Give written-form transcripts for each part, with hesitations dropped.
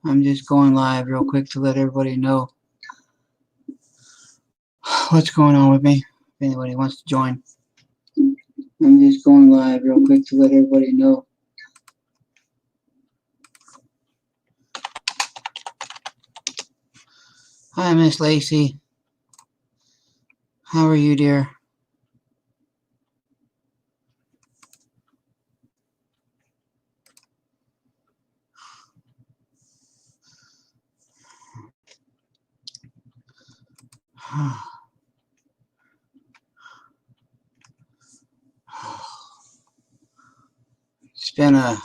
I'm just going live real quick to let everybody know what's going on with me. If anybody wants to join. I'm just going live real quick to let everybody know. Hi, Miss Lacey. How are you, dear? It's been a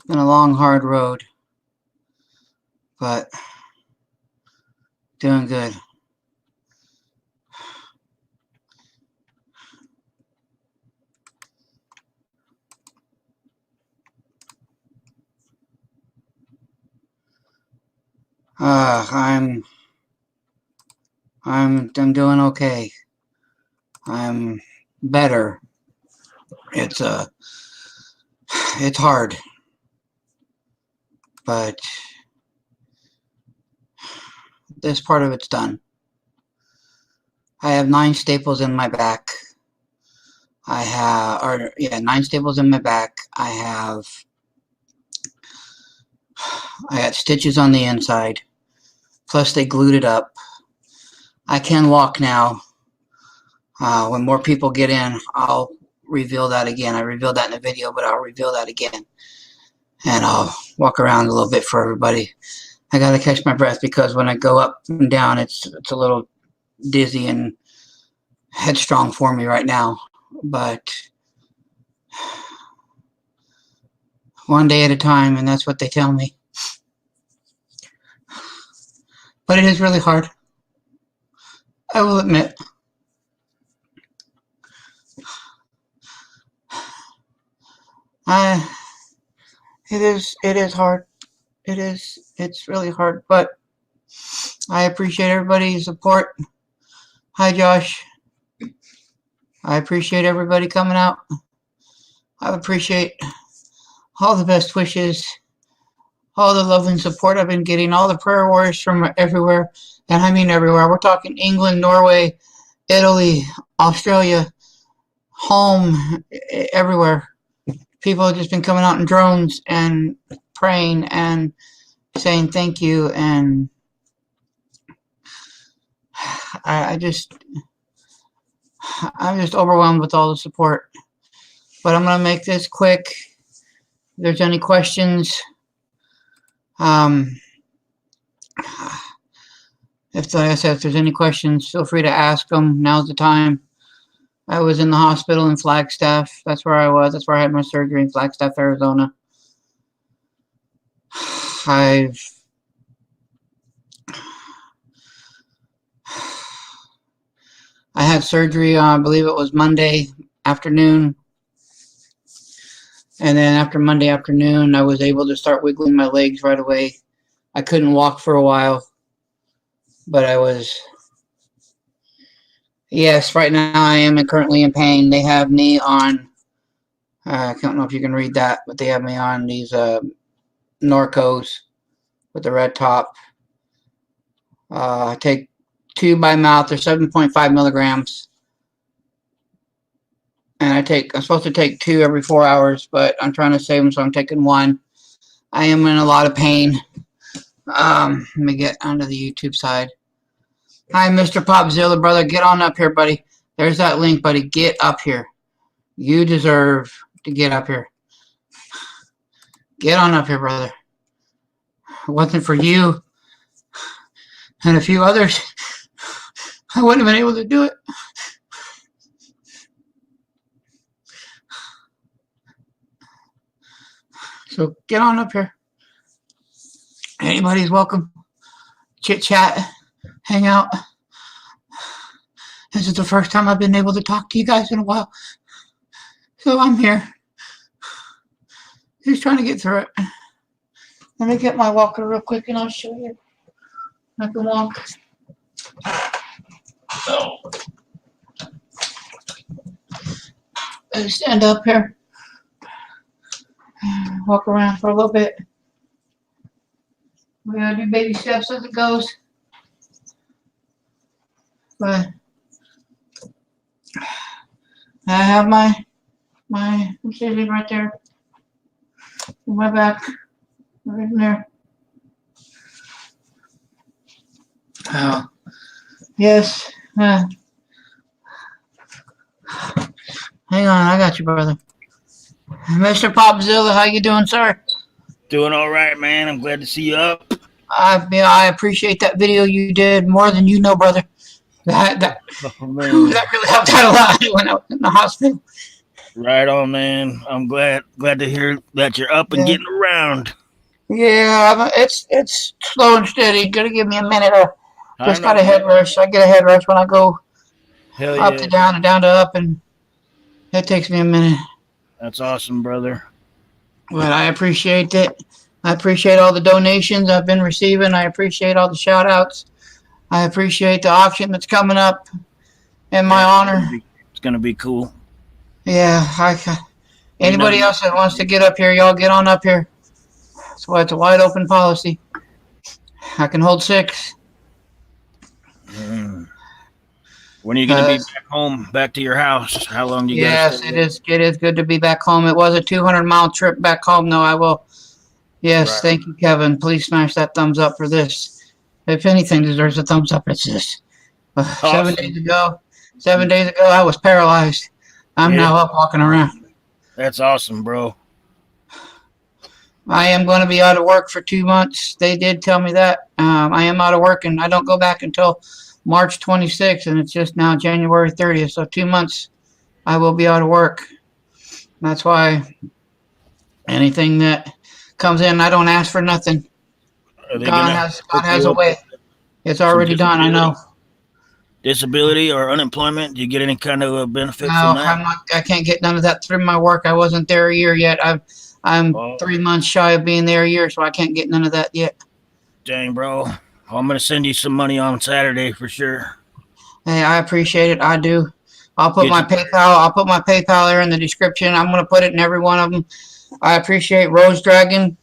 long, hard road, but doing good. I'm doing okay. I'm better. It's hard, but this part of it's done. I have 9 staples in my back. 9 staples in my back. I got stitches on the inside. Plus they glued it up. I can walk now. When more people get in, I'll reveal that again. I revealed that in the video, but I'll reveal that again. And I'll walk around a little bit for everybody. I gotta catch my breath because when I go up and down, it's a little dizzy and headstrong for me right now. But one day at a time, and that's what they tell me. But it is really hard. I will admit. It is hard. It's really hard, but I appreciate everybody's support. Hi, Josh. I appreciate everybody coming out. I appreciate all the best wishes, all the love and support I've been getting, all the prayer warriors from everywhere, and I mean everywhere. We're talking England, Norway, Italy, Australia, home, everywhere. People have just been coming out in drones and praying and saying thank you, and I'm just overwhelmed with all the support. But I'm gonna make this quick. If there's any questions, if there's any questions, feel free to ask them. Now's the time. I was in the hospital in Flagstaff. That's where I was. That's where I had my surgery, in Flagstaff, Arizona. I had surgery on, I believe it was Monday afternoon. And then after Monday afternoon, I was able to start wiggling my legs right away. I couldn't walk for a while, but I was, yes, right now I am currently in pain. They have me on, I don't know if you can read that, but they have me on these Norcos with the red top. I take 2 by mouth. They're 7.5 milligrams. And I'm supposed to take 2 every 4 hours, but I'm trying to save them, so I'm taking 1. I am in a lot of pain. Let me get onto the YouTube side. Hi, Mr. Popzilla, brother. Get on up here, buddy. There's that link, buddy. Get up here. You deserve to get up here. Get on up here, brother. If it wasn't for you and a few others, I wouldn't have been able to do it. So get on up here. Anybody's welcome. Chit chat, hang out. This is the first time I've been able to talk to you guys in a while. So I'm here. Just trying to get through it. Let me get my walker real quick and I'll show you. I can walk. So I stand up here. Walk around for a little bit. We gotta do baby steps as it goes. But I have my decision right there. In my back. Right in there. Oh. Yes. Hang on, I got you, brother. Mr. Popzilla, how you doing, sir? Doing all right, man. I'm glad to see you up. I appreciate that video you did more than you know, brother. That really helped out a lot when I was in the hospital. Right on, man. I'm glad to hear that you're up and getting around. Yeah, it's slow and steady. Gotta give me a minute. Just got a head rush. I get a head rush when I go up to down and down to up, and it takes me a minute. That's awesome, brother. But I appreciate it. I appreciate all the donations I've been receiving. I appreciate all the shout outs. I appreciate the auction that's coming up in my honor. It's going to be cool. Yeah. Anybody else that wants to get up here, y'all get on up here. That's why it's a wide open policy. I can hold 6. When are you going to be back home, back to your house? How long do you Yes, it is good to be back home. It was a 200-mile trip back home, though. I will. Yes, right. Thank you, Kevin. Please smash that thumbs up for this. If anything deserves a thumbs up, it's this. Awesome. 7 days ago, I was paralyzed. I'm now up walking around. That's awesome, bro. I am going to be out of work for 2 months. They did tell me that. I am out of work, and I don't go back until March 26th, and it's just now January 30th. So 2 months, I will be out of work. That's why anything that comes in, I don't ask for nothing. God has a way. It's already done. I know. Disability or unemployment? Do you get any kind of a benefit from that? I can't get none of that through my work. I wasn't there a year yet. I'm 3 months shy of being there a year, so I can't get none of that yet. Dang, bro. I'm going to send you some money on Saturday for sure. Hey, I appreciate it. I do. I'll put my PayPal there in the description. I'm going to put it in every one of them. I appreciate Rose Dragon.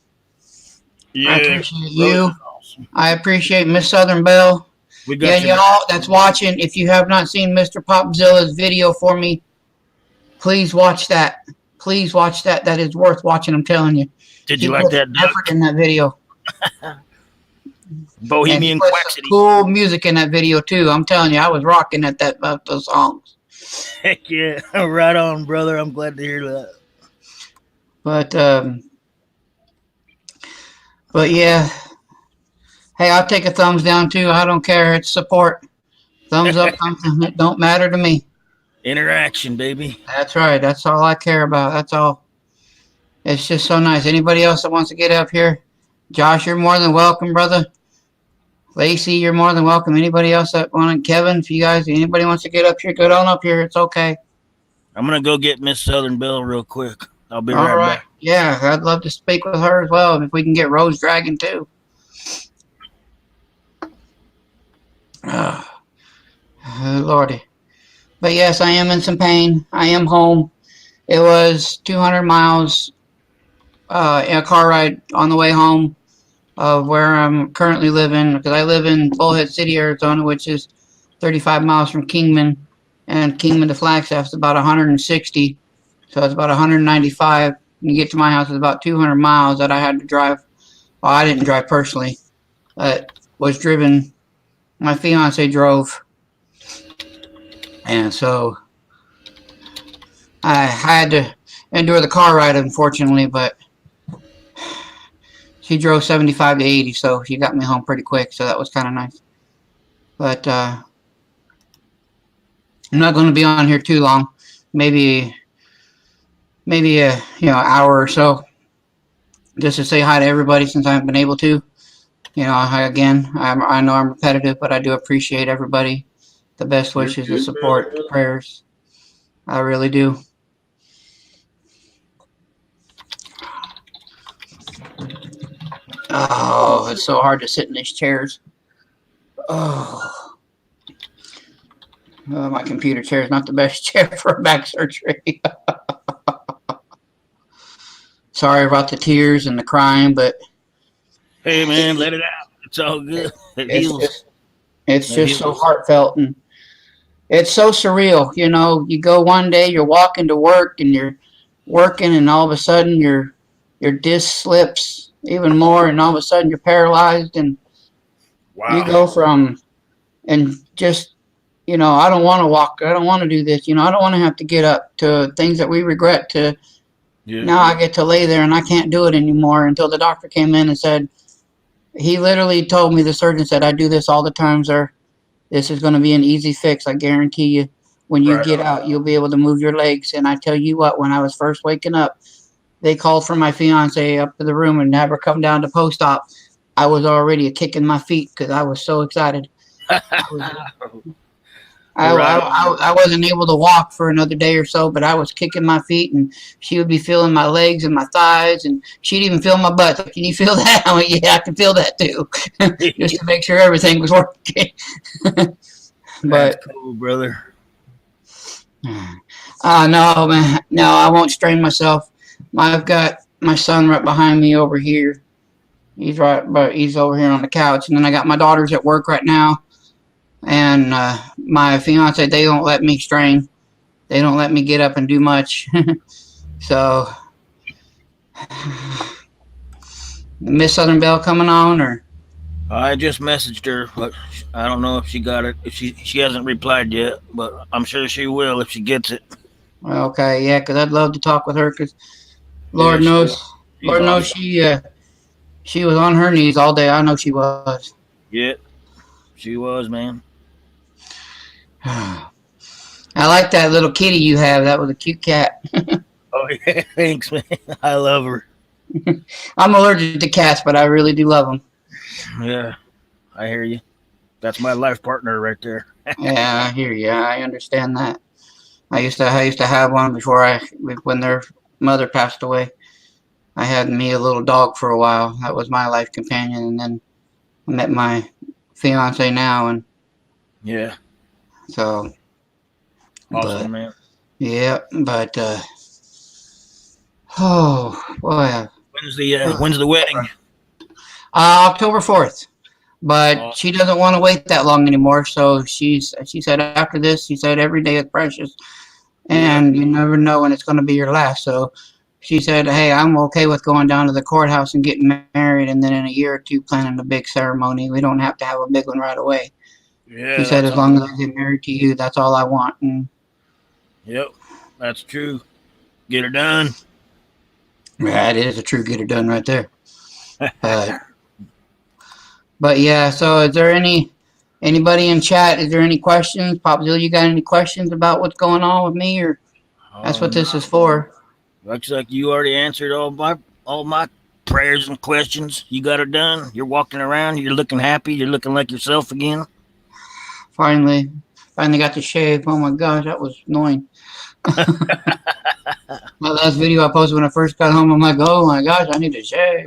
Yeah, I appreciate you. Awesome. I appreciate Miss Southern Belle. Y'all that's watching, if you have not seen Mr. Popzilla's video for me, please watch that. Please watch that. That is worth watching, I'm telling you. Did you like that effort in that video? Bohemian Quaxity. Cool music in that video too. I'm telling you, I was rocking at those songs. Heck yeah. Right on, brother. I'm glad to hear that. But yeah. Hey, I'll take a thumbs down too. I don't care. It's support. Thumbs up, it don't matter to me. Interaction, baby. That's right. That's all I care about. That's all. It's just so nice. Anybody else that wants to get up here? Josh, you're more than welcome, brother. Lacey, you're more than welcome. Anybody else that want Kevin, if you guys, anybody wants to get up here, get on up here. It's okay. I'm going to go get Miss Southern Belle real quick. I'll be right back. Yeah, I'd love to speak with her as well. If we can get Rose Dragon too. Lordy. But yes, I am in some pain. I am home. It was 200 miles in a car ride on the way home of where I'm currently living, because I live in Bullhead City, Arizona, which is 35 miles from Kingman, and Kingman to Flagstaff is about 160, so it's about 195. When you get to my house, it's about 200 miles that I had to drive. Well, I didn't drive personally, but was driven. My fiance drove, and so I had to endure the car ride, unfortunately, but she drove 75 to 80, so she got me home pretty quick, so that was kind of nice. But I'm not going to be on here too long, maybe a hour or so, just to say hi to everybody since I haven't been able to. I know I'm repetitive, but I do appreciate everybody. The best wishes, the support, the prayers. I really do. Oh, it's so hard to sit in these chairs. Oh, my computer chair is not the best chair for back surgery. Sorry about the tears and the crying, but Hey man, let it out. It's all good. It It's heals. just, it's It just so heals. heartfelt, and it's so surreal. You know, you go one day, you're walking to work, and you're working, and all of a sudden your disc slips even more, and all of a sudden you're paralyzed, and you Wow. go from and just I don't want to walk, I don't want to do this, I don't want to have to get up, to things that we regret, to Yeah. now I get to lay there and I can't do it anymore until the doctor came in and said, he literally told me, the surgeon said, I do this all the time, sir. This is going to be an easy fix. I guarantee you. When you Right get on. out, you'll be able to move your legs. And I tell you what, when I was first waking up, they called for my fiance up to the room and have her come down to post op. I was already kicking my feet because I was so excited. I was Right on. I wasn't able to walk for another day or so, but I was kicking my feet, and she would be feeling my legs and my thighs, and she'd even feel my butt. Like, can you feel that? I went, yeah, I can feel that too, just to make sure everything was working. That's But cool, brother. no, man, no, I won't strain myself. I've got my son right behind me over here. He's over here on the couch, and then I got my daughters at work right now, and my fiance. They don't let me strain. They don't let me get up and do much. So, Miss Southern Belle coming on, or I just messaged her, but I don't know if she got it. If she hasn't replied yet, but I'm sure she will if she gets it. okay, yeah, because I'd love to talk with her. Because Yeah, Lord knows, she's Lord knows awesome. she was on her knees all day. I know she was. Yeah, she was, man. I like that little kitty you have. That was a cute cat. Oh yeah, thanks, man. I love her. I'm allergic to cats, but I really do love them. Yeah, I hear you. That's my life partner right there. Yeah, I hear you. I understand that. I used to have one before when their mother passed away. I had me a little dog for a while. That was my life companion, and then I met my fiance now, and Yeah, so, but awesome, man. yeah, but oh boy, When's the wedding? October 4th. But she Awesome. doesn't want to wait that long anymore. So she said after this, she said every day is precious, Yeah, and you never know when it's going to be your last. So she said, hey, I'm okay with going down to the courthouse and getting married, and then in a year or two planning a big ceremony. We don't have to have a big one right away. She yeah, said, that's as long as awesome. I get married to you, that's all I want. And Yep, that's true. Get her done. yeah, it is a true get it done right there. But but yeah, so is there anybody in chat? Is there any questions? Popzilla, you got any questions about what's going on with me, or that's what No, this is for? looks like you already answered all my prayers and questions. You got her done. You're walking around. You're looking happy. You're looking like yourself again. Finally, finally got to shave. Oh my gosh, that was annoying. My last video I posted when I first got home, I'm like, oh my gosh, I need to shave.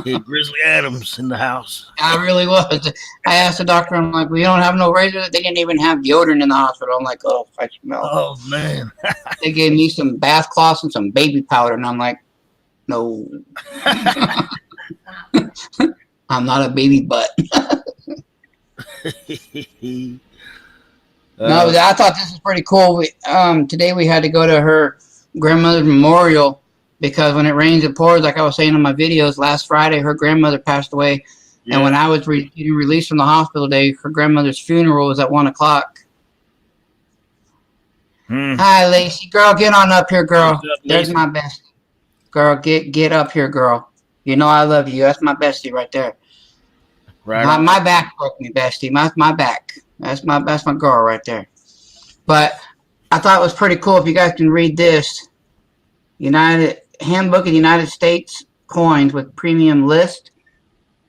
Hey, Grizzly Adams in the house. I really was. I asked the doctor, I'm like, we don't have no razor. They didn't even have deodorant in the hospital. I'm like, oh, I smell. Oh man. They gave me some bath cloths and some baby powder, and I'm like, no, I'm not a baby butt. No, uh, I thought this was pretty cool. Today we had to go to her grandmother's memorial because when it rains, it pours. Like I was saying in my videos, last Friday her grandmother passed away, and when yeah. I was getting released from the hospital today, her grandmother's funeral was at 1 o'clock. Hmm. Hi, Lacey, girl, get on up here, What's girl. up, There's Lacey? my bestie, girl. Get up here, girl. You know I love you. That's my bestie right there. Right My on. back broke me, bestie. My back. That's my girl right there. But I thought it was pretty cool. If you guys can read this, United Handbook of the United States coins with premium list.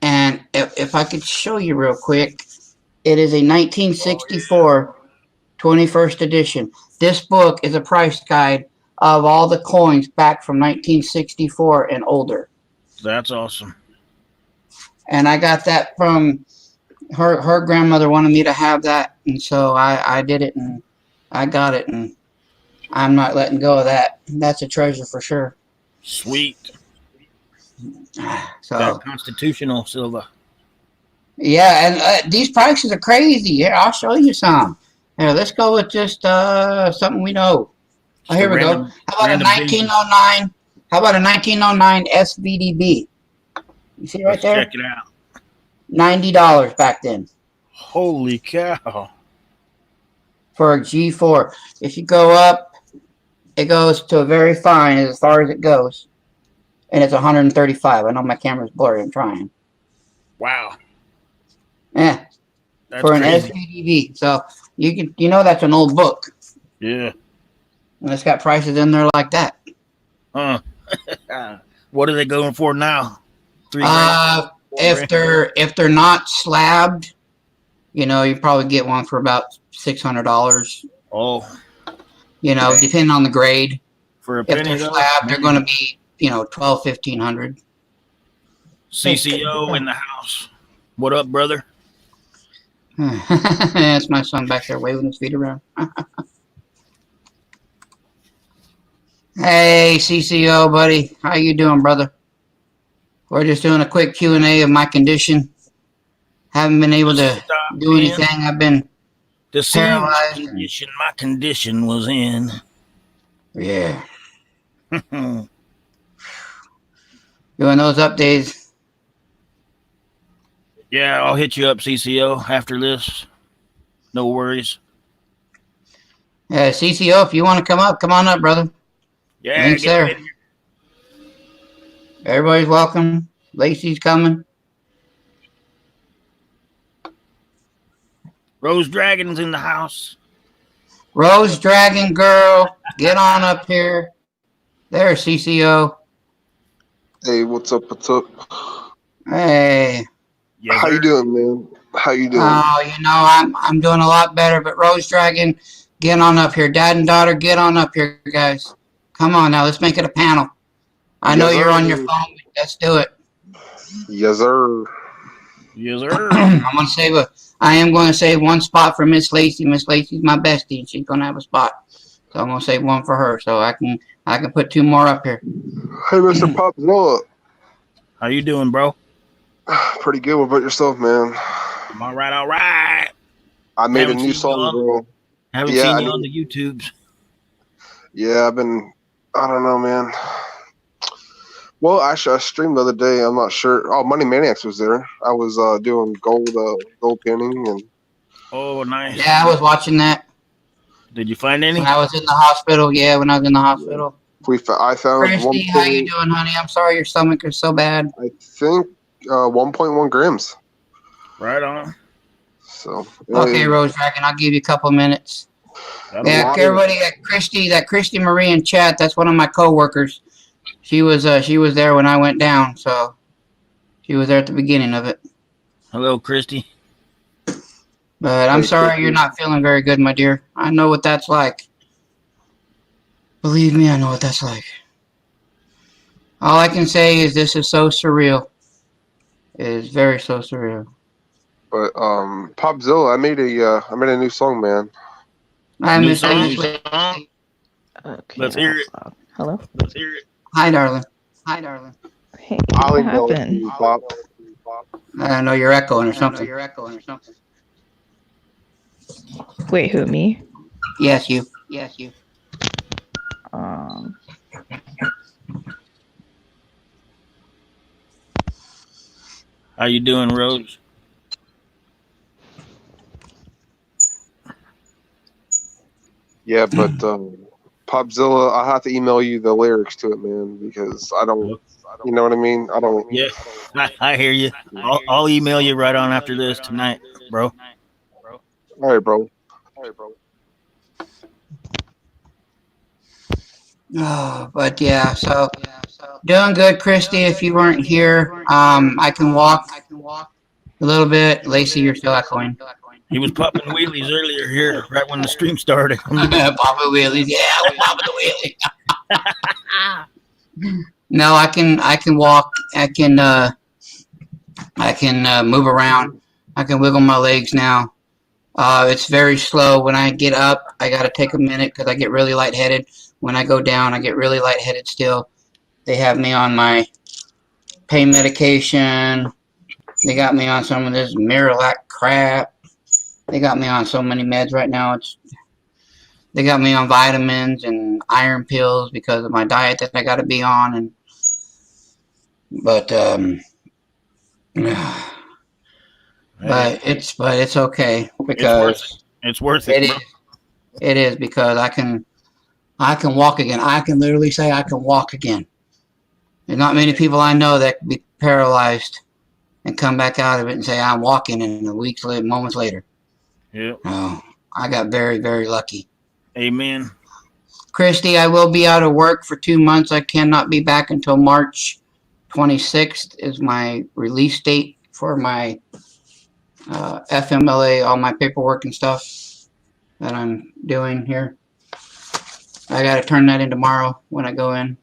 And if I could show you real quick, it is a Oh yeah. 1964 21st edition. This book is a price guide of all the coins back from 1964 and older. That's awesome. And I got that from her grandmother wanted me to have that, and so I did it, and I got it, and I'm not letting go of that. That's a treasure for sure. Sweet. So Got constitutional silver. yeah, and these prices are crazy. Here, I'll show you some. Here, let's go with just something we know. Oh, Just here a we go. random- How about a random vision. 1909? How about a 1909 SVDB? You see right Let's there? check it out. $90 back then Holy cow. for a G4. If you go up, it goes to a very fine as far as it goes, and it's 135. I know my camera's blurry. I'm trying. Wow. Yeah, That's for an crazy. SVDB. So you know that's an old book, Yeah. and it's got prices in there like that. Huh. What are they going for now? $3,000? If they're not slabbed, you know, you probably get one for about $600. Oh, You know, depending on the grade. for a If penny they're though. slabbed, they're Man. going to be, you know, $1,200, $1,500. CCO in the house. What up, brother? That's my son back there waving his feet around. Hey, CCO, buddy. How you doing, brother? We're just doing a quick Q&A of my condition. Haven't been able to Stop, do man. anything. I've been To see paralyzed. my condition was in. Yeah, doing those updates. Yeah, I'll hit you up, CCO, after this. No worries. CCO, if you want to come on up, brother. Yeah, Thanks, get sir. in here. Everybody's welcome. Lacey's coming. Rose Dragon's in the house. Rose Dragon Girl, get on up here. There, CCO. Hey, what's up? What's up? Hey. Yes, How sir. you doing, man? How you doing? Oh, you know, I'm doing a lot better, but Rose Dragon, get on up here. Dad and daughter, get on up here, guys. Come on now, let's make it a panel. I know Yes, you're on your sir. phone. But let's do it. Yes, sir. Yes, sir. I am going to save one spot for Miss Lacey. Miss Lacey's my bestie, and she's going to have a spot. So I'm going to save one for her, so I can put two more up here. Hey, Mr. Popzilla. How you doing, bro? Pretty good. What about yourself, man? I'm all right, all right. I made a Haven't new seen you song, on- bro. Haven't Yeah, I seen you know. on the YouTubes. Yeah, I don't know, man. Well, actually, I streamed the other day. I'm not sure. Oh, Money Maniacs was there. I was doing gold panning, and Oh, nice. Yeah, I was watching that Did you find any? when I was in the hospital. Yeah, when I was in the hospital. I found Christy, how you doing, honey? I'm sorry your stomach is so bad. I think 1.1 grams. Right on. So Okay, Rose Dragon, I'll give you a couple minutes. That'll Yeah, lot of- everybody, that Christy Marie in chat, that's one of my coworkers. She was there when I went down, so she was there at the beginning of it. Hello, Christy. But I'm Hey, sorry Christy. you're not feeling very good, my dear. I know what that's like. Believe me, I know what that's like. All I can say is this is so surreal. It is very so surreal. But Popzilla, I made a new song, man. I New miss song? Lacey. Okay. Let's hear it. Hello. Let's hear it. Hi, darling. Hi, darling. Hey, I'll what email it to happened? you, Pop. I know you're echoing or something. Wait, who? Me? Yes, you. Yes, you. Um. How you doing, Rose? Yeah, but Popzilla, I have to email you the lyrics to it, man, because I don't. You know what I mean? I don't. Yeah, I hear you. I'll email you right on after this tonight, bro. All right, bro. Oh, but yeah, so doing good, Christy. If you weren't here, I can walk a little bit. Lacey, you're still echoing. He was popping wheelies earlier here, right when the stream started. Papa wheelies, yeah, we're popping the wheelies. No, I can walk. I can move around. I can wiggle my legs now. It's very slow. When I get up, I got to take a minute because I get really lightheaded. When I go down, I get really lightheaded still. They have me on my pain medication. They got me on some of this Miralax crap. They got me on so many meds right now. They got me on vitamins and iron pills because of my diet that I got to be on. But it's okay because It's worth it, bro. it is because I can walk again. I can literally say I can walk again. There's not many people I know that can be paralyzed and come back out of it and say I'm walking in a week later, moments later. Yeah. No, I got very, very lucky. Amen. Christy, I will be out of work for 2 months. I cannot be back until March 26th is my release date for my FMLA, all my paperwork and stuff that I'm doing here. I got to turn that in tomorrow when I go in.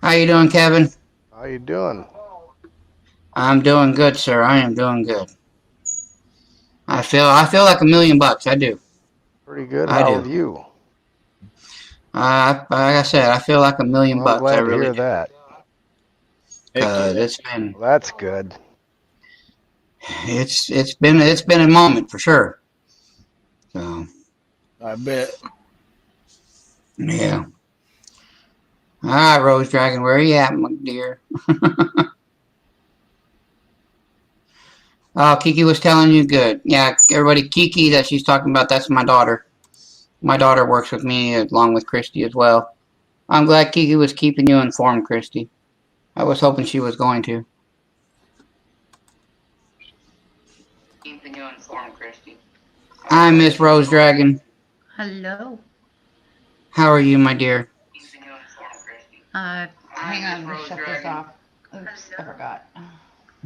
How you doing, Kevin? How you doing? I'm doing good, sir. I am doing good. I feel like $1 million. I do. Pretty good. I How do. are you? Like I said, I feel like $1 million. Well, I'm glad I to really hear do. that. It's been Well, that's good. it's been a moment for sure. So I bet. yeah. All right, Rose Dragon, where are you at, my dear? Oh, Kiki was telling you good. Yeah, everybody, Kiki that she's talking about, that's my daughter. My daughter works with me along with Christy as well. I'm glad Kiki was keeping you informed, Christy. I was hoping she was going to. Keeping you informed, Christy. Hi, Miss Rose Dragon. Hello. How are you, my dear? Hang on, let me shut this off. Oops, I forgot.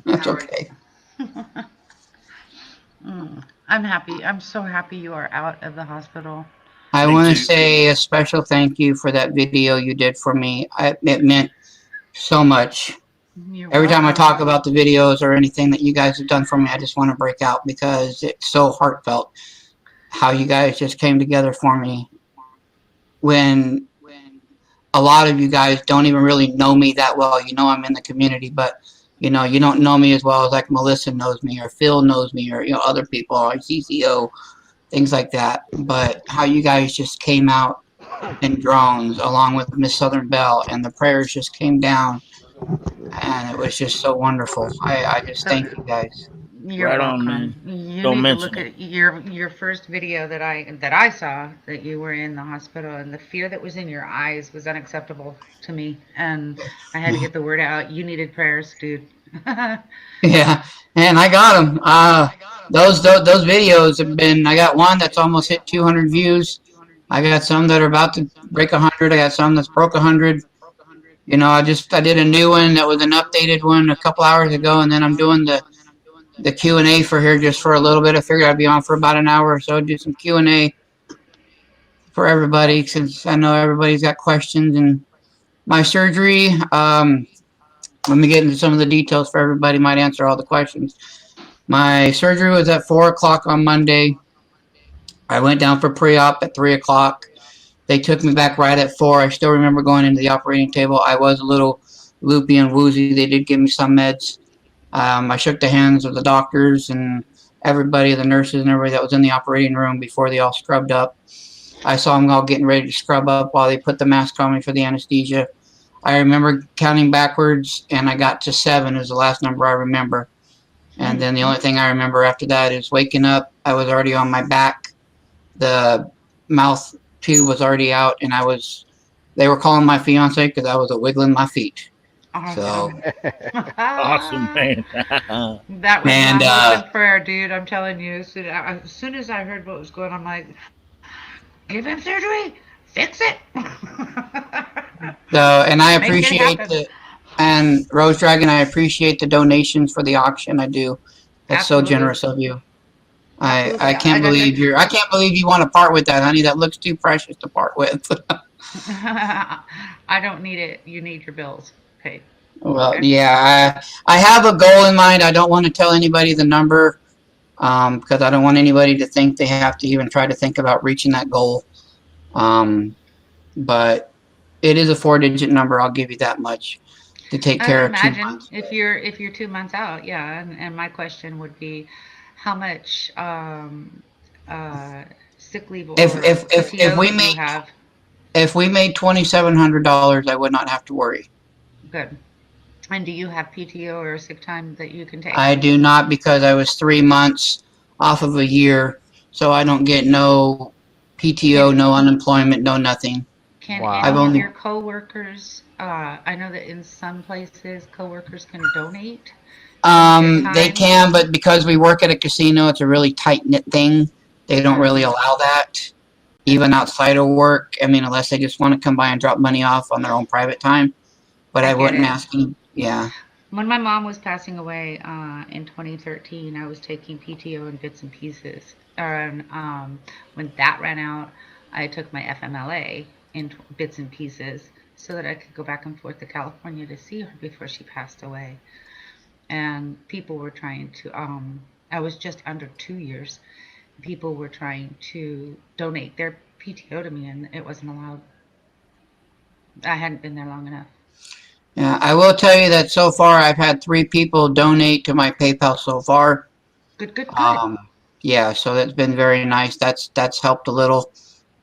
That's okay. I'm happy. I'm so happy you are out of the hospital. I Me want to too. say a special thank you for that video you did for me. It meant so much. You're Every time I welcome. talk about the videos or anything that you guys have done for me, I just want to break out because it's so heartfelt how you guys just came together for me when a lot of you guys don't even really know me that well. You know I'm in the community, but you know you don't know me as well as like Melissa knows me or Phil knows me or other people or CCO, things like that. But how you guys just came out in drones along with Miss Southern Belle and the prayers just came down and it was just so wonderful. I just thank you guys. You're Right on, welcome. man. You Don't need to mention look it. at your first video that I saw that you were in the hospital, and the fear that was in your eyes was unacceptable to me, and I had to get the word out. You needed prayers, dude. Yeah, and I got them. Those videos have been. I got one that's almost hit 200 views. I got some that are about to break 100. I got some that's broke 100. You know, I did a new one that was an updated one a couple hours ago, and then I'm doing the Q&A for here just for a little bit. I figured I'd be on for about an hour or so, do some Q&A for everybody since I know everybody's got questions. And my surgery, let me get into some of the details for everybody, might answer all the questions. My surgery was at 4 o'clock on Monday. I went down for pre-op at 3 o'clock. They took me back right at 4. I still remember going into the operating table. I was a little loopy and woozy. They did give me some meds. I shook the hands of the doctors and everybody, the nurses and everybody that was in the operating room before they all scrubbed up. I saw them all getting ready to scrub up while they put the mask on me for the anesthesia. I remember counting backwards, and I got to 7 is the last number I remember. And then the only thing I remember after that is waking up. I was already on my back. The mouth tube was already out, and they were calling my fiance because I was wiggling my feet. Awesome. Awesome, man. That was And, my hope and prayer, dude. I'm telling you. As soon as I heard what was going on, I'm like, give him surgery. Fix it. And I Make it appreciate happen. and Rose Dragon, I appreciate the donations for the auction. I do. That's Absolutely. so generous of you. Absolutely. I can't believe I can't believe you want to part with that, honey. That looks too precious to part with. I don't need it. You need your bills paid. Well, Okay. yeah, I have a goal in mind. I don't want to tell anybody the number because I don't want anybody to think they have to even try to think about reaching that goal. But it is a 4-digit number. I'll give you that much to take I care would of 2 imagine months. if you're 2 months out, yeah. And my question would be, how much sick leave or If PTO we do you made have? $2,700, I would not have to worry. Good. And do you have PTO or sick time that you can take? I do not, because I was 3 months off of a year, so I don't get no PTO, no unemployment, no nothing. Can Wow. I've any of only- your coworkers, I know that in some places coworkers can donate. They can, but because we work at a casino, it's a really tight knit thing. They don't really allow that, even outside of work. I mean, unless they just want to come by and drop money off on their own private time. But I I get wouldn't it. ask them. Yeah. When my mom was passing away in 2013, I was taking PTO in bits and pieces. And when that ran out, I took my FMLA in bits and pieces so that I could go back and forth to California to see her before she passed away. And people were trying to, I was just under 2 years. People were trying to donate their PTO to me, and it wasn't allowed. I hadn't been there long enough. Yeah, I will tell you that so far I've had 3 people donate to my PayPal so far. Good. Yeah, so that's been very nice. That's helped a little.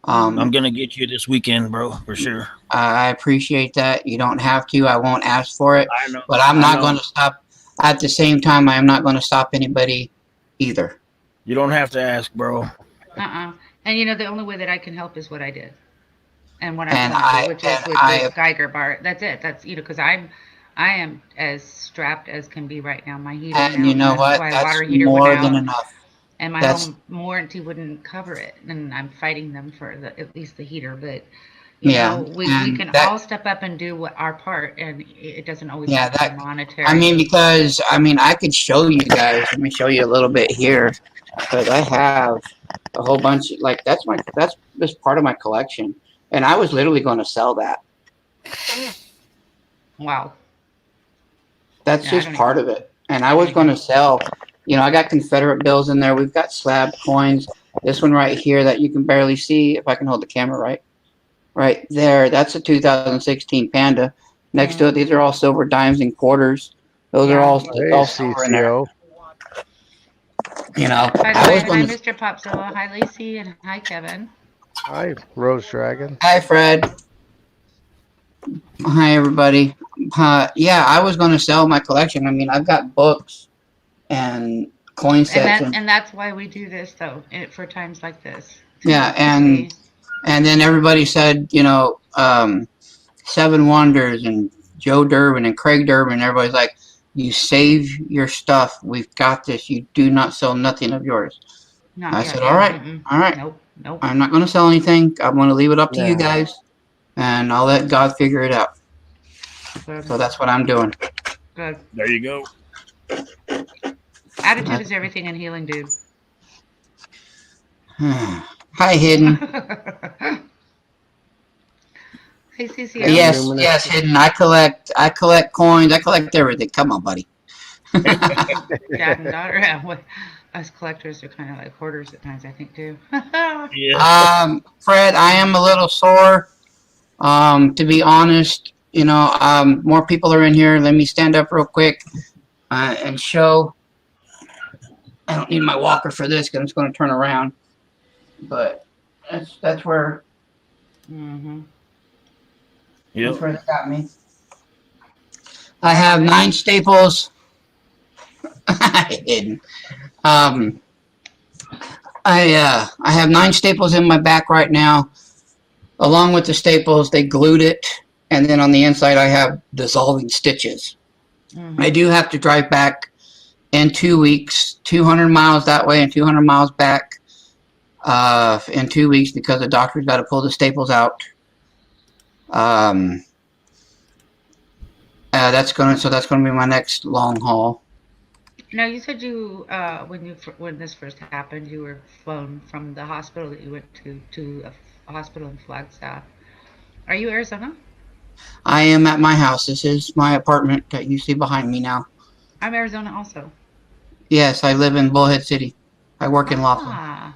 I'm gonna get you this weekend, bro, for sure. I appreciate that. You don't have to. I won't ask for it. I know. But I'm I not know. going to stop. At the same time, I am not going to stop anybody either. You don't have to ask, bro. And the only way that I can help is what I did. And what I'm And going to do, which is and with I- this Geiger bar. That's it. That's, because I am as strapped as can be right now. My heater And now, you know that's what? why That's water heater more went than out, enough. and my That's- home warranty wouldn't cover it. And I'm fighting them for at least the heater. But Yeah, we and can that- all step up and do our part, and it doesn't always Yeah, have to be that- monetary. I mean, because I could show you guys. Let me show you a little bit here, because I have a whole bunch. Like that's just part of my collection, and I was literally going to sell that. Wow. That's Yeah, I just don't part of it. And I was going to sell. I got Confederate bills in there. We've got slab coins. This one right here that you can barely see, if I can hold the camera right there. That's a 2016 Panda. Next to it, these are all silver dimes and quarters. Those are all, Hey, all silver in there. CCO. By I the was way, going hi, to. Mr. Popzilla. Hi, Lacey, and hi, Kevin. Hi, Rose Dragon. Hi, Fred. Hi, everybody. Yeah, I was going to sell my collection. I mean, I've got books and coin sets. And that's why we do this, though, for times like this. Yeah, See? and then everybody said, Seven Wonders and Joe Durbin and Craig Durbin. Everybody's like, you save your stuff. We've got this. You do not sell nothing of yours. Not I yet, said, yeah, all right, mm-mm. all right. Nope. I'm not going to sell anything. I'm going to leave it up to you Yeah. guys, and I'll let God figure it out. Good. So that's what I'm doing. Good. There you go. Attitude is everything in healing, dude. Hi, Hidden. Hey, CCO. Yes, Hidden. I collect coins. I collect everything. Come on, buddy. Dad and daughter. Yeah, us collectors are kind of like hoarders at times, I think, too. Yeah. Fred, I am a little sore. To be honest, more people are in here. Let me stand up real quick and show. I don't need my walker for this because it's going to turn around. But that's where Mm-hmm. that's where they got me. I have 9 staples. Hidden. I have 9 staples in my back right now. Along with the staples, they glued it, and then on the inside I have dissolving stitches. Mm-hmm. I do have to drive back in 2 weeks, 200 miles that way and 200 miles back in 2 weeks because the doctor's got to pull the staples out. That's gonna be my next long haul. Now, you said you when this first happened, you were flown from the hospital that you went to a hospital in Flagstaff. Are you Arizona? I am at my house. This is my apartment that you see behind me now. I'm Arizona also. Yes, I live in Bullhead City. I work in Laughlin.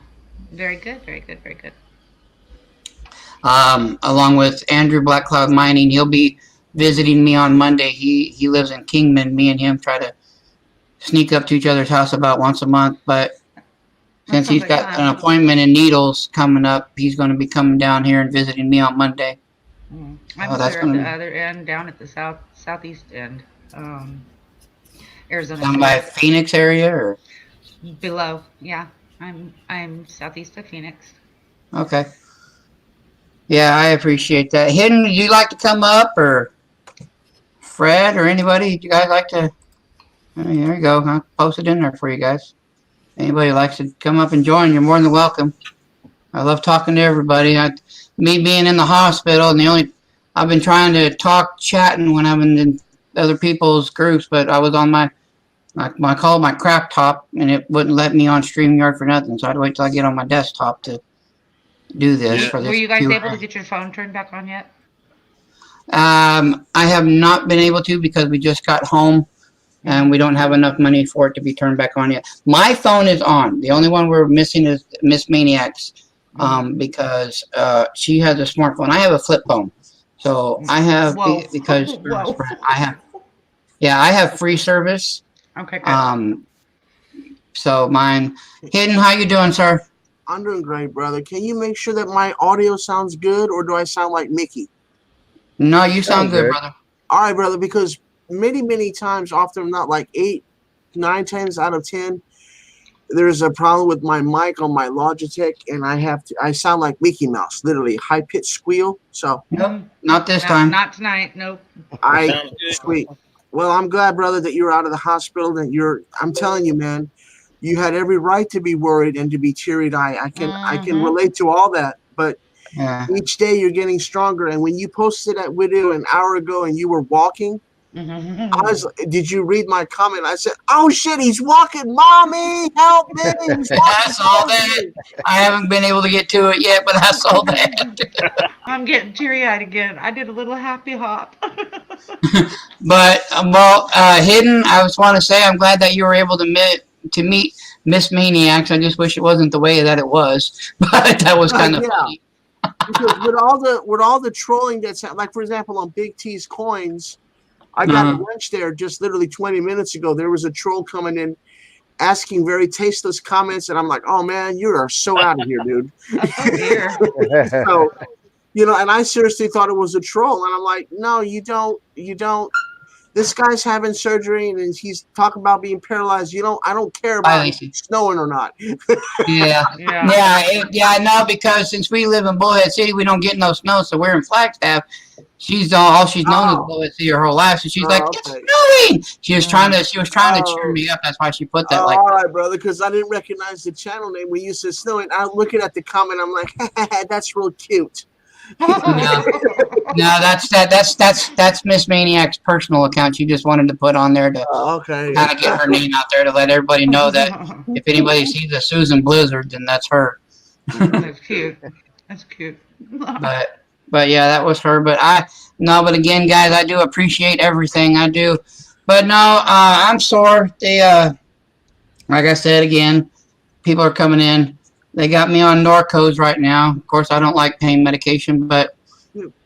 Very good, very good, very good. along with Andrew Black Cloud Mining. He'll be visiting me on Monday. He lives in Kingman. Me and him try to sneak up to each other's house about once a month, but since he's sounds like got fun. an appointment in Needles coming up, he's going to be coming down here and visiting me on Monday. I'm Oh, that's clear at gonna the be- other end, down at the southeast end. Arizona Down by State. Phoenix area, or Below. Yeah. I'm southeast of Phoenix. okay. Yeah, I appreciate that. Hidden, would you like to come up, or Fred, or anybody? You guys like to? There you go. I'll post it in there for you guys. Anybody likes to come up and join, you're more than welcome. I love talking to everybody. Me being in the hospital, and I've been trying to talk, chatting when I'm in other people's groups, but I was on my crap top, and it wouldn't let me on StreamYard for nothing. So I had to wait till I get on my desktop to do this. Yeah. For this Were you guys Q&A. able to get your phone turned back on yet? I have not been able to because we just got home and we don't have enough money for it to be turned back on yet. My phone is on. The only one we're missing is Miss Maniac's, because she has a smartphone. I have a flip phone, so I have Whoa. because Whoa. I have free service. Okay, good. So mine. Hidden, how you doing, sir? I'm doing great, brother. Can you make sure that my audio sounds good, or do I sound like Mickey? No, you sound Sound good, good. brother. All right, brother, because many times, often not like 8, 9 times out of 10, there's a problem with my mic on my Logitech, and I sound like Mickey Mouse, literally high-pitched squeal. So Nope, not this No, time. Not tonight. Nope. Sounds good. Sweet. Well, I'm glad, brother, that you're out of the hospital. I'm telling you, man, you had every right to be worried and to be teary-eyed. I can Mhm. relate to all that, but Yeah. each day you're getting stronger. And when you posted that video an hour ago and you were walking, did you read my comment? I said, "Oh shit, he's walking, mommy, help me!" He's walking. I saw that. I haven't been able to get to it yet, but I saw that. I'm getting teary-eyed again. I did a little happy hop. But Hidden, I just want to say I'm glad that you were able to meet Miss Maniacs. I just wish it wasn't the way that it was, but that was kind of Yeah. funny. Because with all the trolling that's like, for example, on Big T's coins, I got Mhm. lynched there just literally 20 minutes ago. There was a troll coming in asking very tasteless comments, and I'm like, "Oh man, you are so out of here, dude." Oh dear. So, and I seriously thought it was a troll, and I'm like, "No, you don't. This guy's having surgery, and he's talking about being paralyzed. I don't care Bye, about Lacey. it snowing or not." Yeah. Yeah. I know, because since we live in Bullhead City, we don't get no snow, so we're in Flagstaff. All she's known is Oh. Bullhead City her whole life, so she's Oh, like, okay. "It's snowing." She was trying to Oh. cheer me up. That's why she put that Oh, like all right, brother, because I didn't recognize the channel name when you said snowing. I'm looking at the comment. I'm like, "That's real cute." No, that's Miss Maniac's personal account. She just wanted to put on there to Okay. kind of get her name out there to let everybody know that if anybody sees a Susan Blizzard, then that's her. That's cute. That's cute. But yeah, that was her. But again, guys, I do appreciate everything. I do. But no, I'm sore. Like I said again, people are coming in. They got me on Norcos right now. Of course, I don't like pain medication, but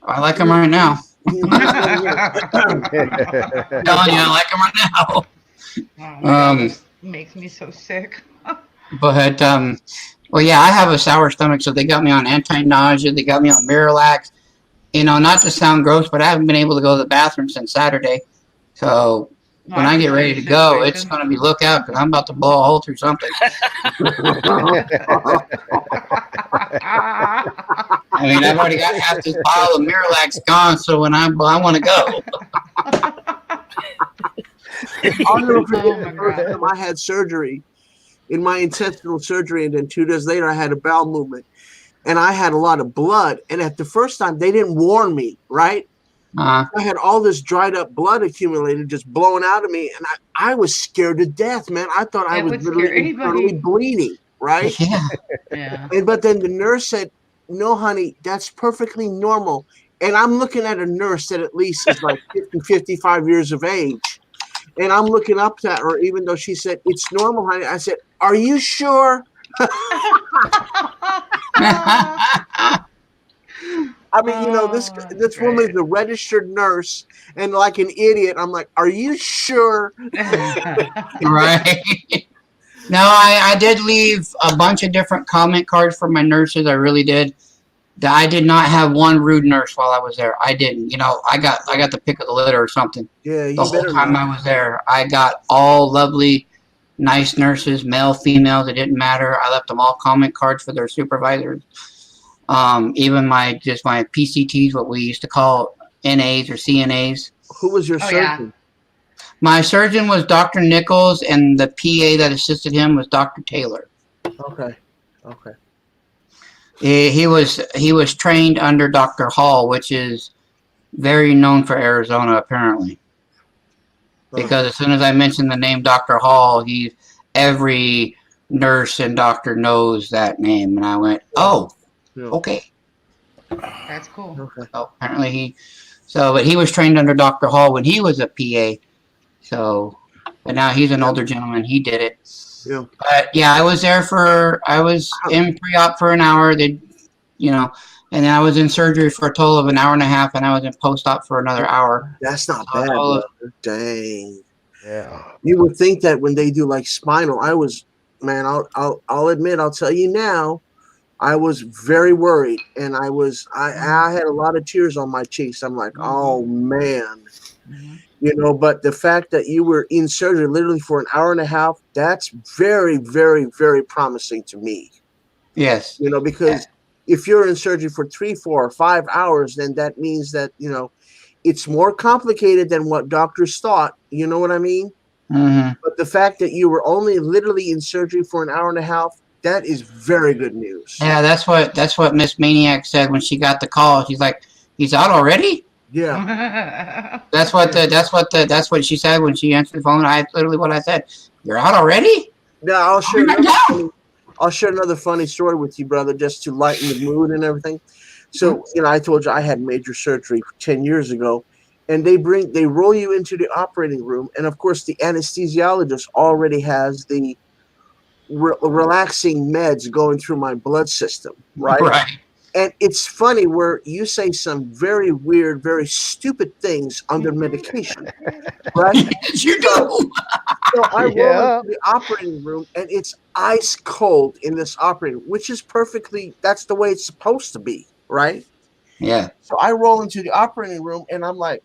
I like them right now. I'm telling you, I like them right now. Oh, Um, makes me so sick. But well, yeah, I have a sour stomach, so they got me on anti-nausea. They got me on Miralax. Not to sound gross, but I haven't been able to go to the bathroom since Saturday. So when I get ready to go, it's going to be look out, because I'm about to blow a hole through something. I mean, I've already got half this bottle of Miralax gone, so when I want to go. I'll never forget Oh, the my first God. time I had surgery, in my intestinal surgery, and then 2 days later I had a bowel movement, and I had a lot of blood. And at the first time, they didn't warn me, right? I had all this dried up blood accumulated, just blowing out of me, and I was scared to death, man. I thought I It was would scare literally anybody. internally bleeding, right? Yeah. Yeah. But then the nurse said, "No, honey, that's perfectly normal." And I'm looking at a nurse that at least is like 50, 55 years of age. And I'm looking up to her, even though she said, "It's normal, honey." I said, "Are you sure?" I mean, you know, this Oh, this woman is a registered nurse, and like an idiot, I'm like, "Are you sure?" Right. No, I did leave a bunch of different comment cards for my nurses. I really did. I did not have one rude nurse while I was there. I didn't. You know, I got the pick of the litter or something. Yeah, you The whole better time not. I was there, I got all lovely, nice nurses, male, females. It didn't matter. I left them all comment cards for their supervisors. Even my PCTs, what we used to call NAs or CNAs. Who was your Oh, yeah. surgeon? My surgeon was Dr. Nichols, and the PA that assisted him was Dr. Taylor. Okay. Okay. He was trained under Dr. Hall, which is very known for Arizona, apparently. Because as soon as I mentioned the name Dr. Hall, every nurse and doctor knows that name, and I went, "Oh, Yeah. okay." That's cool. Okay. So apparently but he was trained under Dr. Hall when he was a PA. So, but now he's an older gentleman. He did it. Yeah. But yeah, I was in pre-op for an hour. And then I was in surgery for a total of an hour and a half, and I was in post-op for another hour. That's not So bad. all of- Brother. Dang. Yeah. You would think that when they do like spinal, I'll admit, I'll tell you now, I was very worried, and I had a lot of tears on my cheeks. I'm like, oh man, but the fact that you were in surgery literally for an hour and a half, that's very, very, very promising to me. Yes. Because if you're in surgery for 3, 4, or 5 hours, then that means that, it's more complicated than what doctors thought. You know what I mean? Mm-hmm. But the fact that you were only literally in surgery for an hour and a half, that is very good news. Yeah, that's what Miss Maniac said when she got the call. She's like, "He's out already?" Yeah. That's what she said when she answered the phone. Literally what I said. "You're out already?" Now I'll share Oh, another funny story with you, brother, just to lighten the mood and everything. So, I told you I had major surgery 10 years ago, and they roll you into the operating room, and of course the anesthesiologist already has the relaxing meds going through my blood system, right? Right. And it's funny where you say some very weird, very stupid things under medication, right? Yes, you do. So I roll Yeah. into the operating room, and it's ice cold in this operating room, which is that's the way it's supposed to be, right? Yeah. So I roll into the operating room, and I'm like,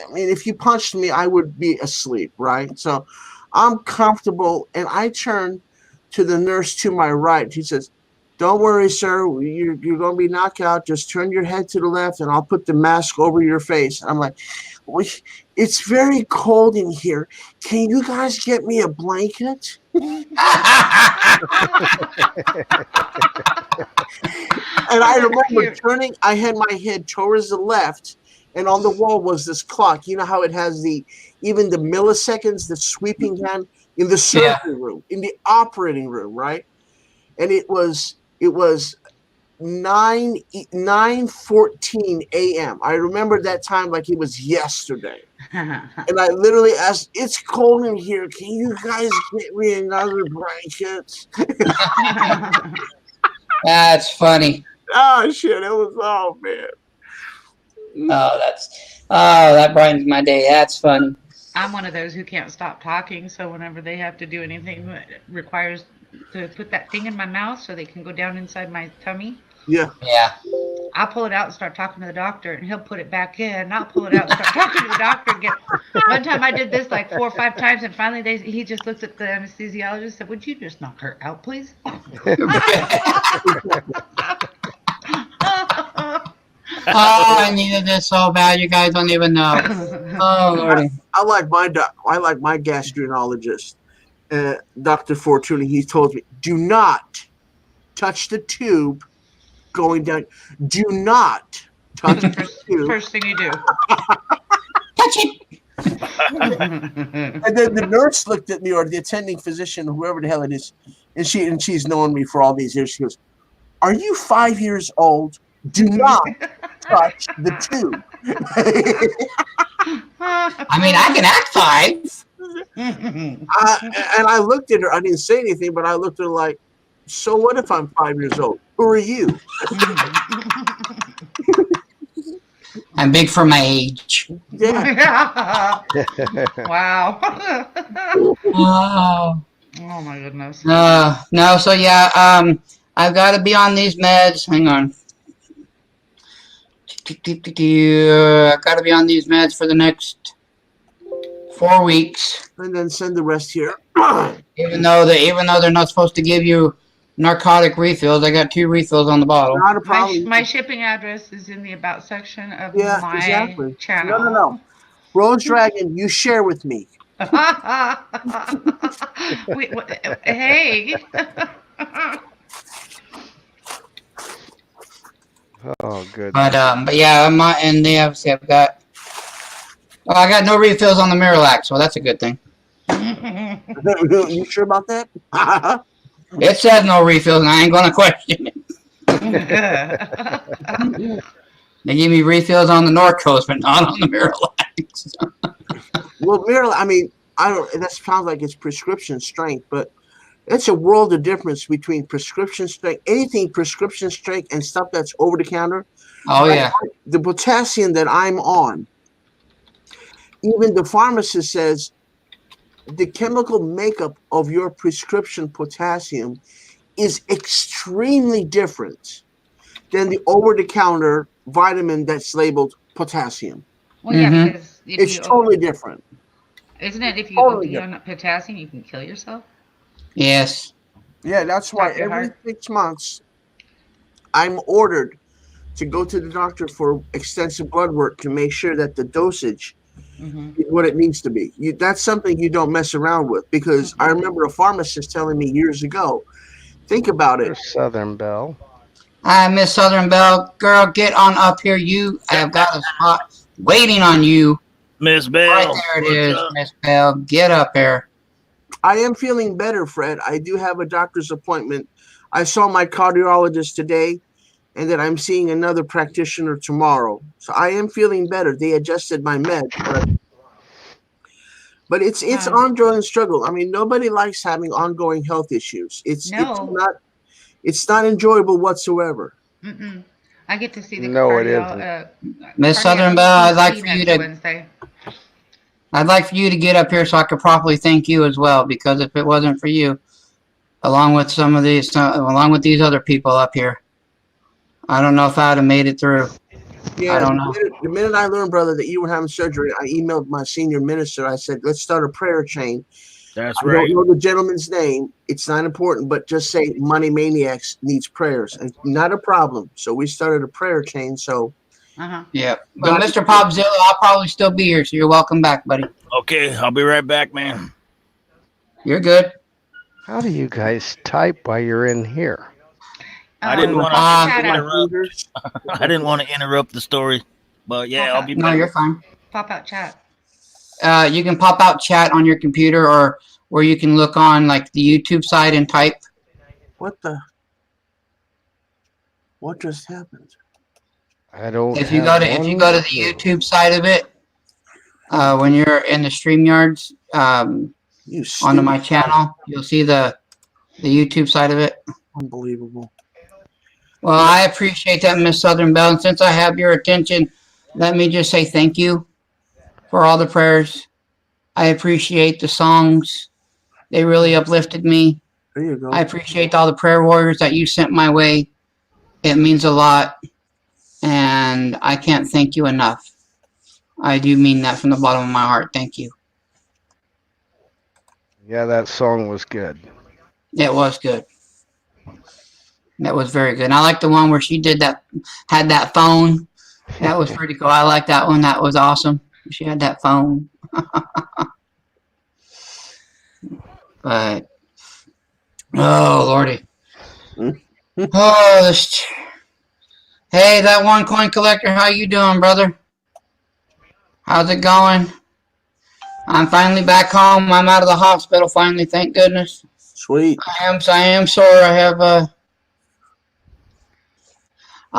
I mean, if you punched me, I would be asleep, right? So I'm comfortable, and I turn to the nurse to my right. She says, "Don't worry, sir. You're going to be knocked out. Just turn your head to the left, and I'll put the mask over your face." I'm like, "It's very cold in here. Can you guys get me a blanket?" And I remember turning. I had my head towards the left, and on the wall was this clock. You know how it has even the milliseconds, the sweeping down in the surgery room, in the operating room, right? And it was 9:14 a.m. I remember that time like it was yesterday. And I literally asked, "It's cold in here. Can you guys get me another blanket?" That's funny. Oh shit! Man. That brightens my day. That's funny. I'm one of those who can't stop talking, so whenever they have to do anything that requires to put that thing in my mouth so they can go down inside my tummy, Yeah. I'll pull it out and start talking to the doctor, and he'll put it back in, and I'll pull it out and start talking to the doctor again. One time I did this like 4 or 5 times, and finally he just looks at the anesthesiologist and said, "Would you just knock her out, please?" Oh, I needed this so bad. You guys don't even know. Oh, Lordy. I like my gastroenterologist, Dr. Fortuna. He told me, "Do not touch the tube going down. Do not touch the tube." First thing you do. Touch it. And then the nurse looked at me, or the attending physician, whoever the hell it is, and she's known me for all these years. She goes, "Are you 5 years old? Do not touch the tube." I mean, I can act 5. And I looked at her. I didn't say anything, but I looked at her like, "So what if I'm 5 years old? Who are you?" I'm big for my age. Yeah. Wow. Oh. Oh my goodness. No, so yeah, I've got to be on these meds. Hang on. I've got to be on these meds for the next 4 weeks. And then send the rest here. Even though they're not supposed to give you narcotic refills, I got 2 refills on the bottle. Not a problem. My shipping address is in the about section of Yeah, my exactly. channel. No. Rose Dragon, you share with me. Hey. Oh, good. But yeah, and they obviously I've got. Well, I got no refills on the Miralax, so that's a good thing. You sure about that? It says no refills, and I ain't gonna question it. They give me refills on the Norcos, but not on the Miralax. Well, I mean, I don't. That sounds like it's prescription strength, but it's a world of difference between prescription strength, anything prescription strength, and stuff that's over the counter. Oh yeah. The potassium that I'm on, even the pharmacist says the chemical makeup of your prescription potassium is extremely different than the over-the-counter vitamin that's labeled potassium. Well, yeah, Mhm. because if It's you totally different. isn't it if you totally OD on potassium, you can kill yourself? Yes. Yeah, that's why Dr. every Hart? 6 months I'm ordered to go to the doctor for extensive blood work to make sure that the dosage Mm-hmm. is what it needs to be. That's something you don't mess around with, because I remember a pharmacist telling me years ago, think about it. There's Southern Belle. Hi, Miss Southern Belle. Girl, get on up here. I have got a spot waiting on you. Miss Bell. Right there it what's is, up? Miss Belle. Get up here. I am feeling better, Fred. I do have a doctor's appointment. I saw my cardiologist today, and then I'm seeing another practitioner tomorrow. So I am feeling better. They adjusted my meds, but it's ongoing struggle. I mean, nobody likes having ongoing health issues. It's not enjoyable whatsoever. Mm-mm. I get to see the No, it Miss Southern Belle, I'd like for you to get up here so I could properly thank you as well, because if it wasn't for you, along with these other people up here, I don't know if I'd have made it through. Yeah, I don't know. The minute I learned, brother, that you were having surgery, I emailed my senior minister. I said, let's start a prayer chain. That's I right. don't know the gentleman's name. It's not important, but just say Money Maniacs needs prayers, and not a problem. So we started a prayer chain. So yeah, but Mr. Popzilla, I'll probably still be here, so you're welcome back, buddy. Okay, I'll be right back, man. You're good. How do you guys type while you're in here? I didn't want to to interrupt. I didn't want to interrupt the story, but yeah, I'll be back. No, you're fine. Pop out chat. You can pop out chat on your computer, or you can look on like the YouTube side and type. What just happened? I don't. If you go to the YouTube side of it, when you're in the StreamYards, onto my channel, you'll see the YouTube side of it. Unbelievable. Well, I appreciate that, Miss Southern Belle. And since I have your attention, let me just say thank you for all the prayers. I appreciate the songs. They really uplifted me. There you go. I appreciate all the prayer warriors that you sent my way. It means a lot. And I can't thank you enough. I do mean that from the bottom of my heart. Thank you. Yeah, that song was good. It was good. That was very good. And I like the one where she had that phone. That was pretty cool. I like that one. That was awesome. She had that phone. But, oh, Lordy. Oh, hey, that one coin collector, how you doing, brother? How's it going? I'm finally back home. I'm out of the hospital finally, thank goodness. Sweet. I am sore.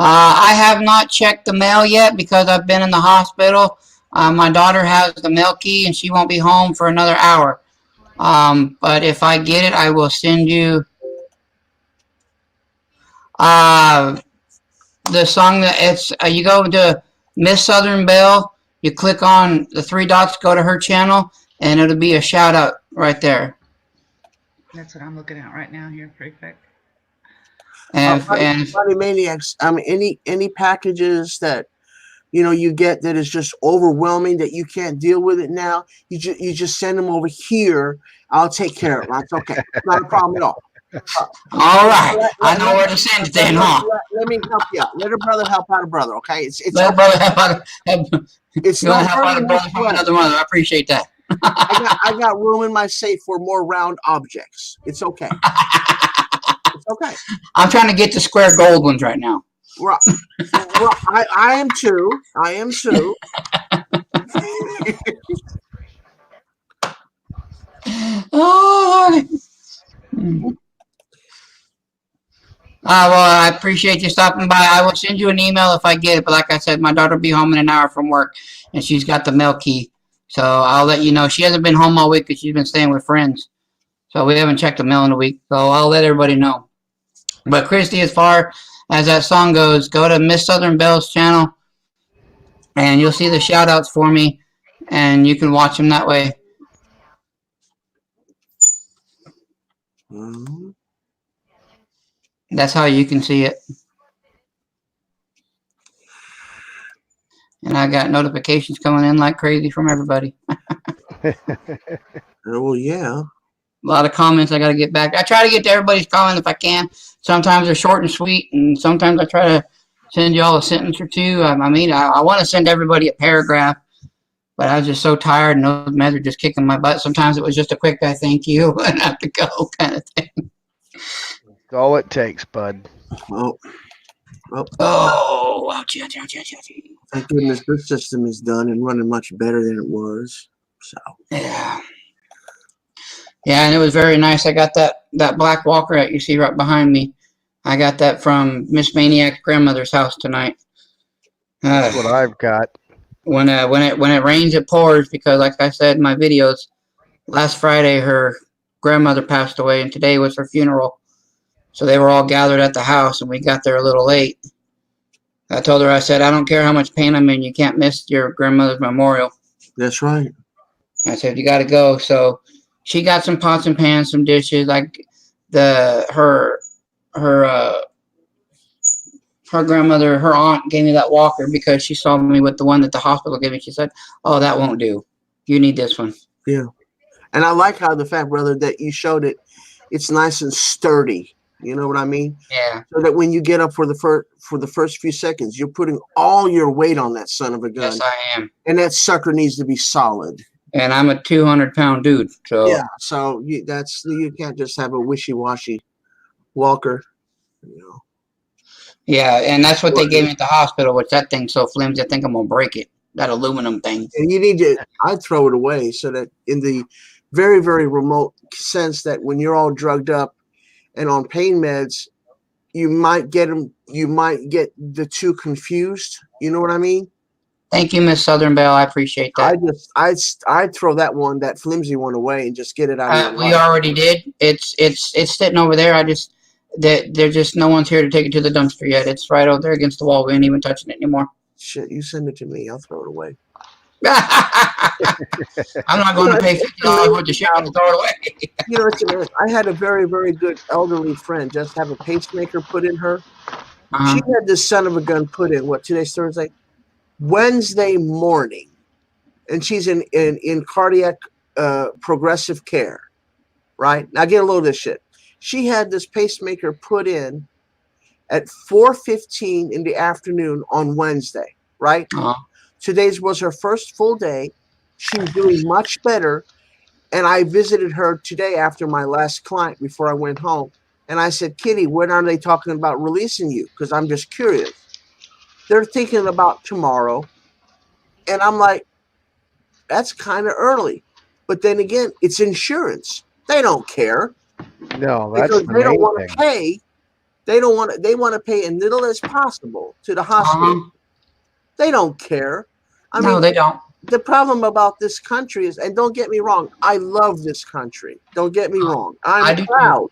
I have not checked the mail yet because I've been in the hospital. My daughter has the mail key and she won't be home for another hour. But if I get it, I will send you the song that you go to Miss Southern Belle. You click on the 3 dots, go to her channel, and it'll be a shout out right there. That's what I'm looking at right now here, pretty quick. And Money Maniacs, any packages that you get that is just overwhelming that you can't deal with it now, you just send them over here. I'll take care of it. That's okay. Not a problem at all. all right, I know where to send it then, huh? Let me help you out. Let a brother help out a brother. Okay, it's Let a brother help out. it's You want not to help out a hurting brother from another mother. I appreciate that. I got room in my safe for more round objects. It's okay. It's okay. I'm trying to get the square gold ones right now. Well, I am too. I am too. Oh, Lordy. Well, I appreciate you stopping by. I will send you an email if I get it. But like I said, my daughter will be home in an hour from work, and she's got the mail key. So I'll let you know. She hasn't been home all week because she's been staying with friends. So we haven't checked the mail in a week. So I'll let everybody know. But Christy, as far as that song goes, go to Miss Southern Belle's channel, and you'll see the shout outs for me, and you can watch them that way. Mhm. That's how you can see it. And I got notifications coming in like crazy from everybody. Well, yeah. A lot of comments I got to get back. I try to get to everybody's comment if I can. Sometimes they're short and sweet, and sometimes I try to send you all a sentence or two. I want to send everybody a paragraph, but I was just so tired, and those meds are just kicking my butt. Sometimes it was just a quick thank you and I have to go kind of thing. That's all it takes, bud. Oh, ouch. thank goodness this system is done and running much better than it was. So Yeah. Yeah, and it was very nice. I got that black walker that you see right behind me. I got that from Miss Maniac's grandmother's house tonight. That's what I've got. When it rains, it pours, because like I said in my videos, last Friday her grandmother passed away, and today was her funeral. So they were all gathered at the house, and we got there a little late. I told her, I said, I don't care how much pain I'm in, you can't miss your grandmother's memorial. that's right. I said, you got to go. So she got some pots and pans, some dishes. Like her grandmother, her aunt gave me that walker because she saw me with the one that the hospital gave me. She said, oh, that won't do. You need this one. Yeah. And I like how the fact, brother, that you showed it. It's nice and sturdy. You know what I mean? Yeah. So that when you get up for the first few seconds, you're putting all your weight on that son of a gun. Yes, I am. And that sucker needs to be solid. And I'm a 200-pound dude. So Yeah. So you can't just have a wishy-washy walker. yeah, and that's what they gave me at the hospital, which that thing's so flimsy, I think I'm going to break it. That aluminum thing. And you need to, I'd throw it away so that in the very, very remote sense that when you're all drugged up and on pain meds, you might get the two confused. You know what I mean? Thank you, Miss Southern Belle. I appreciate that. I'd throw that flimsy one away and just get it out of your We life. already did. It's sitting over there. There's just no one's here to take it to the dumpster yet. It's right over there against the wall. We ain't even touching it anymore. Shit, you send it to me. I'll throw it away. I'm not going to pay $50 worth of shipping to throw it away. You know, listen, I had a very, very good elderly friend just have a pacemaker put in her. She had this son of a gun put in, today's Thursday? Wednesday morning. And she's in cardiac progressive care, right? Now get a load of this shit. She had this pacemaker put in at 4:15 in the afternoon on Wednesday, right? Today's was her first full day. She was doing much better. And I visited her today after my last client before I went home. And I said, Kitty, when are they talking about releasing you? Because I'm just curious. They're thinking about tomorrow. And I'm like, that's kind of early. But then again, it's insurance. They don't care. No, that's because the they don't main want to thing. pay. They want to pay as little as possible to the hospital. They don't care. I mean, they don't. The problem about this country is, and don't get me wrong, I love this country. Don't get me wrong. I'm proud.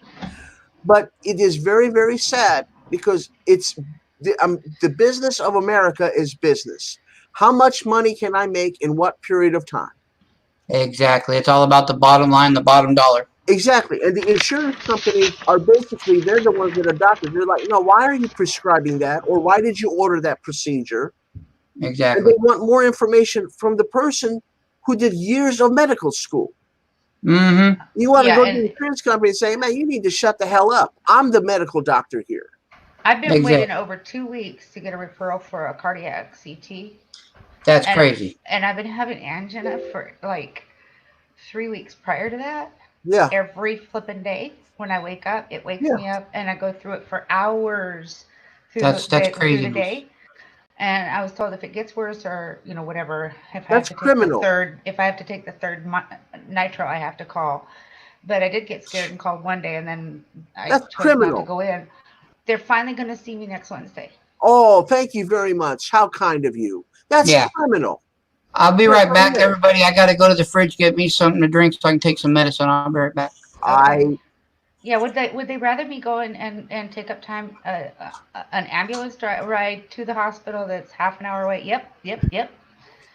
But it is very, very sad because it's the business of America is business. How much money can I make in what period of time? Exactly. It's all about the bottom line, the bottom dollar. Exactly. And the insurance companies are basically, they're the ones that are doctors. They're like, no, why are you prescribing that? Or why did you order that procedure? And Exactly. they want more information from the person who did years of medical school. Mm-hmm. You want to Yeah, go to and- the insurance company and say, man, you need to shut the hell up. I'm the medical doctor here. I've been Exactly. waiting over 2 weeks to get a referral for a cardiac CT. That's And- crazy. And I've been having angina for like 3 weeks prior to that. Yeah. Every flipping day when I wake up, it wakes Yeah. me up and I go through it for hours through That's through crazy. the day. And I was told if it gets worse or, you know, whatever, if I That's have to criminal. take the third nitro, I have to call. But I did get scared and called one day, and then I That's chose not criminal. to go in. They're finally going to see me next Wednesday. Oh, thank you very much. How kind of you. That's Yeah. criminal. I'll be right back, Yeah. everybody. I got to go to the fridge, get me something to drink so I can take some medicine. I'll be right back. Yeah, would they rather me go and take up time an ambulance ride to the hospital that's half an hour away? Yep.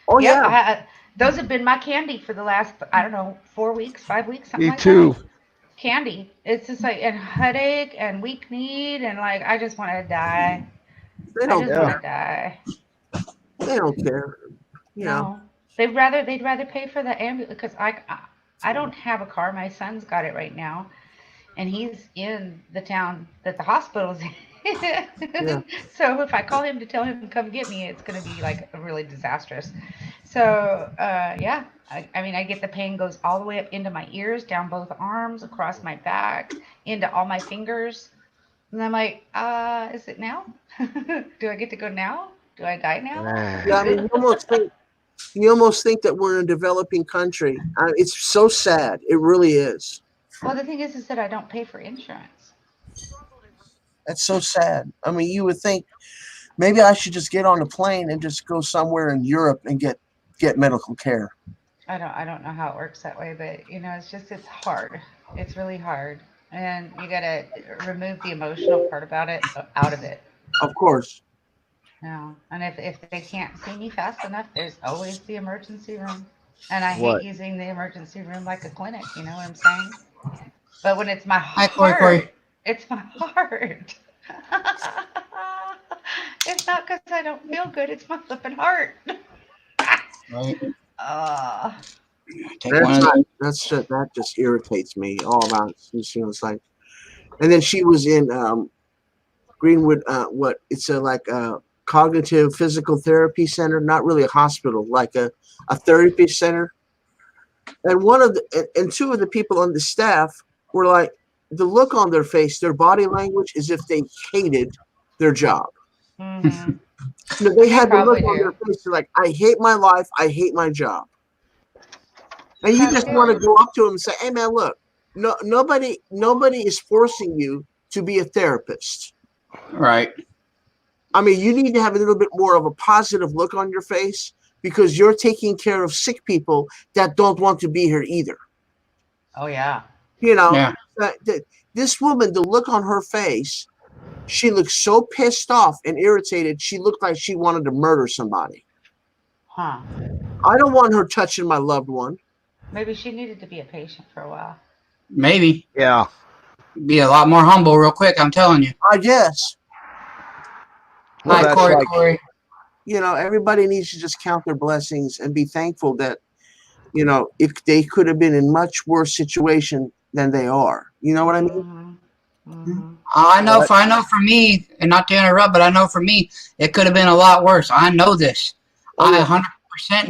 Oh, Yep, yeah. those have been my candy for the last, I don't know, 4 weeks, 5 weeks, something Me like too. that. Candy. It's just like, and headache and weak kneed and like, I just want to die. They I don't just care. want to die. They don't care. You know. No, they'd rather pay for the ambulance because I don't have a car. My son's got it right now, and he's in the town that the hospital's in. Yeah. So if I call him to tell him to come get me, it's going to be like really disastrous. So yeah, I mean, I get the pain goes all the way up into my ears, down both arms, across my back, into all my fingers, and I'm like, is it now? Do I get to go now? Do I die now? Yeah, I mean, you almost think that we're in a developing country. It's so sad. It really is. Well, the thing is that I don't pay for insurance. That's so sad. I mean, you would think maybe I should just get on a plane and just go somewhere in Europe and get medical care. I don't know how it works that way, but you know, it's hard. It's really hard, and you gotta remove the emotional part about it out of it. Of course. No, and if they can't see me fast enough, there's always the emergency room, and I What? hate using the emergency room like a clinic. You know what I'm saying? But when it's my Hi, heart, Corey. it's my heart. It's not because I don't feel good. It's my flipping heart. Right. Take That's one of not, those. that just irritates me all about. You know, it's like, and then she was in Greenwood. It's like a cognitive physical therapy center, not really a hospital, like a therapy center. And and two of the people on the staff were like, the look on their face, their body language, is if they hated their job. Mm-hmm. You know, they had the look probably on do. their face, they're like, I hate my life, I hate my job. And you just want to go up to them and say, hey man, look, nobody is forcing you to be a therapist. Right. I mean, you need to have a little bit more of a positive look on your face because you're taking care of sick people that don't want to be here either. Oh yeah. You know, Yeah. this woman, the look on her face, she looked so pissed off and irritated. She looked like she wanted to murder somebody. Huh. I don't want her touching my loved one. Maybe she needed to be a patient for a while. Maybe. Yeah. Be a lot more humble real quick, I'm telling you. I guess. Well, Hi, that's Corey. like- Corey. You know, everybody needs to just count their blessings and be thankful that, you know, if they could have been in much worse situation than they are. You know what I mean? Mm-hmm. I know for me, and not to interrupt, but I know for me, it could have been a lot worse. I know this. Oh, yeah. I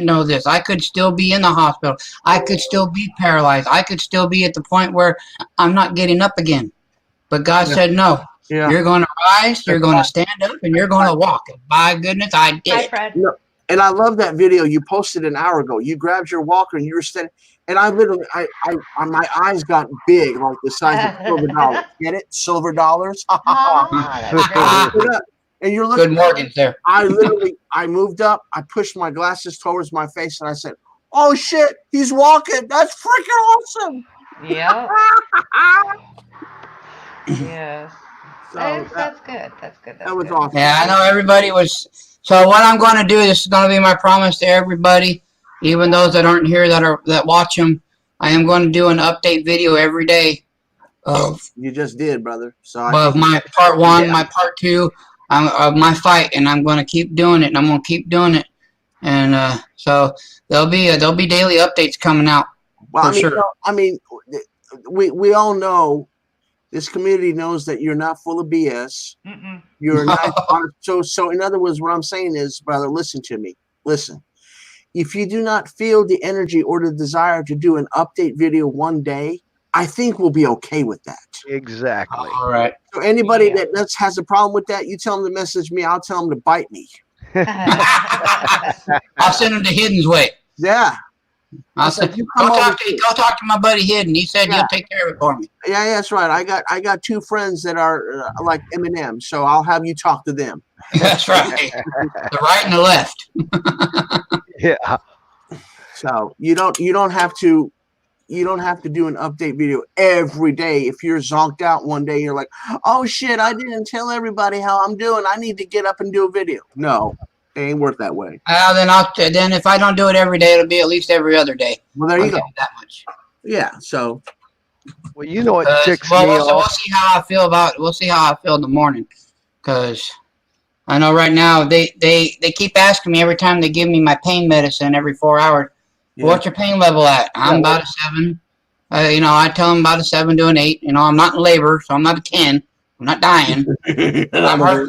100% know this. I could still be in the hospital. I could still be paralyzed. I could still be at the point where I'm not getting up again. But God Yeah. said, no, Yeah. you're going to rise, you're going to stand up, and you're going to walk. And by goodness, I did Hi, it. Fred. And I love that video you posted an hour ago. You grabbed your walker and you were standing, and I literally, my eyes got big, like the size of silver dollars. Get it? Silver dollars. Ah, that's great. And you're looking. Good Morgan's there. I moved up. I pushed my glasses towards my face, and I said, "Oh shit, he's walking! That's freaking awesome!" Yep. Yes. So That's good. That's good. that was good. awesome. Yeah, I know everybody was So what I'm going to do, this is going to be my promise to everybody, even those that aren't here that watch them. I am going to do an update video every day of You just did, brother. So my part 1, my part 2 of my fight, and I'm going to keep doing it, and I'm going to keep doing it. And so there'll be daily updates coming out. well, for sure. We all know, this community knows that you're not full of BS. You're not. So in other words, what I'm saying is, brother, listen to me. Listen. If you do not feel the energy or the desire to do an update video one day, I think we'll be okay with that. Exactly. All right. So anybody that has a problem with that, you tell them to message me. I'll tell them to bite me. I'll send them to Hidden's way. Yeah. I'll send, go talk to my buddy Hidden. He said he'll take care of it for me. Yeah, that's right. I got 2 friends that are like Eminem, so I'll have you talk to them. That's right. The right and the left. Yeah. So you don't have to do an update video every day. If you're zonked out one day, you're like, oh shit, I didn't tell everybody how I'm doing. I need to get up and do a video. No, it ain't work that way. Then if I don't do it every day, it'll be at least every other day. Well, there you go. That much. Yeah. So Well, you know what ticks me we'll off? see how I feel we'll see how I feel in the morning, because I know right now they keep asking me every time they give me my pain medicine every 4 hours. yeah. What's your pain level at? I'm about a 7. I tell them about a 7 to an 8. I'm not in labor, so I'm not a 10. I'm not dying. I'm hurt.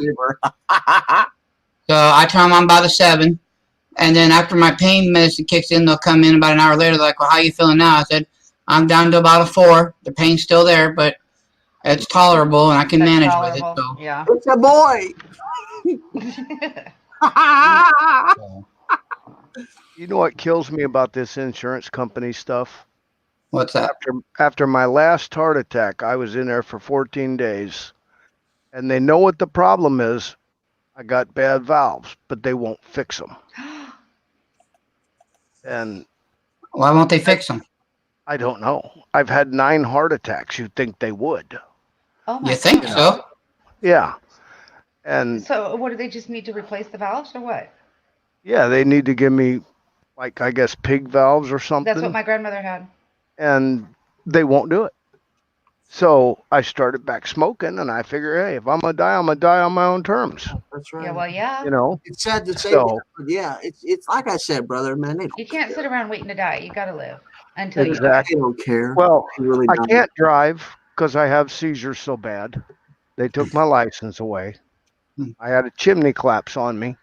So I tell them I'm about a 7. And then after my pain medicine kicks in, they'll come in about an hour later. They're like, well, how you feeling now? I said, I'm down to about a 4. The pain's still there, but it's tolerable and I can manage with it. So. Yeah. It's a boy. You know what kills me about this insurance company stuff? What's that? After my last heart attack, I was in there for 14 days, and they know what the problem is. I got bad valves, but they won't fix them. And Why won't they fix them? I don't know. I've had 9 heart attacks. You'd think they would. Oh my You think God. so? Yeah. And So what, do they just need to replace the valves or what? yeah, they need to give me, like, I guess, pig valves or something. That's what my grandmother had. And they won't do it. So I started back smoking, and I figure, hey, if I'm gonna die on my own terms. That's right. Yeah, well, yeah. You know. It's sad to say, So- but yeah, it's like I said, brother, man. They You can't sit around waiting to die. You got to live until Exactly. They don't care. Well, They really I don't. can't drive because I have seizures so bad. They took my license away. I had a chimney collapse on me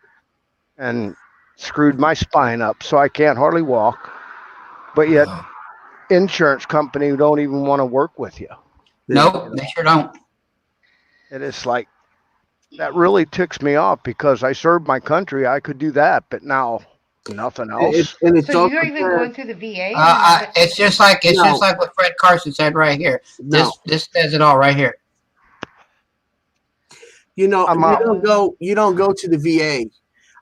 and screwed my spine up, so I can't hardly walk. But yet, insurance company don't even want to work with you. Nope, they sure don't. And it's like, that really ticks me off because I served my country. I could do that, but now nothing else. It's So also you're even sad. going through the VA? It's just like No. what Fred Carson said right here. No. This says it all right here. You know, I'm you out. don't go to the VA.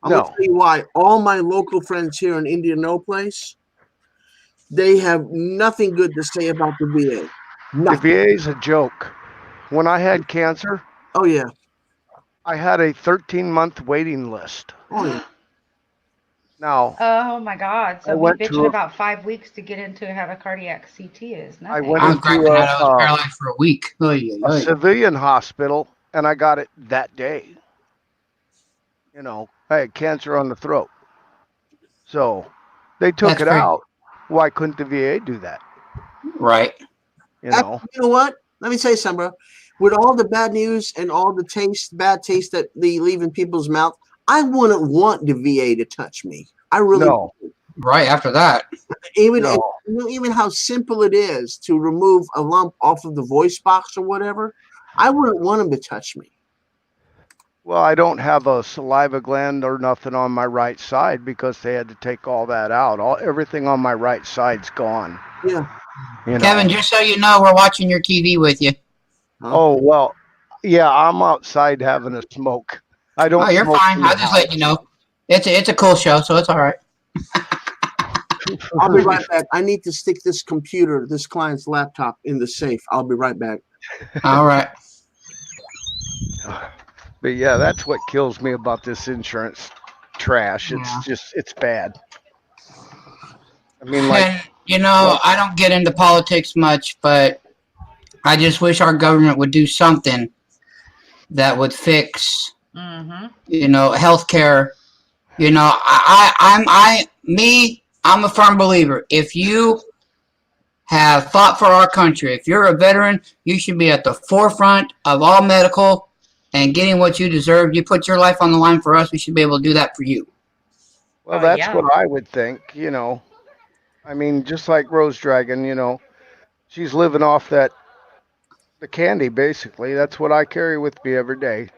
I'm No. gonna tell you why. All my local friends here in Indianapolis, they have nothing good to say about the VA. The Nothing. VA is a joke. When I had cancer, Oh yeah. I had a 13-month waiting list. Oh yeah. Now, Oh my God! I So we went bitching to a- about 5 weeks to get into have a cardiac CT is nothing. I went I was into cracking out. I was a paralyzed for a week. Oy. civilian hospital, and I got it that day. You know, I had cancer on the throat. So they took That's it great. out. Why couldn't the VA do that? Right. You know, You know what? Let me tell you something, bro. With all the bad news and all the bad taste that they leave in people's mouth, I wouldn't want the VA to touch me. I really no, Right after that. even no. you know, even how simple it is to remove a lump off of the voice box or whatever. I wouldn't want them to touch me. Well, I don't have a saliva gland or nothing on my right side because they had to take all that out. Everything on my right side's gone. Yeah. You know? Kevin, just so you know, we're watching your TV with you. Oh well, yeah. I'm outside having a smoke. I don't. Oh, you're smoke fine. in the I'll just let house. you know. It's a cool show, so it's all right. I'll be right back. I need to stick this client's laptop in the safe. I'll be right back. All right. But yeah, that's what kills me about this insurance trash. It's Yeah. just, it's bad. I mean, like, And, you know, I don't get into politics much, but I just wish our government would do something that would fix, you know, healthcare. You know, I'm a firm believer. If you have fought for our country, if you're a veteran, you should be at the forefront of all medical and getting what you deserve. You put your life on the line for us, we should be able to do that for you. well, that's what I would think, you know. I mean, just like Rose Dragon, you know, she's living off the candy, basically. That's what I carry with me every day.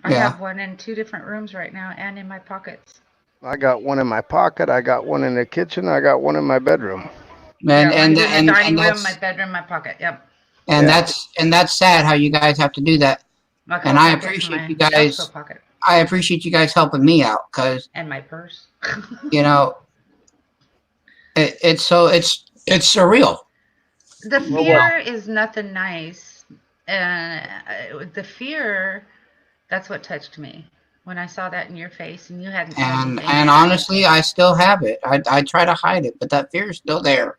I have one in 2 different rooms right now and in my pockets. I got one in my pocket. I got one in the kitchen. I got one in my bedroom. And dining room, my bedroom, my pocket. Yep. And that's sad how you guys have to do that. And I appreciate you guys. I appreciate you guys helping me out, because and my purse. You know, it's surreal. The fear is nothing nice. The fear, that's what touched me when I saw that in your face, and you hadn't said anything. And honestly, I still have it. I try to hide it, but that fear is still there,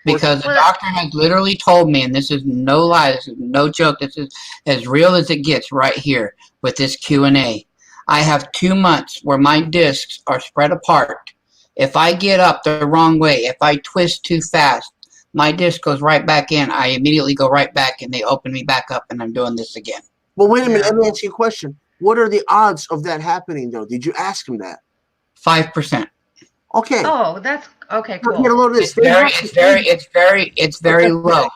because the doctor has literally told me, and this is no lie, this is no joke, this is as real as it gets right here with this Q&A. I have 2 months where my discs are spread apart. If I get up the wrong way, if I twist too fast, my disc goes right back in. I immediately go right back, and they open me back up, and I'm doing this again. Well, wait a minute. Let me ask you a question. What are the odds of that happening, though? Did you ask him that? 5%. Okay. Oh, that's okay. Cool. It's very low.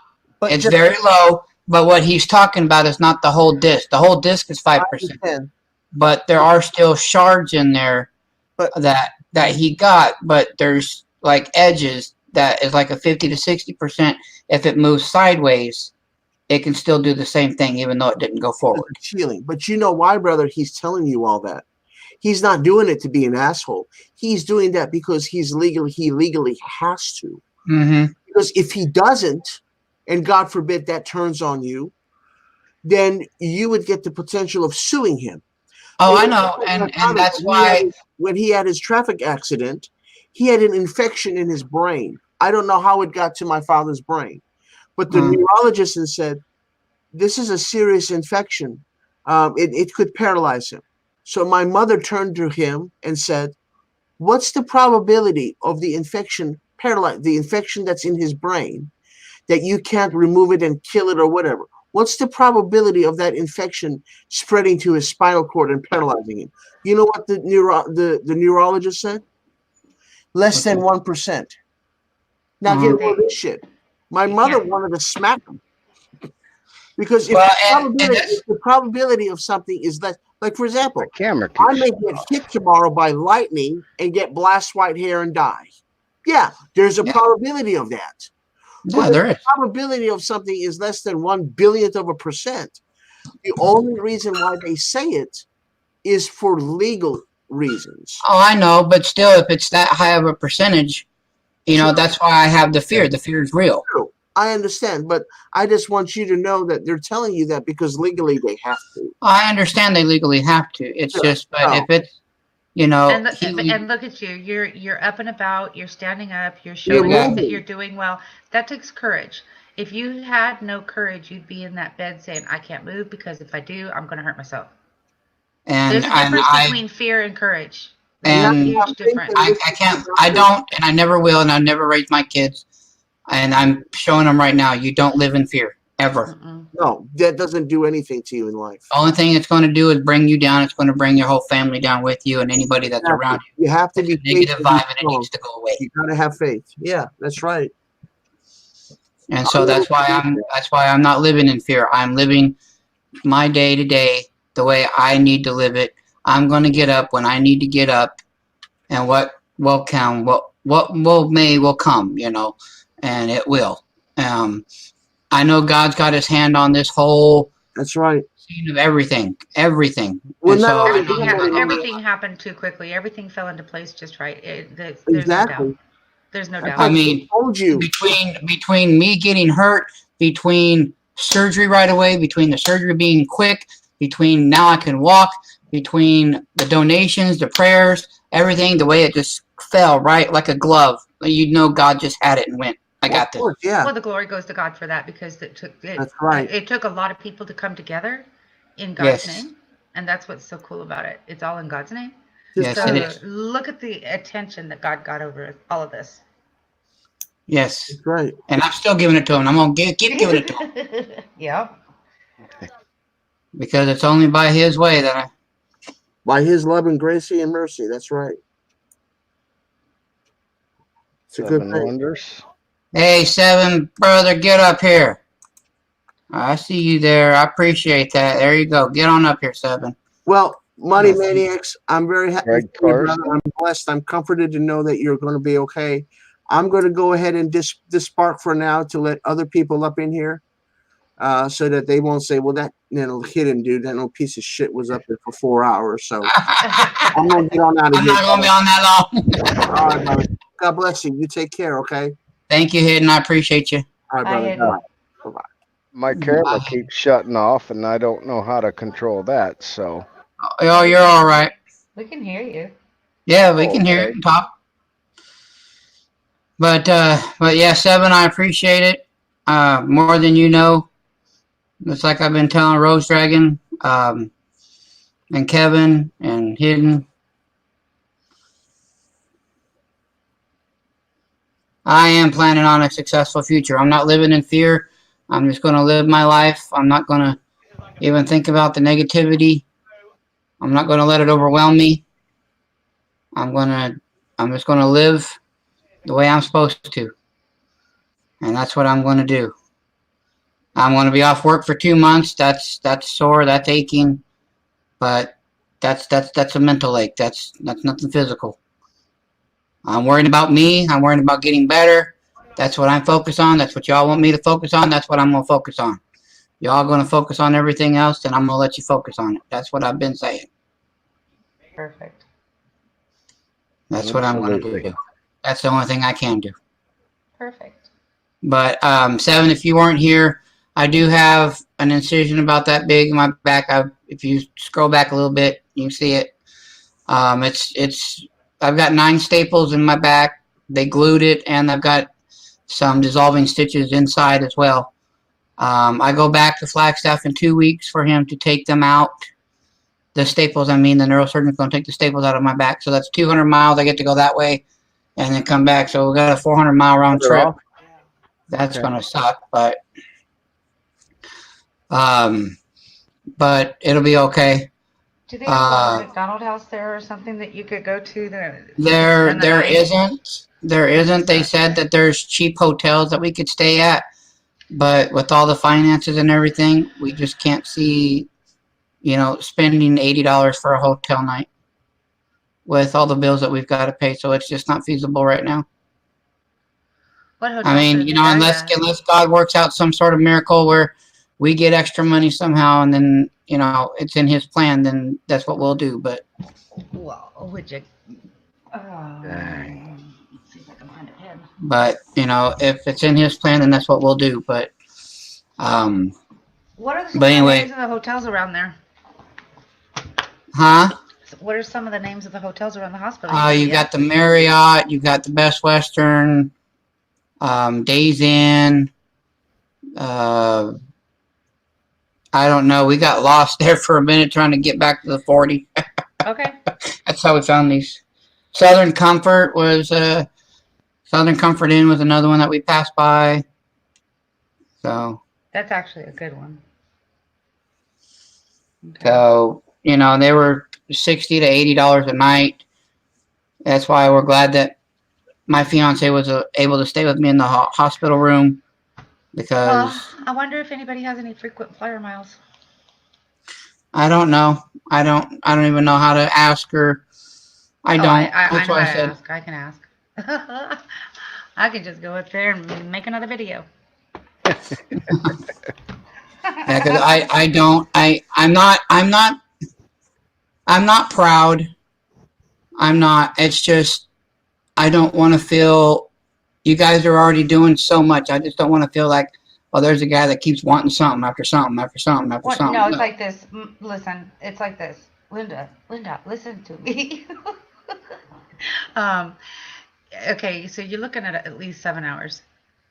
It's very low. But what he's talking about is not the whole disc. The whole disc is 5%. But there are still shards in there that he got. But there's like edges that is like a 50 to 60%. If it moves sideways, it can still do the same thing, even though it didn't go forward. Healing. But you know why, brother? He's telling you all that. He's not doing it to be an asshole. He's doing that because he legally has to. Mm-hmm. Because if he doesn't, and God forbid that turns on you, then you would get the potential of suing him. Oh, I know. And that's why when he had his traffic accident, he had an infection in his brain. I don't know how it got to my father's brain. But the neurologist said, this is a serious infection. It could paralyze him. So my mother turned to him and said, what's the probability of the infection the infection that's in his brain, that you can't remove it and kill it or whatever? What's the probability of that infection spreading to his spinal cord and paralyzing him? You know what the neurologist said? Less than 1%. Now get rid of this shit. My mother wanted to smack him. Because if the probability of something is less, like for example, I may get hit tomorrow by lightning and get blast white hair and die. Yeah, there's a probability of that. Yeah, there is. The probability of something is less than 1/1000%. The only reason why they say it is for legal reasons. Oh, I know, but still, if it's that high of a percentage, you know, that's why I have the fear. The fear is real. True. I understand, but I just want you to know that they're telling you that because legally they have to. I understand they legally have to. It's just, but if it's, you know, and look at you. You're up and about. You're standing up. You're showing that you're doing well. That takes courage. If you had no courage, you'd be in that bed saying, "I can't move because if I do, I'm going to hurt myself." And there's a difference between fear and courage. And a huge difference. I can't. I don't, and I never will, and I never raise my kids. And I'm showing them right now, you don't live in fear, ever. No, that doesn't do anything to you in life. The only thing it's going to do is bring you down. It's going to bring your whole family down with you and anybody that's around you. You have to be negative vibe, and it needs to go away. You got to have faith. Yeah, that's right. And so that's why I'm not living in fear. I'm living my day to day the way I need to live it. I'm going to get up when I need to get up, and what will come, what will come, you know. And it will. I know God's got his hand on this whole scene of everything. Well, so everything happened too quickly. Everything fell into place just right. There's no doubt. There's no doubt. I mean, between me getting hurt, between surgery right away, between the surgery being quick, between now I can walk, between the donations, the prayers, everything, the way it just fell right like a glove. You know, God just had it and went, I got Of this. course, yeah, Well, the glory goes to God for that because that's right. it took a lot of people to come together in God's Yes. name, and that's what's so cool about it. It's all in God's name. Yes, So it is. look at the attention that God got over all of this. Yes. That's right. And I'm still giving it to him. I'm going to keep giving it to him Yep. because it's only by his way that I. By his love and grace and mercy. That's right. It's a good 7 thing. wonders. Hey, Seven, brother, get up here. I see you there. I appreciate that. There you go. Get on up here, Seven. Well, Money Yes. Maniacs, I'm very happy. Greg for you, brother. Carson. I'm blessed. I'm comforted to know that you're going to be okay. I'm going to go ahead and dispark for now to let other people up in here, so that they won't say, "Well, that hidden dude, that little piece of shit was up there for 4 hours." So I'm going to get on out of I'm here. not going to be on that long. All right, brother. God bless you. You take care. Okay. Thank you, Hidden. I appreciate you. All right, I brother. had- Bye. My camera keeps shutting off, and I don't know how to control that. So Oh, you're all right. We can hear you. Yeah, we can hear Okay. you talk. But yeah, Seven, I appreciate it more than you know. It's like I've been telling Rose Dragon and Kevin and Hidden. I am planning on a successful future. I'm not living in fear. I'm just going to live my life. I'm not going to even think about the negativity. I'm not going to let it overwhelm me. I'm just going to live the way I'm supposed to. And that's what I'm going to do. I'm going to be off work for 2 months. That's sore. That's aching. But that's a mental ache. That's nothing physical. I'm worrying about me. I'm worrying about getting better. That's what I'm focused on. That's what y'all want me to focus on. That's what I'm going to focus on. Y'all going to focus on everything else, then I'm going to let you focus on it. That's what I've been saying. Perfect. That's what I'm going to Absolutely. do. That's the only thing I can do. Perfect. But Seven, if you weren't here, I do have an incision about that big in my back. If you scroll back a little bit, you can see it. I've got 9 staples in my back. They glued it, and I've got some dissolving stitches inside as well. I go back to Flagstaff in 2 weeks for him to take them out. The staples, the neurosurgeon's going to take the staples out of my back. So that's 200 miles. I get to go that way and then come back. So we got a 400-mile round trip. That's Okay. going to suck, but it'll be okay. Do they have a McDonald's house there or something that you could go to? There isn't. They said that there's cheap hotels that we could stay at, but with all the finances and everything, we just can't see, spending $80 for a hotel night with all the bills that we've got to pay. So it's just not feasible right now. What hotel? Unless God works out some sort of miracle where we get extra money somehow, and then it's in His plan, then that's what we'll do. But Well, would you? Let's see if I can find a pen. But if it's in His plan, then that's what we'll do. But What are some But of the anyway. names of the hotels around there? huh? What are some of the names of the hotels around the hospital? You got the Marriott, you got the Best Western, Days Inn. I don't know. We got lost there for a minute trying to get back to the 40. Okay. That's how we found these. Southern Comfort Inn was another one that we passed by. So That's actually a good one. Okay. So, they were $60 to $80 a night. That's why we're glad that my fiance was able to stay with me in the hospital room because Well, I wonder if anybody has any frequent flyer miles. I don't know. I don't even know how to ask her. I don't. I That's know why how I to said, ask. I can ask. I could just go up there and make another video. yeah, 'cause I'm not proud. I'm not. It's just, I don't want to feel, you guys are already doing so much. I just don't want to feel like, well, there's a guy that keeps wanting something after something after something after Well, something. no, it's like this. Listen, it's like this. Linda, listen to me. um, okay, so you're looking at least 7 hours,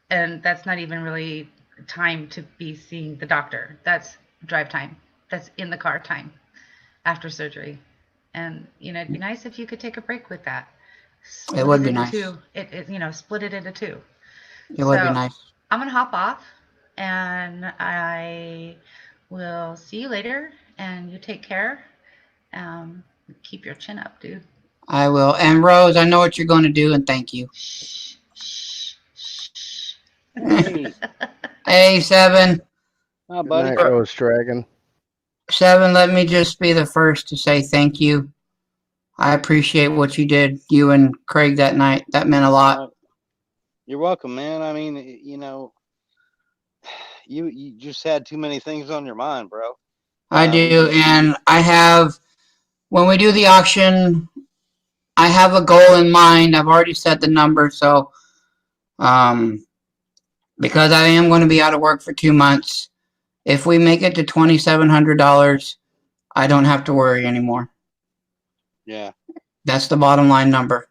and that's not even really time to be seeing the doctor. That's drive time. That's in the car time after surgery. And it'd be nice if you could take a break with that. It would be into nice. two. Split it into two. It would be So, nice. I'm gonna hop off, and I will see you later. And you take care. Keep your chin up, dude. I will. And Rose, I know what you're going to do, and thank you. Shh, shh, shh. Hey, Hey, Seven. hi, Good buddy. night, Rose Dragon. Seven, let me just be the first to say thank you. I appreciate what you did, you and Craig, that night. That meant a lot. You're welcome, man. I mean, you just had too many things on your mind, bro. I do, and I have, when we do the auction, I have a goal in mind. I've already set the number, so because I am going to be out of work for 2 months, if we make it to $2,700, I don't have to worry anymore. Yeah. That's the bottom line number.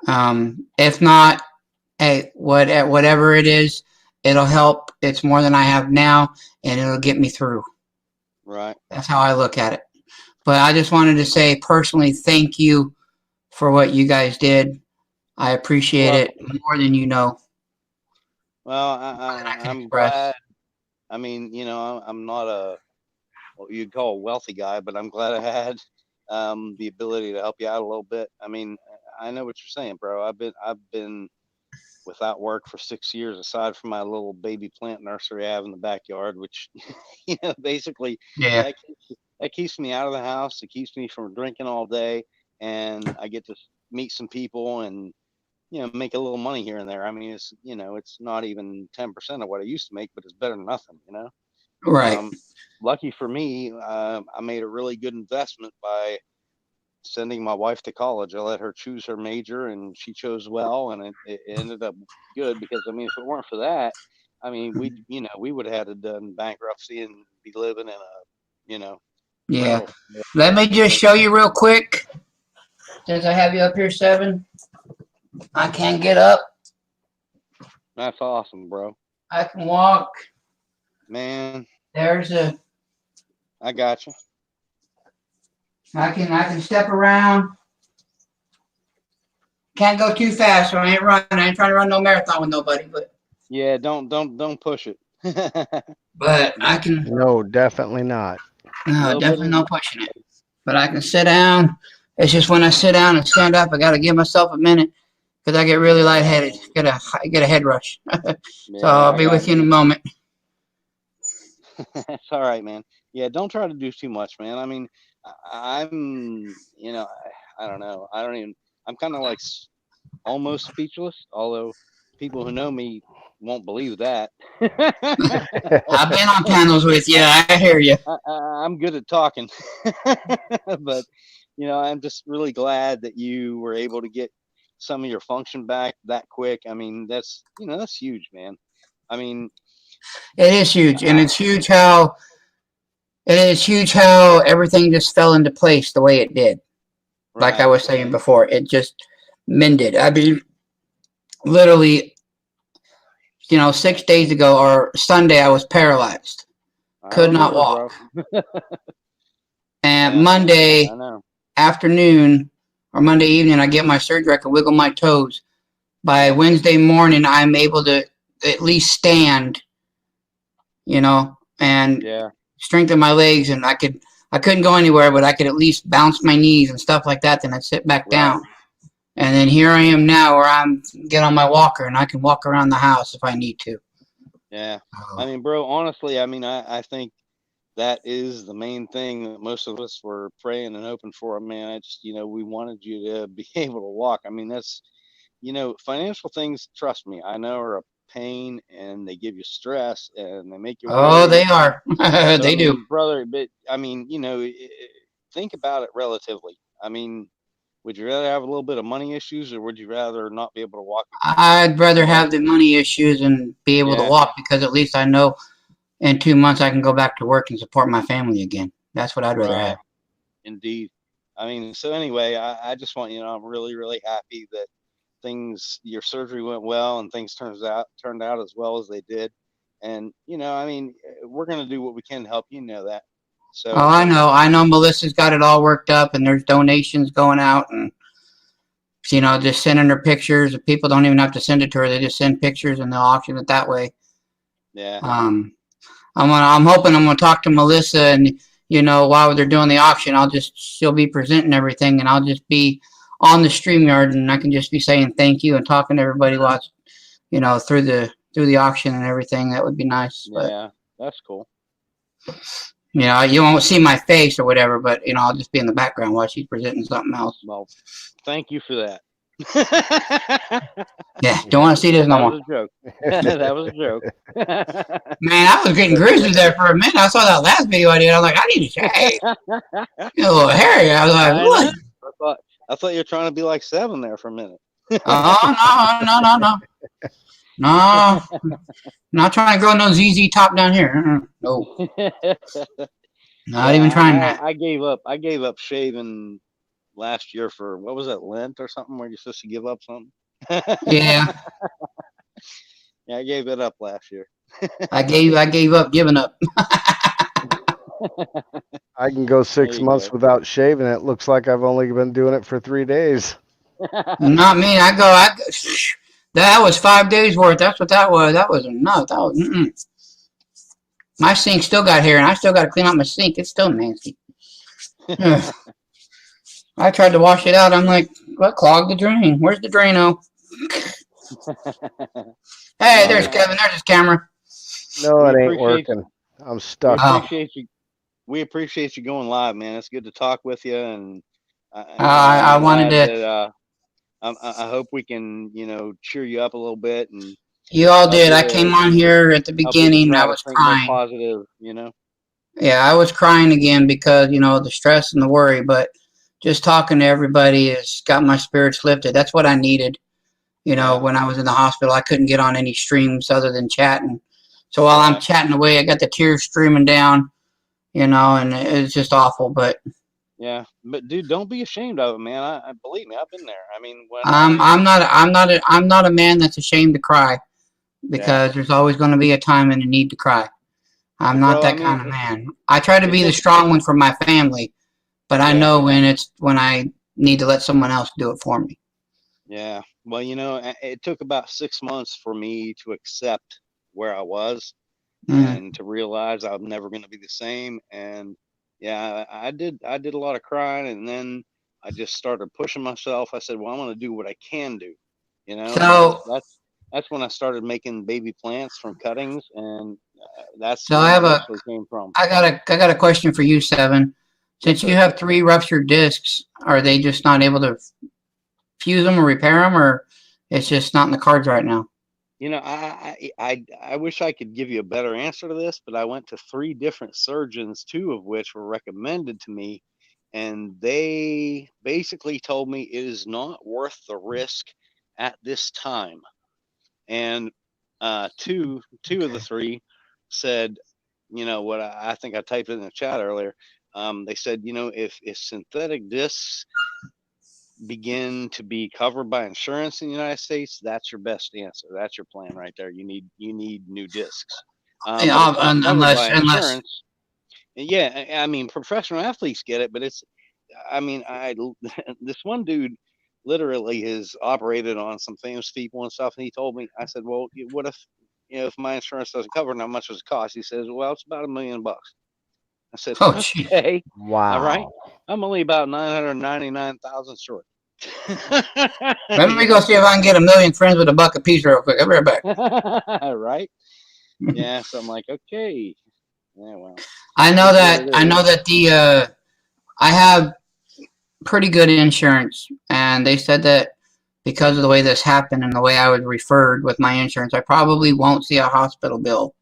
If not, hey, whatever it is, it'll help. It's more than I have now, and it'll get me through. Right. That's how I look at it. But I just wanted to say personally, thank you for what you guys did. I appreciate it more than you know. Well, I can I'm express. glad. I mean, I'm not what you'd call a wealthy guy, but I'm glad I had the ability to help you out a little bit. I mean, I know what you're saying, bro. I've been without work for 6 years, aside from my little baby plant nursery I have in the backyard, which basically Yeah. that keeps me out of the house. It keeps me from drinking all day, and I get to meet some people and make a little money here and there. I mean, it's not even 10% of what I used to make, but it's better than nothing, Right. Lucky for me, I made a really good investment by sending my wife to college. I let her choose her major, and she chose well, and it ended up good because, I mean, if it weren't for that, I mean, we would have had to done bankruptcy and be living in a, Yeah. rental. Let me just show you real quick. Since I have you up here, Seven, I can't get up. That's awesome, bro. I can walk. Man, There's I got you. I can step around. Can't go too fast, so I ain't running. I ain't trying to run no marathon with nobody, but Yeah, don't push it. but I can. No, definitely not. No, definitely no pushing it. But I can sit down. It's just when I sit down and stand up, I got to give myself a minute because I get really lightheaded. Get a head rush. So I'll be with you in a moment. That's all right, man. Yeah, don't try to do too much, man. I mean, I'm, I don't know. I'm kind of like almost speechless, although people who know me won't believe that. I've been on panels with you. I hear you. I'm good at talking, but I'm just really glad that you were able to get some of your function back that quick. I mean, that's huge, man. I mean, it is huge, and it's huge how everything just fell into place the way it did. Like I was saying before, it just mended. I mean, literally, 6 days ago or Sunday, I was paralyzed. Could not walk. And Monday afternoon or Monday evening, I get my surgery. I can wiggle my toes. By Wednesday morning, I'm able to at least stand, and strengthen my legs. And I couldn't go anywhere, but I could at least bounce my knees and stuff like that. Then I'd sit back down. And then here I am now where I'm get on my walker and I can walk around the house if I need to. Yeah. I mean, bro, honestly, I mean, I think that is the main thing that most of us were praying and hoping for. I mean, I just, we wanted you to be able to walk. I mean, that's, financial things, trust me, I know are a pain and they give you stress and they make you worry. Oh, they are. They do. Brother, but I mean, think about it relatively. I mean, would you rather have a little bit of money issues or would you rather not be able to walk? I'd rather have the money issues and be able to walk because at least I know in 2 months I can go back to work and support my family again. That's what I'd rather have. Indeed. I mean, so anyway, I just want you to know I'm really, really happy that your surgery went well and things turned out as well as they did. And, you know, I mean, we're going to do what we can to help you know that. So, Oh, I know Melissa's got it all worked up and there's donations going out and, you know, just sending her pictures. People don't even have to send it to her. They just send pictures and they'll auction it that way. yeah. I'm hoping I'm going to talk to Melissa and, you know, while they're doing the auction, she'll be presenting everything and I'll just be on the StreamYard and I can just be saying thank you and talking to everybody while it's, you know, through the auction and everything. That would be nice. Yeah, that's cool. You know, you won't see my face or whatever, but, you know, I'll just be in the background while she's presenting something else. Well, thank you for that. Yeah, don't want to see this no more. That was a joke. That was a joke. Man, I was getting grizzly there for a minute. I saw that last video I did. I was like, I need to shave. Get a little hairy. I was like, what? I thought you were trying to be like Seven there for a minute. Oh, no. Not trying to grow no ZZ top down here. No. Not even trying that. I gave up shaving last year for, what was it, Lent or something, where you're supposed to give up something? Yeah. Yeah, I gave it up last year. I gave up giving up. I can go 6 months without shaving. It looks like I've only been doing it for 3 days. Not me. I go. That was 5 days worth. That's what that was. That was enough. That was. My sink still got hair, and I still got to clean out my sink. It's still nasty. I tried to wash it out. I'm like, what clogged the drain? Where's the Drano? Hey, there's Kevin. There's his camera. No, it ain't working. I'm stuck. We appreciate you going live, man. It's good to talk with you, and I wanted to. I hope we can, you know, cheer you up a little bit. And you all did. I came on here at the beginning. I was crying. Positive, you know. Yeah, I was crying again because, you know, the stress and the worry. But just talking to everybody has got my spirits lifted. That's what I needed. You know, when I was in the hospital, I couldn't get on any streams other than chatting. So while I'm chatting away, I got the tears streaming down. You know, and it's just awful. But yeah, but dude, don't be ashamed of it, man. I believe me, I've been there. I mean, I'm not a man that's ashamed to cry, because there's always going to be a time and a need to cry. I'm not that kind of man. I try to be the strong one for my family, but I know when I need to let someone else do it for me. Yeah. Well, you know, it took about 6 months for me to accept where I was and to realize I was never going to be the same. And yeah, I did a lot of crying, and then I just started pushing myself. I said, well, I'm going to do what I can do, you know. So that's when I started making baby plants from cuttings, and that's so where it came from. I got a question for you, Seven. Since you have 3 ruptured discs, are they just not able to fuse them or repair them, or it's just not in the cards right now? You know, I wish I could give you a better answer to this, but I went to 3 different surgeons, 2 of which were recommended to me, and they basically told me it is not worth the risk at this time. And 2 of the 3 said, you know, what I think I typed it in the chat earlier. They said, you know, if synthetic discs begin to be covered by insurance in the United States, that's your best answer. That's your plan right there. You need new discs. Unless yeah, I mean, professional athletes get it, but it's, I mean, this one dude literally has operated on some famous people and stuff, and he told me, I said, well, what if, you know, if my insurance doesn't cover it, how much does it cost? He says, well, it's about $1 million. I said, okay, wow, all right, I'm only about 999,000 short. Let me go see if I can get 1 million friends with a buck of peas real quick. I'll be right back. Right? Yeah. So I'm like, okay. Yeah. Well, I know that I have pretty good insurance, and they said that because of the way this happened and the way I was referred with my insurance, I probably won't see a hospital bill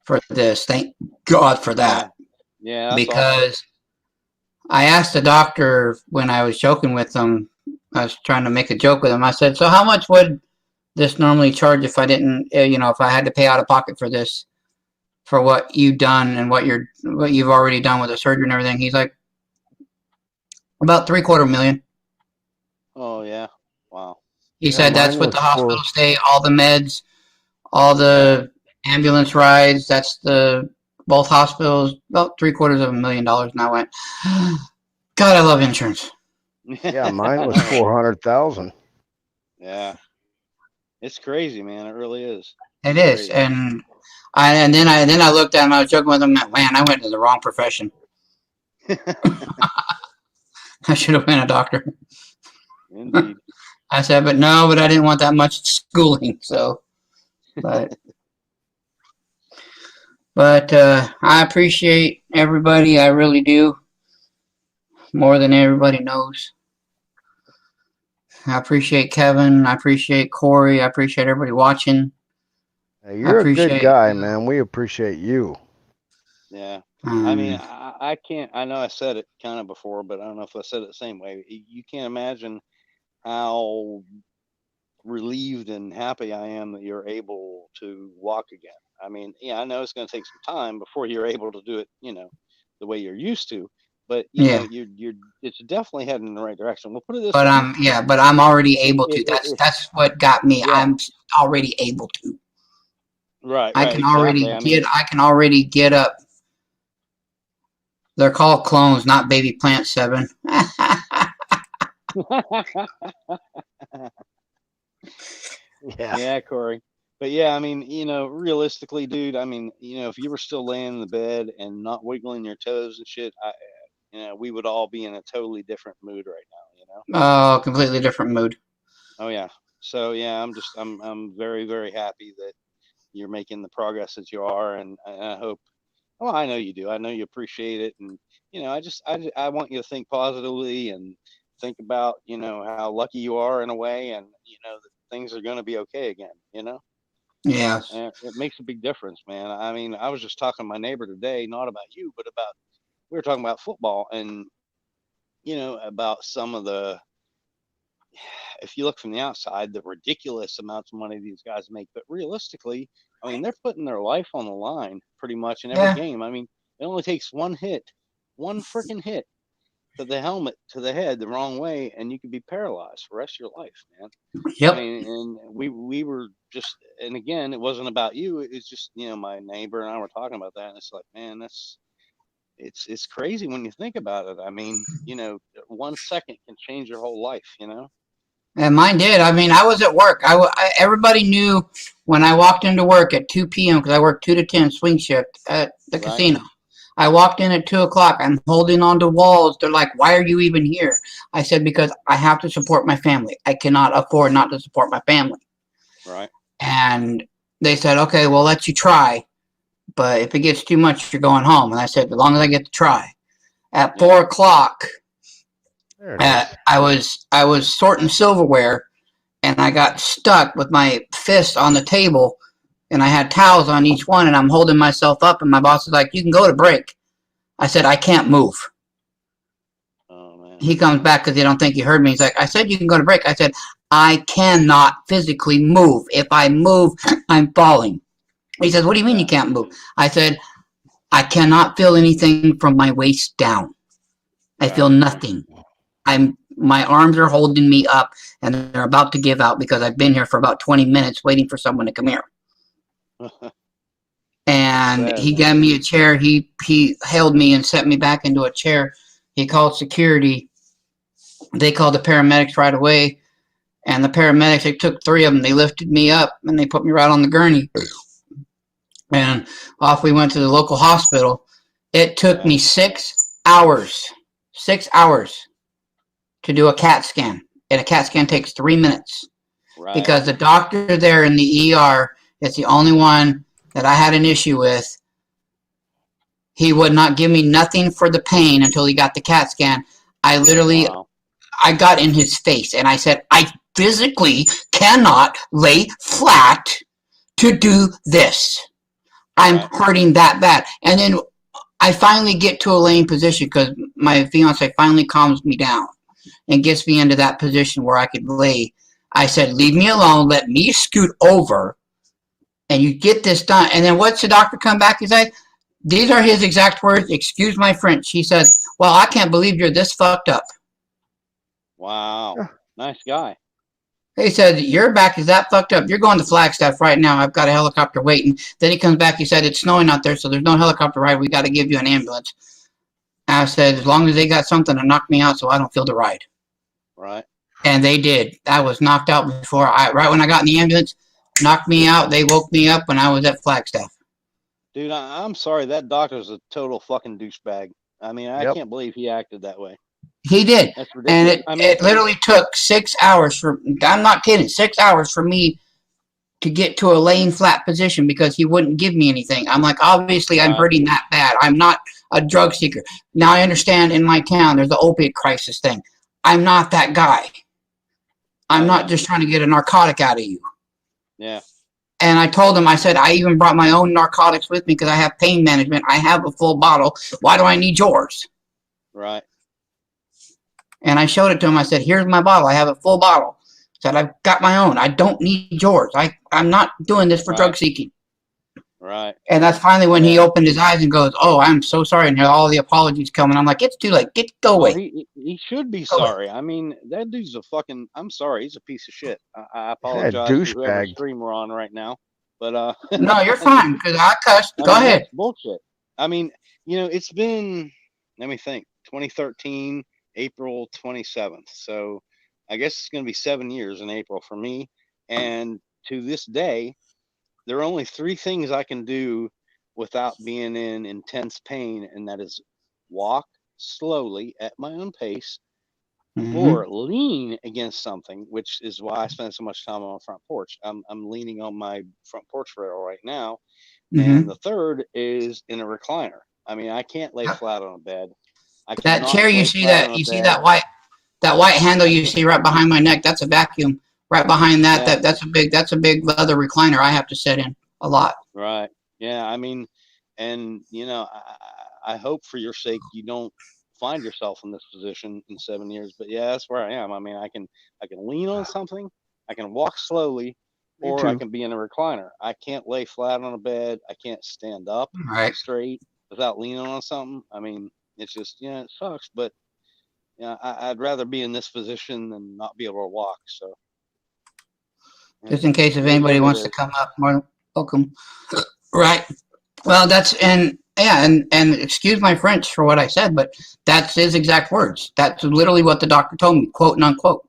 for this. Thank God for that. Yeah. Because I asked the doctor when I was joking with him, I was trying to make a joke with him. I said, so how much would this normally charge if I didn't, you know, if I had to pay out of pocket for this, for what you've done and what you've already done with the surgery and everything? He's like, About $750,000. Oh yeah. Wow. He Yeah, said that's mine with was the hospital for- stay, all the meds, all the ambulance rides. That's the both hospitals. About $750,000. And I went, God, I love insurance. Yeah, mine was 400,000. Yeah. It's crazy, man. It really is. It It's is, crazy. and then I looked at him. I was joking with him. Man, I went to the wrong profession. I should have been a doctor. Indeed. I said, but no, but I didn't want that much schooling. So, but I appreciate everybody. I really do, more than everybody knows. I appreciate Kevin. I appreciate Corey. I appreciate everybody watching. Hey, you're a good appreciate- guy, man. We appreciate you. Yeah. I mean, Um, I can't, I know I said it kind of before, but I don't know if I said it the same way. You can't imagine how relieved and happy I am that you're able to walk again. I mean, yeah, I know it's going to take some time before you're able to do it, the way you're used to, but it's definitely heading in the right direction. We'll put it this but way. but I'm already able to. It- That's what got me. Yeah. I'm already able to. Right. I right, can already exactly. I can already get up. They're called clones, not baby plant 7. Yeah, Corey. But yeah, I mean, realistically, dude, I mean, if you were still laying in the bed and not wiggling your toes and shit, we would all be in a totally different mood right now, Oh, completely different mood. Oh yeah. So yeah, I'm very, very happy that you're making the progress that you are, and I hope. Well, I know you do. I know you appreciate it, and I want you to think positively and think about how lucky you are in a way, and that things are going to be okay again. Yes. And it makes a big difference, man. I mean, I was just talking to my neighbor today, not about you, but we were talking about football, and about some of the, if you look from the outside, the ridiculous amounts of money these guys make. But realistically, I mean, they're putting their life on the line pretty much in every Yeah. game. I mean, it only takes one freaking hit to the helmet, to the head the wrong way, and you could be paralyzed for the rest of your life, man. Yep. I mean, and we were just, and again, it wasn't about you. It's just, my neighbor and I were talking about that, and it's like, man, it's crazy when you think about it. I mean, 1 second can change your whole life, And mine did. I mean, I was at work. Everybody knew when I walked into work at 2 p.m. because I worked 2 to 10 swing shift at the Right. casino. I walked in at 2 o'clock. I'm holding onto walls. They're like, "Why are you even here?" I said, "Because I have to support my family. I cannot afford not to support my family." Right. And they said, "Okay, we'll let you try, but if it gets too much, you're going home." And I said, "As long as I get to try." At 4 o'clock, There it is. I was sorting silverware, and I got stuck with my fist on the table, and I had towels on each one, and I'm holding myself up, and my boss is like, "You can go to break." I said, "I can't move." Oh man. He comes back because they don't think he heard me. He's like, "I said you can go to break." I said, "I cannot physically move. If I move, I'm falling." He says, "What do you mean you can't move?" I said, "I cannot feel anything from my waist down. I feel nothing. My arms are holding me up, and they're about to give out because I've been here for about 20 minutes waiting for someone to come here." And Sad, he man. gave me a chair. He held me and set me back into a chair. He called security. They called the paramedics right away. And the paramedics, they took 3 of them. They lifted me up and they put me right on the gurney. And off we went to the local hospital. It took me 6 hours. 6 hours to do a CAT scan. And a CAT scan takes 3 minutes. Right. Because the doctor there in the ER is the only one that I had an issue with. He would not give me nothing for the pain until he got the CAT scan. I literally, Wow. I got in his face and I said, "I physically cannot lay flat to do this. I'm Right. hurting that bad." And then I finally get to a laying position because my fiance finally calms me down and gets me into that position where I could lay. I said, "Leave me alone. Let me scoot over and you get this done." And then what's the doctor come back and say? These are his exact words. Excuse my French. He said, "Well, I can't believe you're this fucked up." Wow. Yeah. Nice guy. He said, your back is that fucked up. You're going to Flagstaff right now. I've got a helicopter waiting. Then he comes back. He said, it's snowing out there, so there's no helicopter ride. We got to give you an ambulance. And I said, as long as they got something to knock me out so I don't feel the ride. Right. And they did. I was knocked out before right when I got in the ambulance, knocked me out. They woke me up when I was at Flagstaff. Dude, I'm sorry. That doctor's a total fucking douchebag. I mean, I Yep. can't believe he acted that way. He did. That's And ridiculous. it literally took 6 hours I'm not kidding, 6 hours for me to get to a laying flat position because he wouldn't give me anything. I'm like, obviously I'm Right. hurting that bad. I'm not a drug seeker. Now I understand in my town there's the opiate crisis thing. I'm not that guy. I'm Oh, not yeah. just trying to get a narcotic out of you. Yeah. And I told him, I said, I even brought my own narcotics with me because I have pain management. I have a full bottle. Why do I need yours? Right. And I showed it to him. I said, here's my bottle. I have a full bottle. I said, I've got my own. I don't need yours. I'm not doing this for Right. drug seeking. Right. And that's finally when he Yeah. opened his eyes and goes, oh, I'm so sorry. And all the apologies coming. I'm like, it's too late. Go Well, away. he should be Go away. sorry. I mean, that dude's a fucking. I'm sorry. He's a piece of shit. I apologize to whoever douchebag. stream we're on right now. But No, you're fine because I cussed. I Go mean, ahead. that's bullshit. I mean, it's been, let me think, 2013, April 27th. So I guess it's going to be 7 years in April for me. And to this day, there are only 3 things I can do without being in intense pain. And that is walk slowly at my own pace Mhm. or lean against something, which is why I spend so much time on my front porch. I'm leaning on my front porch rail right now. Mhm. And the third is in a recliner. I mean, I can't lay flat on a bed. I That cannot chair, lay you see flat on that? a You see bed. that white handle you see right behind my neck? That's a vacuum. Right behind that, Yeah. that's a big leather recliner I have to sit in a lot. Right. Yeah. I mean, and I hope for your sake you don't find yourself in this position in 7 years. But yeah, that's where I am. I mean, I can lean on something. I can walk slowly, Me or I too. can be in a recliner. I can't lay flat on a bed. I can't stand up Right. straight without leaning on something. I mean, it's just, it sucks, but I'd rather be in this position than not be able to walk. So Just in case if it is anybody what it wants to is. come up, more than welcome. Right. Well, and excuse my French for what I said, but that's his exact words. That's literally what the doctor told me, quote and unquote,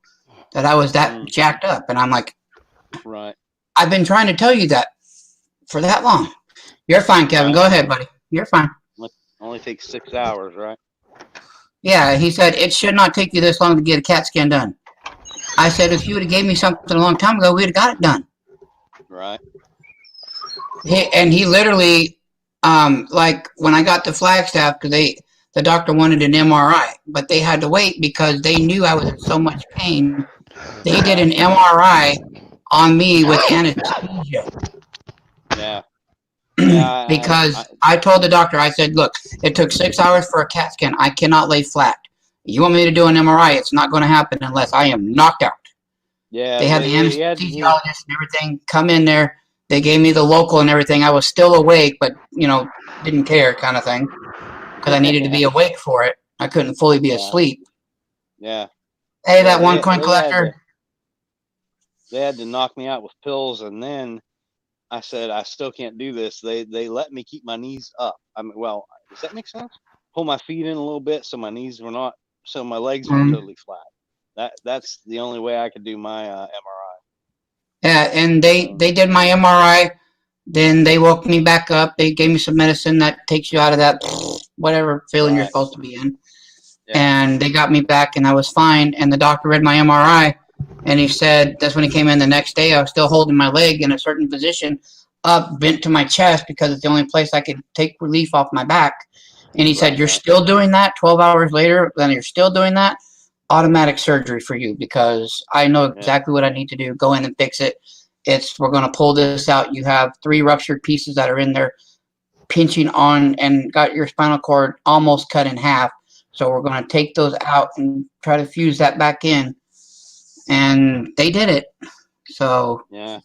that I was that jacked up. And I'm like, Right. I've been trying to tell you that for that long. You're fine, Kevin. Right. Go ahead, buddy. You're fine. Only takes 6 hours, right? Yeah, he said, it should not take you this long to get a CAT scan done. I said, if you would have gave me something a long time ago, we'd have got it done. Right. He literally, like when I got to Flagstaff, because the doctor wanted an MRI, but they had to wait because they knew I was in so much pain. They did an MRI on me with anesthesia. Yeah. Yeah. Because I told the doctor, I said, look, it took 6 hours for a CAT scan. I cannot lay flat. You want me to do an MRI? It's not going to happen unless I am knocked out. Yeah. They had the he anesthesiologist and everything come in there. They gave me the local and everything. I was still awake, but, didn't care kind of thing. Because I needed to be awake for it. I couldn't fully be asleep. Yeah. Hey, that one coin collector. They had to knock me out with pills, and then I said, I still can't do this. They let me keep my knees up. I mean, well, does that make sense? Pull my feet in a little bit so my knees were not, so my legs were totally flat. That's the only way I could do my MRI. Yeah, and they did my MRI. Then they woke me back up. They gave me some medicine that takes you out of that whatever feeling you're supposed to be in. Yeah. And they got me back, and I was fine. And the doctor read my MRI, and he said, that's when he came in the next day. I was still holding my leg in a certain position, up, bent to my chest, because it's the only place I could take relief off my back. And he said, you're still doing that 12 hours later? Then you're still doing that? Automatic surgery for you, because I know exactly what I need to do. Go in and fix it. We're going to pull this out. You have 3 ruptured pieces that are in there pinching on and got your spinal cord almost cut in half. So we're going to take those out and try to fuse that back in. And they did it. So, yeah.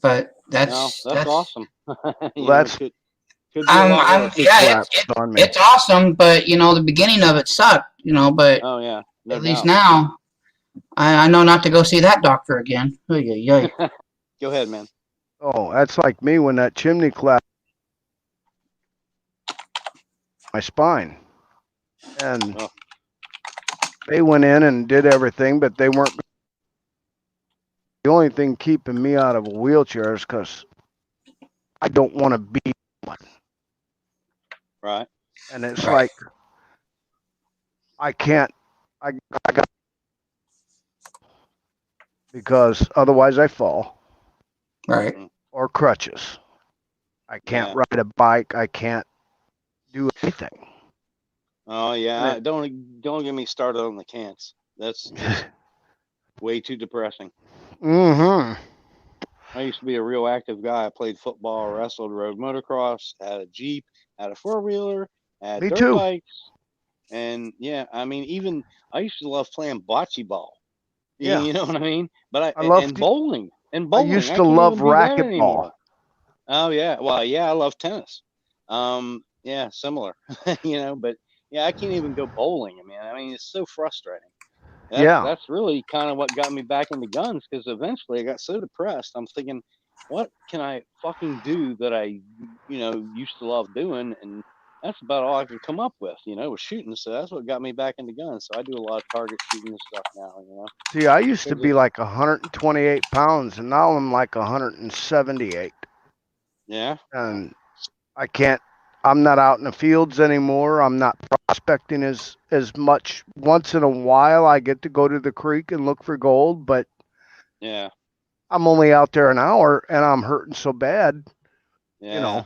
But that's awesome. That's it's awesome, but the beginning of it sucked, but oh No At least doubt. now, I know not to go see that doctor again. Oy, oy, oy. Go ahead, man. Oh, that's like me when that chimney collapsed my spine. And Oh. they went in and did everything, but they weren't. The only thing keeping me out of a wheelchair is because I don't want to be one. Right. And it's Right. like, I can't, I got, because otherwise I fall, Right. or crutches. I can't Yeah. ride a bike. I can't do anything. Oh yeah. And Don't get me started on the cants. That's just way too depressing. Mm-hmm. I used to be a real active guy. I played football, wrestled, rode motocross, had a Jeep, had a 4-wheeler, had Me dirt too. bikes. And yeah, I mean, even I used to love playing bocce ball. Yeah. You know what I mean? But I love and to- bowling. And I bowling. used to can't love even do that racquetball. anymore. Oh yeah. Well, yeah, I love tennis. Yeah, similar. But yeah, I can't even go bowling. I mean, it's so frustrating. Yeah. That's really kind of what got me back into guns, because eventually I got so depressed. I'm thinking, what can I fucking do that I, used to love doing? And that's about all I could come up with, was shooting. So that's what got me back into guns. So I do a lot of target shooting and stuff now, See, I used to Because be like 128 pounds, and now I'm like 178. Yeah. And I'm not out in the fields anymore. I'm not prospecting as much. Once in a while, I get to go to the creek and look for gold, but Yeah. I'm only out there an hour, and I'm hurting so bad. Yeah.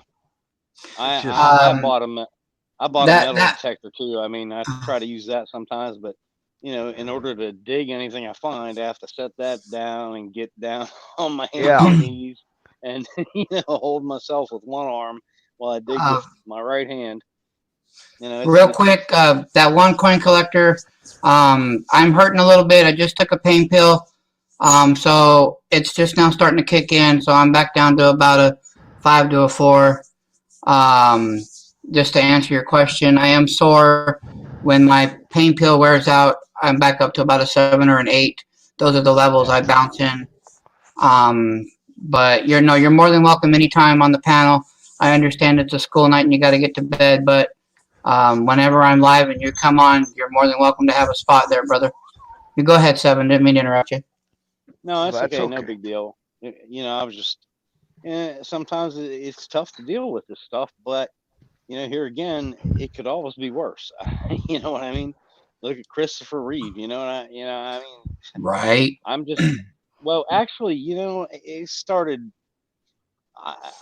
I it's just- I bought a metal that- detector too. I mean, I try to use that sometimes, but in order to dig anything I find, I have to set that down and get down on my hands Yeah. and knees and hold myself with one arm while I dig with my right hand. Real quick, that one coin collector, I'm hurting a little bit. I just took a pain pill. So it's just now starting to kick in. So I'm back down to about a 5 to a 4. Just to answer your question, I am sore. When my pain pill wears out, I'm back up to about a 7 or an 8. Those are the levels I bounce in. But you're more than welcome anytime on the panel. I understand it's a school night and you got to get to bed, but whenever I'm live and you come on, you're more than welcome to have a spot there, brother. You go ahead, Seven. Didn't mean to interrupt you. No, that's That's okay. No okay. big deal. I was just, sometimes it's tough to deal with this stuff, but here again, it could always be worse. You know what I mean? Look at Christopher Reeve. I mean, Right. I'm just, well, actually, it started.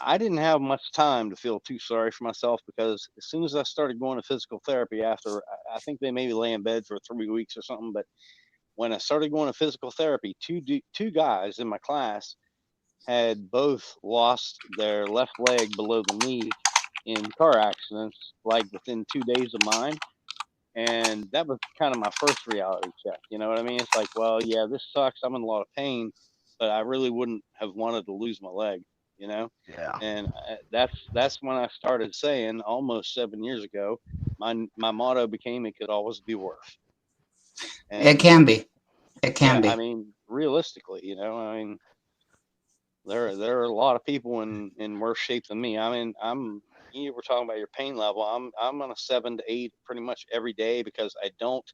I didn't have much time to feel too sorry for myself, because as soon as I started going to physical therapy, after I think they maybe lay in bed for 3 weeks or something, but when I started going to physical therapy, two guys in my class had both lost their left leg below the knee in car accidents, like within 2 days of mine. And that was kind of my first reality check. You know what I mean? It's like, well, yeah, this sucks. I'm in a lot of pain, but I really wouldn't have wanted to lose my leg, Yeah. And that's when I started saying, almost 7 years ago, my motto became, it could always be worse. And It can be. It can I be. mean, realistically, I mean, there are a lot of people in worse shape than me. I mean, you were talking about your pain level. I'm on a 7 to 8 pretty much every day, because I don't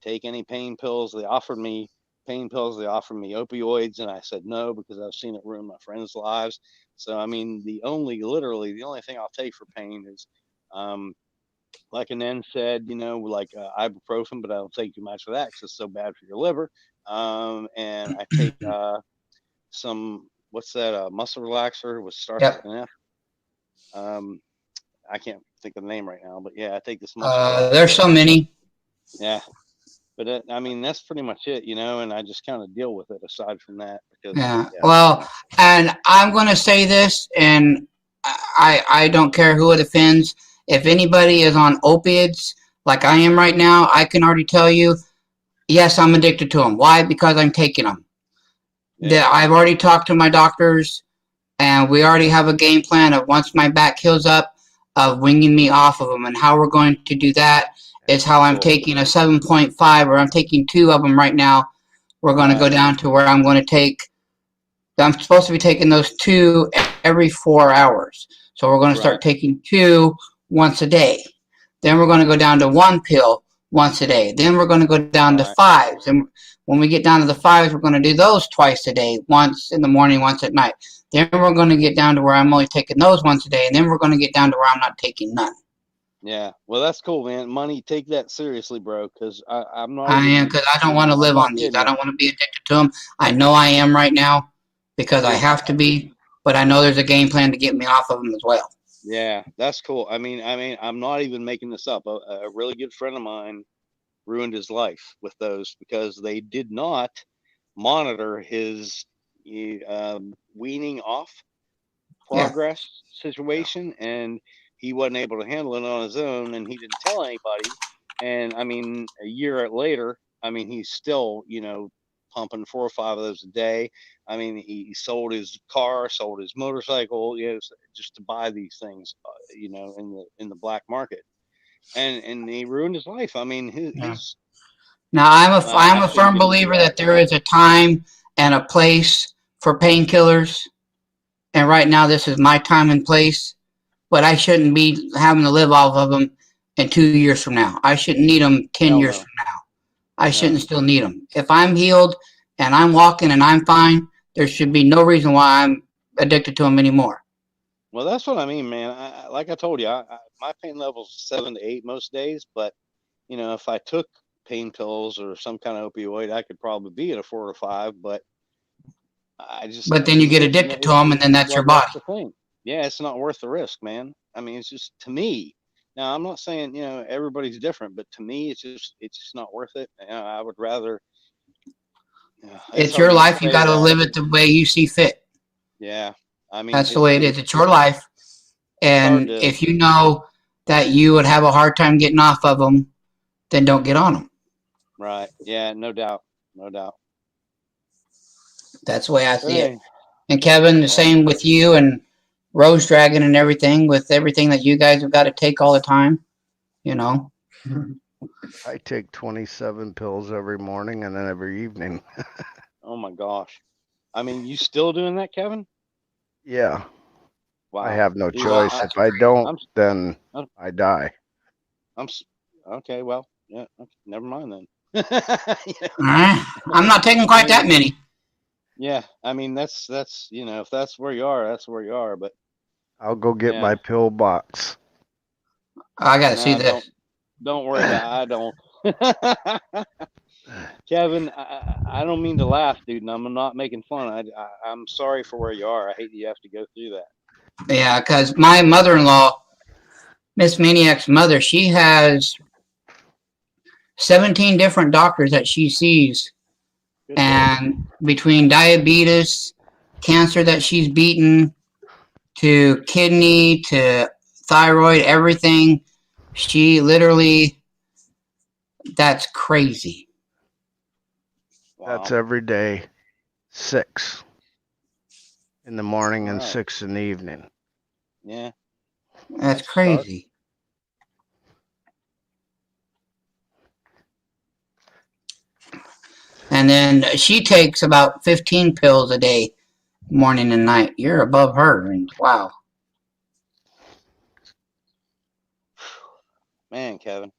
take any pain pills. They offered me pain pills. They offered me opioids, and I said no, because I've seen it ruin my friends' lives. So I mean, literally the only thing I'll take for pain is, like an N said, like ibuprofen, but I don't take too much of that because it's so bad for your liver. And I take some, what's that, muscle relaxer, which starts Yep. with an F. I can't think of the name right now, but yeah, I take this muscle relaxer. There's so many. Yeah, but I mean, that's pretty much it, and I just kind of deal with it aside from that, because Yeah. Well, and I'm going to say this, and I don't care who it offends. If anybody is on opiates like I am right now, I can already tell you, yes, I'm addicted to them. Why? Because I'm taking them. Yeah. I've already talked to my doctors, and we already have a game plan of, once my back heals up, of winging me off of them, and how we're going to do that is how I'm Cool. taking a 7.5, or I'm taking 2 of them right now. We're going to go Right. down to where I'm supposed to be taking those 2 every 4 hours. So we're going to start Right. taking 2 once a day. Then we're going to go down to 1 pill once a day. Then we're going to go down to Right. 5s. And when we get down to the 5s, we're going to do those twice a day, once in the morning, once at night. Then we're going to get down to where I'm only taking those once a day. And then we're going to get down to where I'm not taking none. Yeah. Well, that's cool, man. Money, take that seriously, bro. Because I'm not. I am, even because I don't want to I'm live not on these. kidding I you. don't want to be addicted to them. I know I am right now because I Dude, have to be, but I know there's a game plan to get me off of them as well. Yeah, that's cool. I mean, I'm not even making this up. A really good friend of mine ruined his life with those because they did not monitor his weaning off Yeah. progress situation, and he wasn't able to handle it on his own, and he didn't tell anybody. And I mean, a year later, I mean, he's still, pumping 4 or 5 of those a day. I mean, he sold his car, sold his motorcycle, just to buy these things, in the black market, and he ruined his life. I mean, Yeah. his Now, I'm a actually firm getting believer beat up. that there is a time and a place for painkillers. And right now, this is my time and place. But I shouldn't be having to live off of them in 2 years from now. I shouldn't need them 10 Hell years no. from now. I No. shouldn't still need them. If I'm healed and I'm walking and I'm fine, there should be no reason why I'm addicted to them anymore. Well, that's what I mean, man. Like I told you, my pain level's 7 to 8 most days. But if I took pain pills or some kind of opioid, I could probably be at a 4 or 5. But But then you get addicted to them, and then that's your body. That's the thing. Yeah, it's not worth the risk, man. I mean, it's just, to me. Now, I'm not saying everybody's different, but to me, it's just not worth it. I would rather. It's your life. You got to live it the way you see fit. Yeah, I mean, that's the way it is. It's your life, and if you know that you would have a hard time getting off of them, then don't get on them. Right. Yeah. No doubt. No doubt. That's the way I see it. And Kevin, the same with you and Rose Dragon and everything, with everything that you guys have got to take all the time, I take 27 pills every morning and then every evening. Oh my gosh. I mean, you still doing that, Kevin? Yeah. Wow. I have no choice. If I don't, then I die. Okay. Well, yeah. Never mind then. I'm not taking quite that many. Yeah, I mean that's if that's where you are, that's where you are. But I'll go get my pill box. I gotta see this. Don't worry about it. I don't. Kevin, I don't mean to laugh, dude, and I'm not making fun. I'm sorry for where you are. I hate that you have to go through that. Yeah, because my mother-in-law, Miss Maniac's mother, she has 17 different doctors that she sees. And between diabetes, cancer that she's beaten, to kidney, to thyroid, everything, she literally, that's crazy. Wow. That's every day, 6 in the morning and 6 in the evening. Yeah. That's crazy. And then she takes about 15 pills a day, morning and night. You're above her, and wow. Man, Kevin.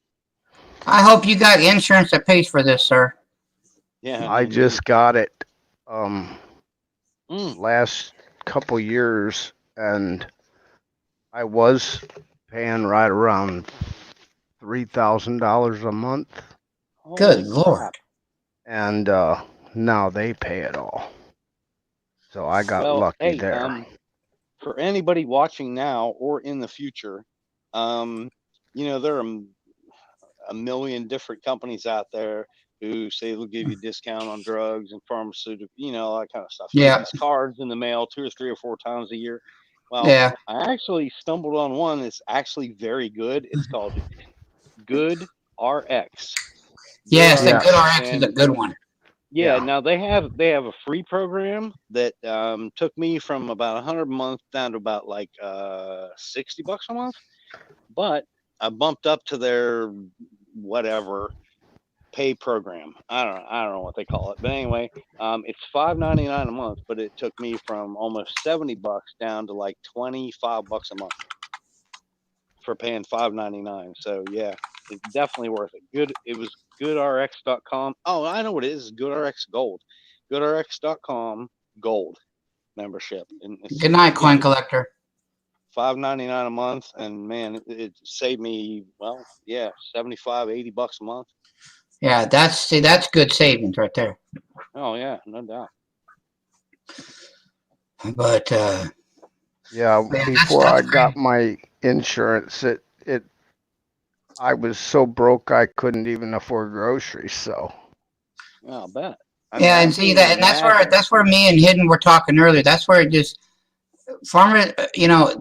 I hope you got insurance that pays for this, sir. Yeah. I just got it last couple years, and I was paying right around $3,000 a month. Good Lord. And now they pay it all. So I got lucky there. For anybody watching now or in the future, there are a million different companies out there who say they'll give you a discount on drugs and pharmaceutical, all that kind of stuff. Yeah. These cards in the mail 2 or 3 or 4 times a year. Well, yeah. I actually stumbled on one that's actually very good. It's called Good RX. Yes, the Good RX is a good one. Yeah, now they have a free program that took me from about $100 a month down to about like $60 a month. But I bumped up to their whatever pay program. I don't know what they call it, but anyway, it's $5.99 a month, but it took me from almost $70 down to like $25 a month for paying $5.99. So yeah, it's definitely worth it. Good. It was GoodRx.com. Oh, I know what it is. GoodRx Gold. GoodRx.com Gold membership. And Good night, coin collector. $5.99 a month, and man, it saved me, well, yeah, $75-$80 a month. Yeah, that's good savings right there. Oh yeah, no doubt. But Yeah, man, before I that's got my insurance, I was so broke I couldn't even afford groceries. So I'll bet. yeah, I and see can't that, even and imagine. that's where me and Hidden were talking earlier. That's where it just farmer. You know,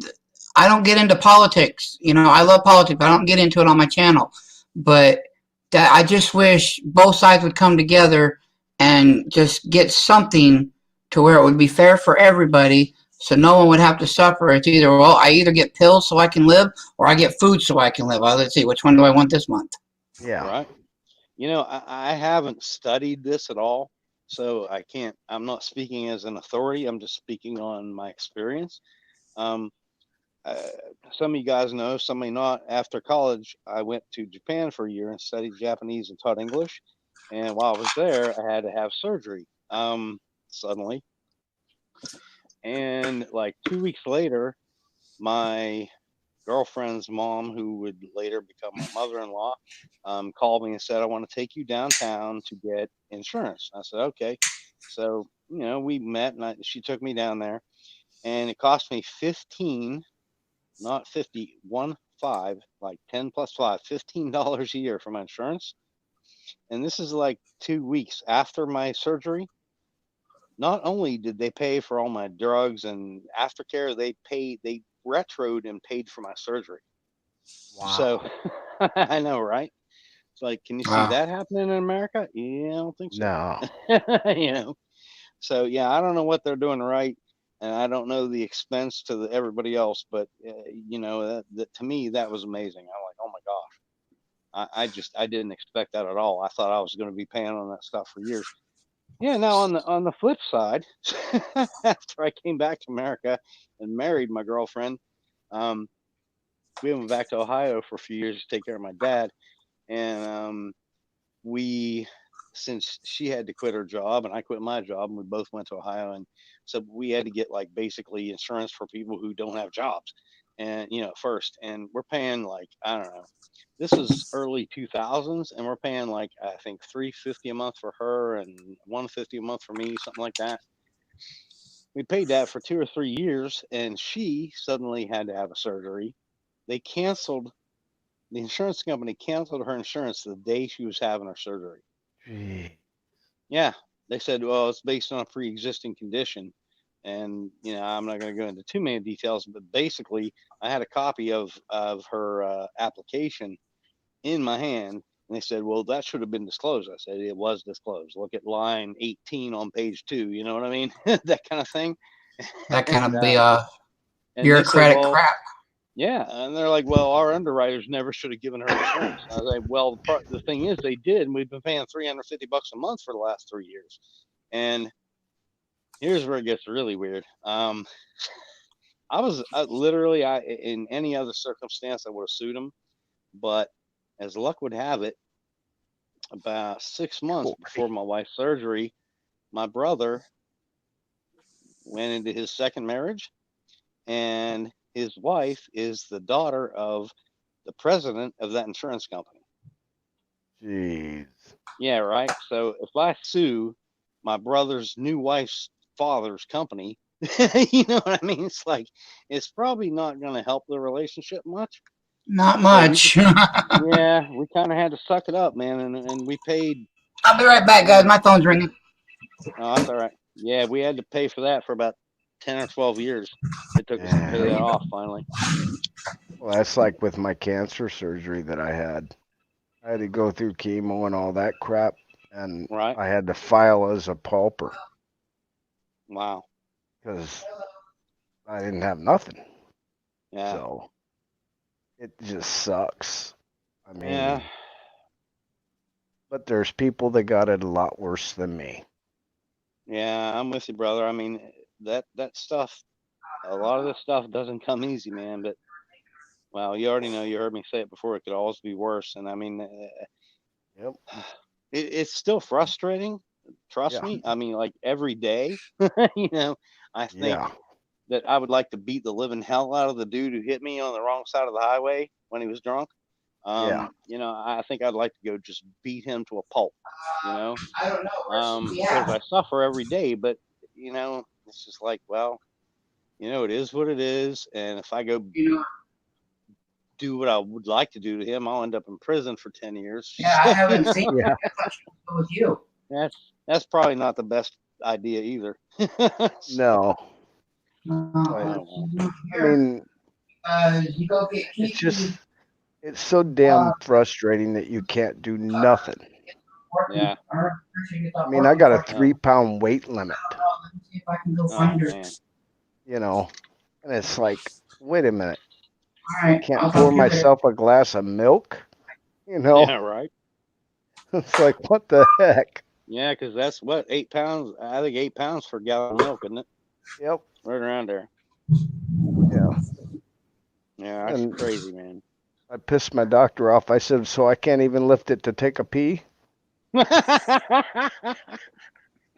I don't get into politics. You know, I love politics, but I don't get into it on my channel. But that I just wish both sides would come together and just get something to where it would be fair for everybody, so no one would have to suffer. It's either, well, I either get pills so I can live, or I get food so I can live. Well, let's see, which one do I want this month? yeah, Right. You know, I haven't studied this at all, so I'm not speaking as an authority. I'm just speaking on my experience. Um, some of you guys know, some may not. After college, I went to Japan for a year and studied Japanese and taught English. And while I was there, I had to have surgery suddenly. And like 2 weeks later, my girlfriend's mom, who would later become my mother-in-law, called me and said, I want to take you downtown to get insurance. I said, okay. So, you know, we met and she took me down there, and it cost me 15, not 50, 5, like 10 plus 5, $15 a year for my insurance. And this is like 2 weeks after my surgery. Not only did they pay for all my drugs and aftercare, they retroed and paid for my surgery. wow. So I know, right? It's like, can you see Wow. that happening in America? Yeah, I don't think so. No, You know, so yeah, I don't know what they're doing right, and I don't know the expense to everybody else, but you know, that to me that was amazing. I'm like, oh my gosh, I didn't expect that at all. I thought I was going to be paying on that stuff for years. Yeah. Now on the flip side, after I came back to America and married my girlfriend, we went back to Ohio for a few years to take care of my dad. And since she had to quit her job and I quit my job, and we both went to Ohio, and so we had to get like basically insurance for people who don't have jobs, and you know, first, and we're paying like, I don't know, this is early 2000s, and we're paying like, I think $350 a month for her and $150 a month for me, something like that. We paid that for 2 or 3 years, and she suddenly had to have a surgery. They canceled The insurance company canceled her insurance the day she was having her surgery. gee, Yeah, they said, well, it's based on a pre-existing condition, and you know, I'm not going to go into too many details, but basically, I had a copy of her application in my hand, and they said, well, that should have been disclosed. I said, it was disclosed. Look at line 18 on page 2. You know what I mean? That kind of thing. That kind And of be and they said, bureaucratic well, crap. yeah, and they're like, well, our underwriters never should have given her insurance. I was like, well, the thing is, they did, and we've been paying $350 a month for the last 3 years. And here's where it gets really weird. I was literally, in any other circumstance, I would have sued them, but as luck would have it, about 6 months before my wife's surgery, my brother went into his second marriage, and his wife is the daughter of the president of that insurance company. jeez. Yeah, right. So if I sue my brother's new wife's father's company, you know what I mean? It's like, it's probably not going to help the relationship much. Not So much. yeah, we kind of had to suck it up, man, and we paid. I'll be right back, guys. My phone's ringing. Oh, that's all right. Yeah, we had to pay for that for about 10 or 12 years. It took us to pay that off finally. Well, that's like with my cancer surgery that I had. I had to go through chemo and all that crap, and Right. I had to file as a pauper Wow. because I didn't have nothing. Yeah. So it just sucks. I mean, Yeah. But there's people that got it a lot worse than me. Yeah, I'm with you, brother. I mean, that stuff, a lot of this stuff doesn't come easy, man. But well, you already know. You heard me say it before. It could always be worse. And I mean, Yep. it's still frustrating. Trust Yeah. me. I mean, like every day, you know, I think Yeah. that I would like to beat the living hell out of the dude who hit me on the wrong side of the highway when he was drunk. Yeah. You know, I think I'd like to go just beat him to a pulp, you know, I don't know. because I suffer every day, but you know, it's just like, well, you know, it is what it is. And if I go You know, do what I would like to do to him, I'll end up in prison for 10 years. yeah, I haven't seen Yeah. with you. That's probably not the best idea either. No. I I mean, You go get it's just, it's so damn frustrating that you can't do nothing. Yeah. I mean, I got a 3-pound weight limit, See if I can go Oh, find her. man. you know, and it's like, wait a minute, All right, can't I'll pour talk to you later. myself a glass of milk, you know? Yeah, right. It's like, what the heck? Yeah, because that's what, 8 pounds. I think 8 pounds for a gallon of milk, isn't it? Yep. Right around there. Yeah. Yeah, that's And- crazy, man. I pissed my doctor off. I said, so I can't even lift it to take a pee? He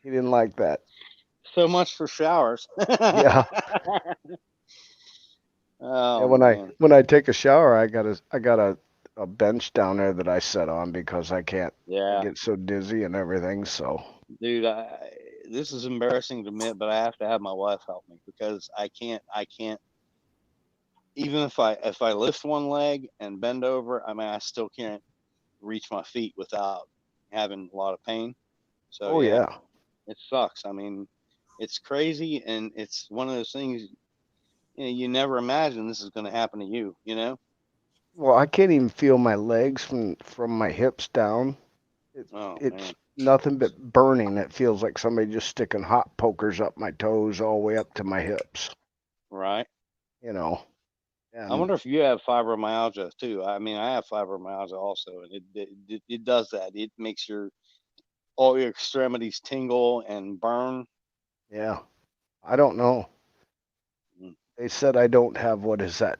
didn't like that. So much for showers. Yeah. Oh, Yeah, man. when I take a shower, I got a bench down there that I sit on because I can't Yeah, get so dizzy and everything. So dude, this is embarrassing to admit, but I have to have my wife help me because I can't. Even if I lift one leg and bend over, I mean, I still can't reach my feet without having a lot of pain. So oh yeah. it sucks. I mean, it's crazy, and it's one of those things. You know, you never imagine this is going to happen to you. You know? Well, I can't even feel my legs from my hips down. Oh, It's man. nothing but burning. It feels like somebody just sticking hot pokers up my toes all the way up to my hips. Right. You know. I wonder if you have fibromyalgia too. I mean, I have fibromyalgia also, and it does that. It makes all your extremities tingle and burn. Yeah. I don't know. Mm. They said I don't have, what is that?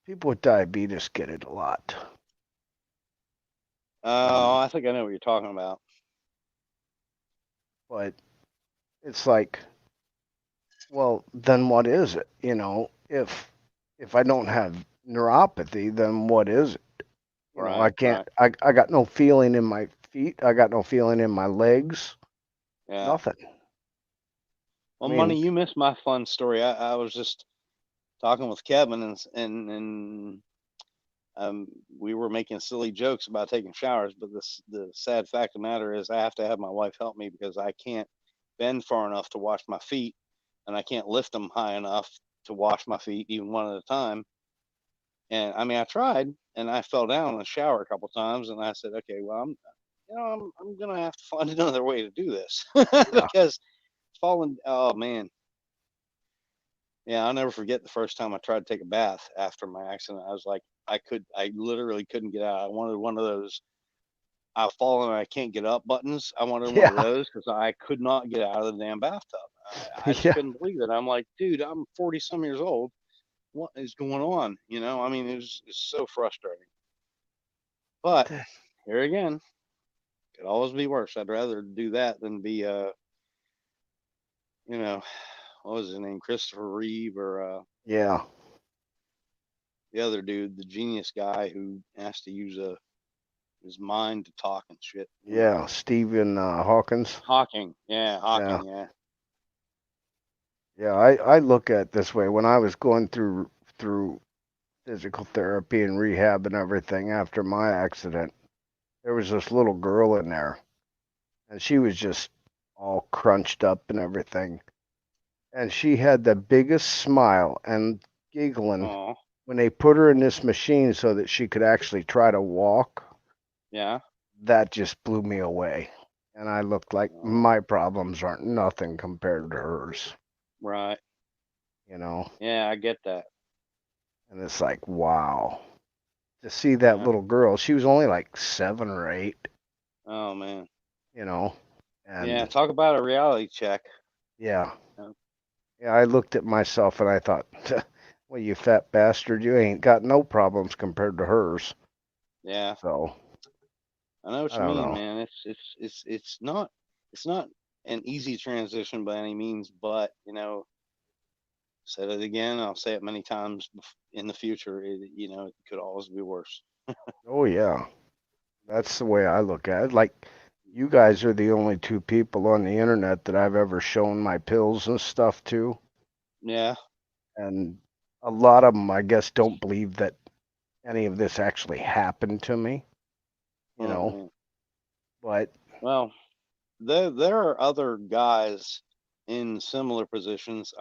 People with diabetes get it a lot. Oh, I think I know what you're talking about. But it's like, well, then what is it? You know, if I don't have neuropathy, then what is it? You know, I Right, can't. I got no feeling in my feet. I got no feeling in my legs. Yeah. Nothing. Well, I mean- Money, you missed my fun story. I was just talking with Kevin, and we were making silly jokes about taking showers, but the sad fact of the matter is I have to have my wife help me because I can't bend far enough to wash my feet, and I can't lift them high enough to wash my feet even one at a time. And I mean, I tried, and I fell down in the shower a couple times, and I said, okay, well, I'm gonna have to find another way to do this because falling. Oh man, yeah, I'll never forget the first time I tried to take a bath after my accident. I was like, I literally couldn't get out. I wanted one of those I've fallen and I can't get up buttons. I wanted one of those because I could not get out of the damn bathtub. I just couldn't believe it. I'm like, dude, I'm 40 some years old. What is going on? You know, I mean, it's so frustrating. But here again, could always be worse. I'd rather do that than be, you know, what was his name? Christopher Reeve or Yeah. the other dude, the genius guy who has to use his mind to talk and shit. Yeah. Stephen Hawkins. Hawking. Yeah, Hawking. Yeah. Yeah. I look at it this way. When I was going through physical therapy and rehab and everything after my accident, there was this little girl in there, and she was just all crunched up and everything. And she had the biggest smile and giggling Oh, when they put her in this machine so that she could actually try to walk. yeah. That just blew me away. And I looked like my problems aren't nothing compared to hers, Right. you know? Yeah, I get that. And it's like, wow. to see that Yeah. little girl. She was only like 7 or 8, Oh man. you know, and Yeah. Talk about a reality check. yeah. Yeah. Yeah, I looked at myself and I thought, well, you fat bastard, you ain't got no problems compared to hers. Yeah. So I know what I you don't mean, know. man. It's not an easy transition by any means, but said it again. I'll say it many times in the future. It could always be worse. Oh yeah, that's the way I look at it. Like, you guys are the only 2 people on the internet that I've ever shown my pills and stuff to, Yeah. and a lot of them, I guess, don't believe that any of this actually happened to me. You Oh know, man. but Well, there are other guys in similar positions.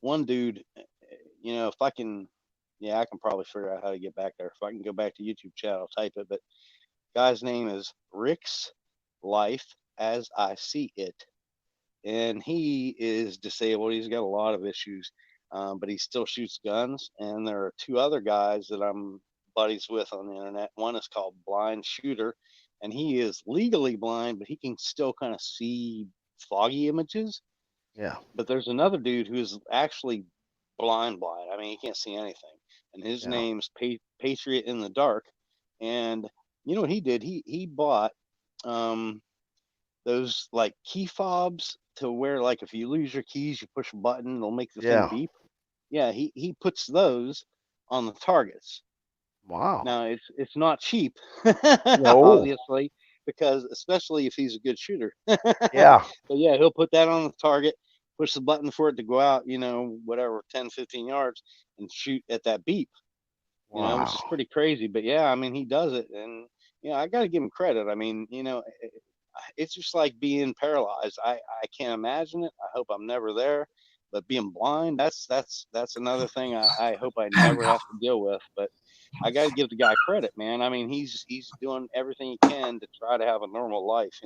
One dude, if I can, yeah, I can probably figure out how to get back there. If I can go back to YouTube chat, I'll type it. But guy's name is Rick's Life as I See It, and he is disabled. He's got a lot of issues, but he still shoots guns. And there are 2 other guys that I'm buddies with on the internet. One is called Blind Shooter, and he is legally blind, but he can still kind of see foggy images. yeah, But there's another dude who's actually blind. I mean, he can't see anything, and his yeah, name's Patriot in the Dark. And you know what he did? He bought um, those like key fobs to where, like, if you lose your keys, you push a button, it'll make the thing yeah. beep. Yeah, he puts those on the targets. Wow. Now it's not cheap, No. obviously, because especially if he's a good shooter. Yeah. But yeah, he'll put that on the target, push the button for it to go out, whatever, 10, 15 yards, and shoot at that beep, which is Wow. pretty crazy. But yeah, I mean, he does it. And, I got to give him credit. I mean, it's just like being paralyzed. I can't imagine it. I hope I'm never there. But being blind, that's another thing I hope I never have to deal with. But I got to give the guy credit, man. I mean, he's doing everything he can to try to have a normal life.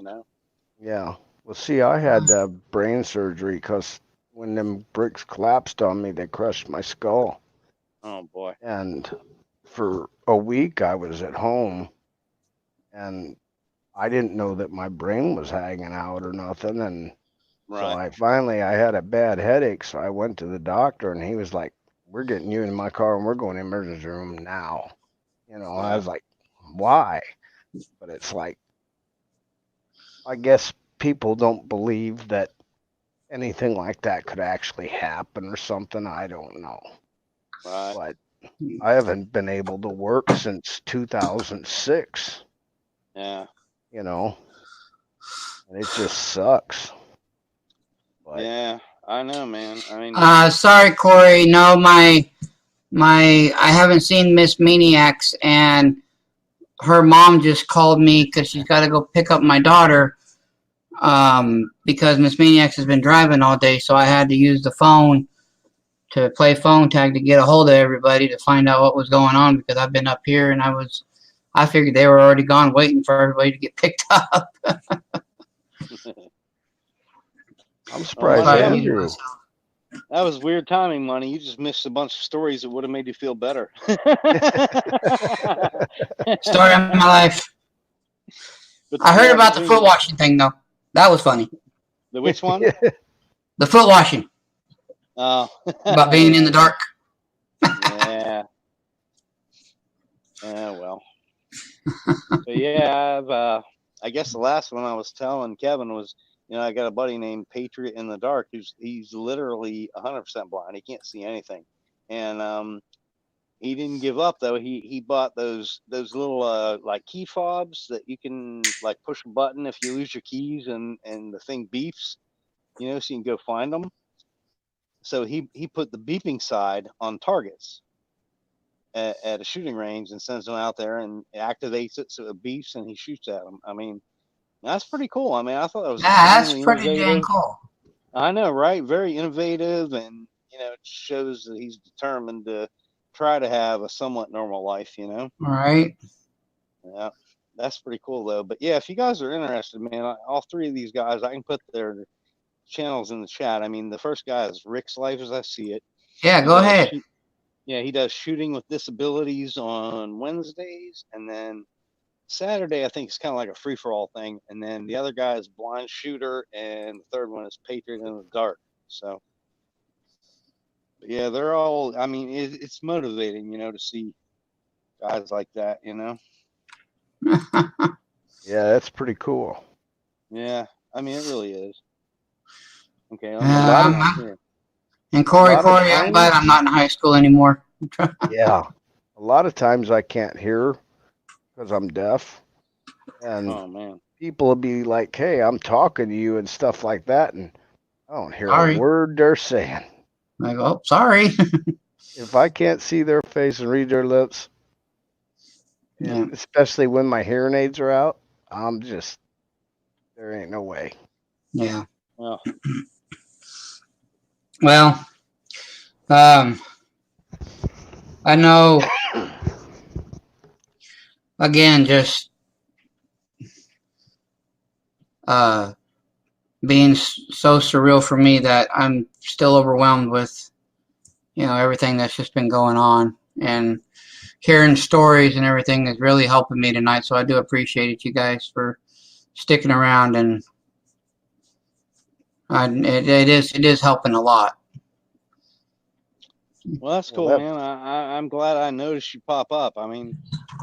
Yeah. Well, see, I had brain surgery because when them bricks collapsed on me, they crushed my skull. Oh boy. And for a week, I was at home, and I didn't know that my brain was hanging out or nothing. And so Right. I had a bad headache. So I went to the doctor, and he was like, "We're getting you in my car, and we're going to the emergency room now." And I was like, "Why?" But it's like, I guess people don't believe that anything like that could actually happen or something. I don't know. Right. But I haven't been able to work since 2006, Yeah. and it just sucks. But Yeah, I know, man. I mean, Sorry, Corey. No, I haven't seen Miss Maniacs, and her mom just called me because she's got to go pick up my daughter. Because Miss Maniacs has been driving all day, so I had to use the phone to play phone tag to get a hold of everybody to find out what was going on, because I've been up here and I figured they were already gone waiting for everybody to get picked up. I'm surprised Money, Andrew. that was weird timing, Money. You just missed a bunch of stories that would have made you feel better. Story of my life. But I heard yeah, about the foot washing thing, though. That was funny. The which one? The foot washing. Oh. About being in the dark. Yeah. Yeah, well. But yeah, I guess the last one I was telling Kevin was, I got a buddy named Patriot in the Dark he's literally 100% blind. He can't see anything. And he didn't give up though. He bought those little like key fobs that you can like push a button if you lose your keys and the thing beeps, so you can go find them. So he put the beeping side on targets at a shooting range and sends them out there and activates it so it beeps and he shoots at them. I mean, that's pretty cool. I mean, I thought that was That's extremely pretty innovative. dang cool. I know, right? Very innovative, and it shows that he's determined to try to have a somewhat normal life. Right. Yeah, that's pretty cool though. But yeah, if you guys are interested, man, all 3 of these guys, I can put their channels in the chat. I mean, the first guy is Rick's Life as I See It. Yeah, go ahead. Yeah, he does shooting with disabilities on Wednesdays, and then Saturday I think it's kind of like a free for all thing, and then the other guy is blind shooter, and the third one is Patriot in the Dark. So yeah, they're all. I mean, it's motivating, to see guys like that. Yeah, that's pretty cool. Yeah, I mean, it really is. Okay, let A me lot get of- on here. And Corey, lot of I'm glad times- I'm not in high school anymore. Yeah. A lot of times I can't hear because I'm deaf. And Oh man. people will be like, hey, I'm talking to you and stuff like that. And I don't hear Sorry. a word they're saying. I go, oh, sorry. If I can't see their face and read their lips, and especially when my hearing aids are out, I'm just, there ain't no way. Yeah. Well, Well, I know, again, just being so surreal for me that I'm still overwhelmed with, everything that's just been going on, and hearing stories and everything is really helping me tonight. So I do appreciate it, you guys, for sticking around, and it is helping a lot. well, that's cool, Well, man. I'm glad I noticed you pop up. I mean,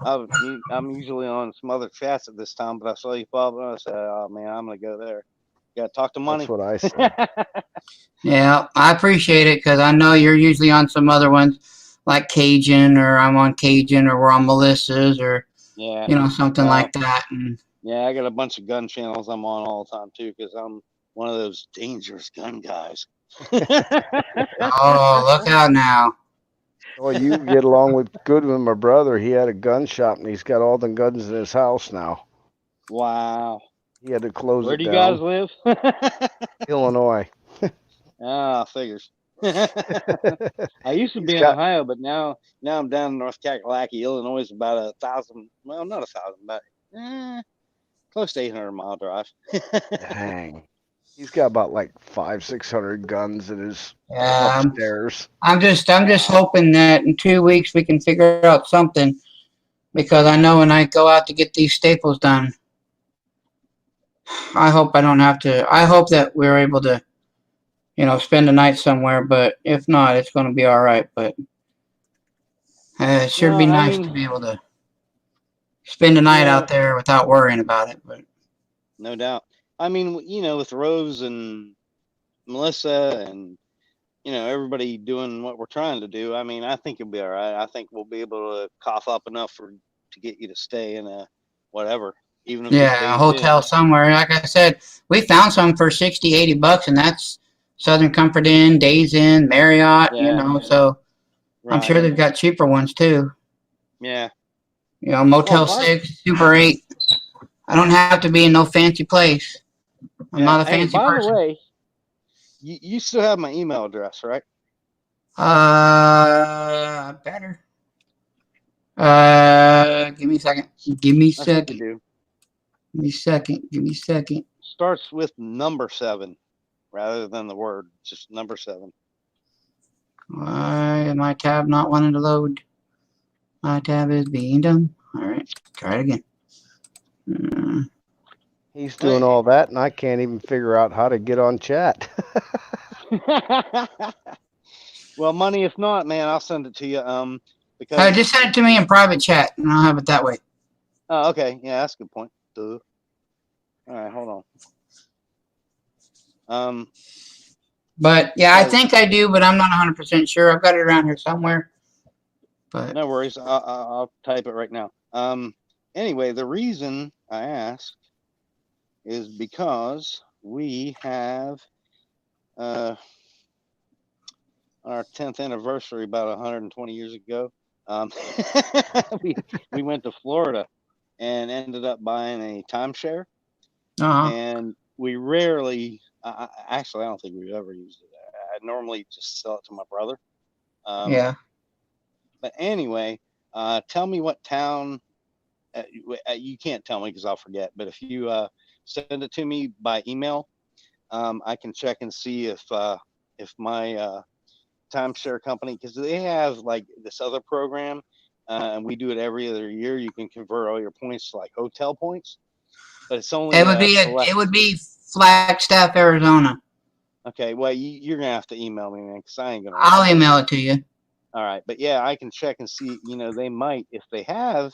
I'm usually on some other chats at this time, but I saw you pop up, and I said, "Oh man, I'm gonna go there. Got to talk to money." That's what I said. Yeah, I appreciate it, because I know you're usually on some other ones like Cajun, or I'm on Cajun, or we're on Melissa's, or Yeah. something Well, like that. And Yeah, I got a bunch of gun channels I'm on all the time too, because I'm one of those dangerous gun guys. oh, look out now. Well, you get along with good with my brother. He had a gun shop and he's got all the guns in his house now. Wow. He had to close Where it do you down. guys live? Illinois. Figures. I used to be in got- Ohio, but now I'm down in North Kakalaki. Illinois is about 1,000. Well, not 1,000, but close to 800-mile drive. Dang. He's got about like 500-600 guns in his Yeah, upstairs. I'm just hoping that in 2 weeks we can figure out something, because I know when I go out to get these staples done, I hope I don't have to. I hope that we're able to, spend the night somewhere. But if not, it's going to be all right. But it should No, be I nice mean- to be able to spend the night Yeah. out there without worrying about it. But No doubt. I mean, with Rose and Melissa and everybody doing what we're trying to do, I mean, I think it'll be all right. I think we'll be able to cough up enough to get you to stay in a whatever, even if it's yeah, a Days hotel Inn. somewhere. Like I said, we found some for $60-$80, and that's Southern Comfort Inn, Days Inn, Marriott. Yeah. So I'm Right. sure they've got cheaper ones too. Yeah. Motel Well, 6, Super 8. I don't have to be in no fancy place. I'm Yeah. not a Hey, fancy by person. the way, you still have my email address, right? Better. Give me a second. Give me a I think you second. do. Give me a second. Give me a second. Starts with number 7 rather than the word, just number 7. Why my tab not wanting to load? My tab is being dumb. All right, try it again. He's doing all that, and I can't even figure out how to get on chat. Well, money, if not, man, I'll send it to you. Because Just send it to me in private chat, and I'll have it that way. oh, okay, yeah, that's a good point. Duh. All right, hold on. But yeah, I think I do, but I'm not 100% sure. I've got it around here somewhere. But No worries. I'll type it right now. Anyway, the reason I asked is because we have our 10th anniversary about 120 years ago. We went to Florida and ended up buying a timeshare, and we rarely. Actually, I don't think we've ever used it. I normally just sell it to my brother. yeah. But anyway, tell me what town. You can't tell me because I'll forget. But if you send it to me by email, I can check and see if my timeshare company, because they have like this other program, and we do it every other year. You can convert all your points to like hotel points, but it's only select. It would be Flagstaff, Arizona. Okay, well, you're gonna have to email me, man, because I ain't gonna. I'll email it to you. All right, but yeah, I can check and see. You know, they might, if they have,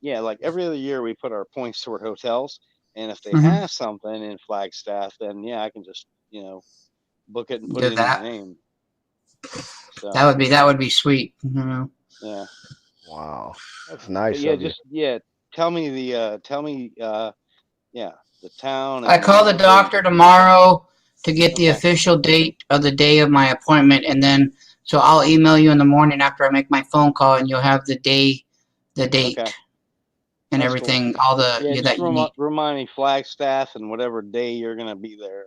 yeah, like every other year we put our points toward hotels, and if they Mhm. have something in Flagstaff, then yeah, I can just book it and put Do it in that. my name. So That would be sweet. yeah, Wow, that's but nice yeah, of you. just tell me the the town. I And call the what day- doctor tomorrow to get the Okay. official date of the day of my appointment, and then so I'll email you in the morning after I make my phone call, and you'll have the date, Okay. and That's everything, all the Yeah, that just you need. remind me Flagstaff and whatever day you're gonna be there.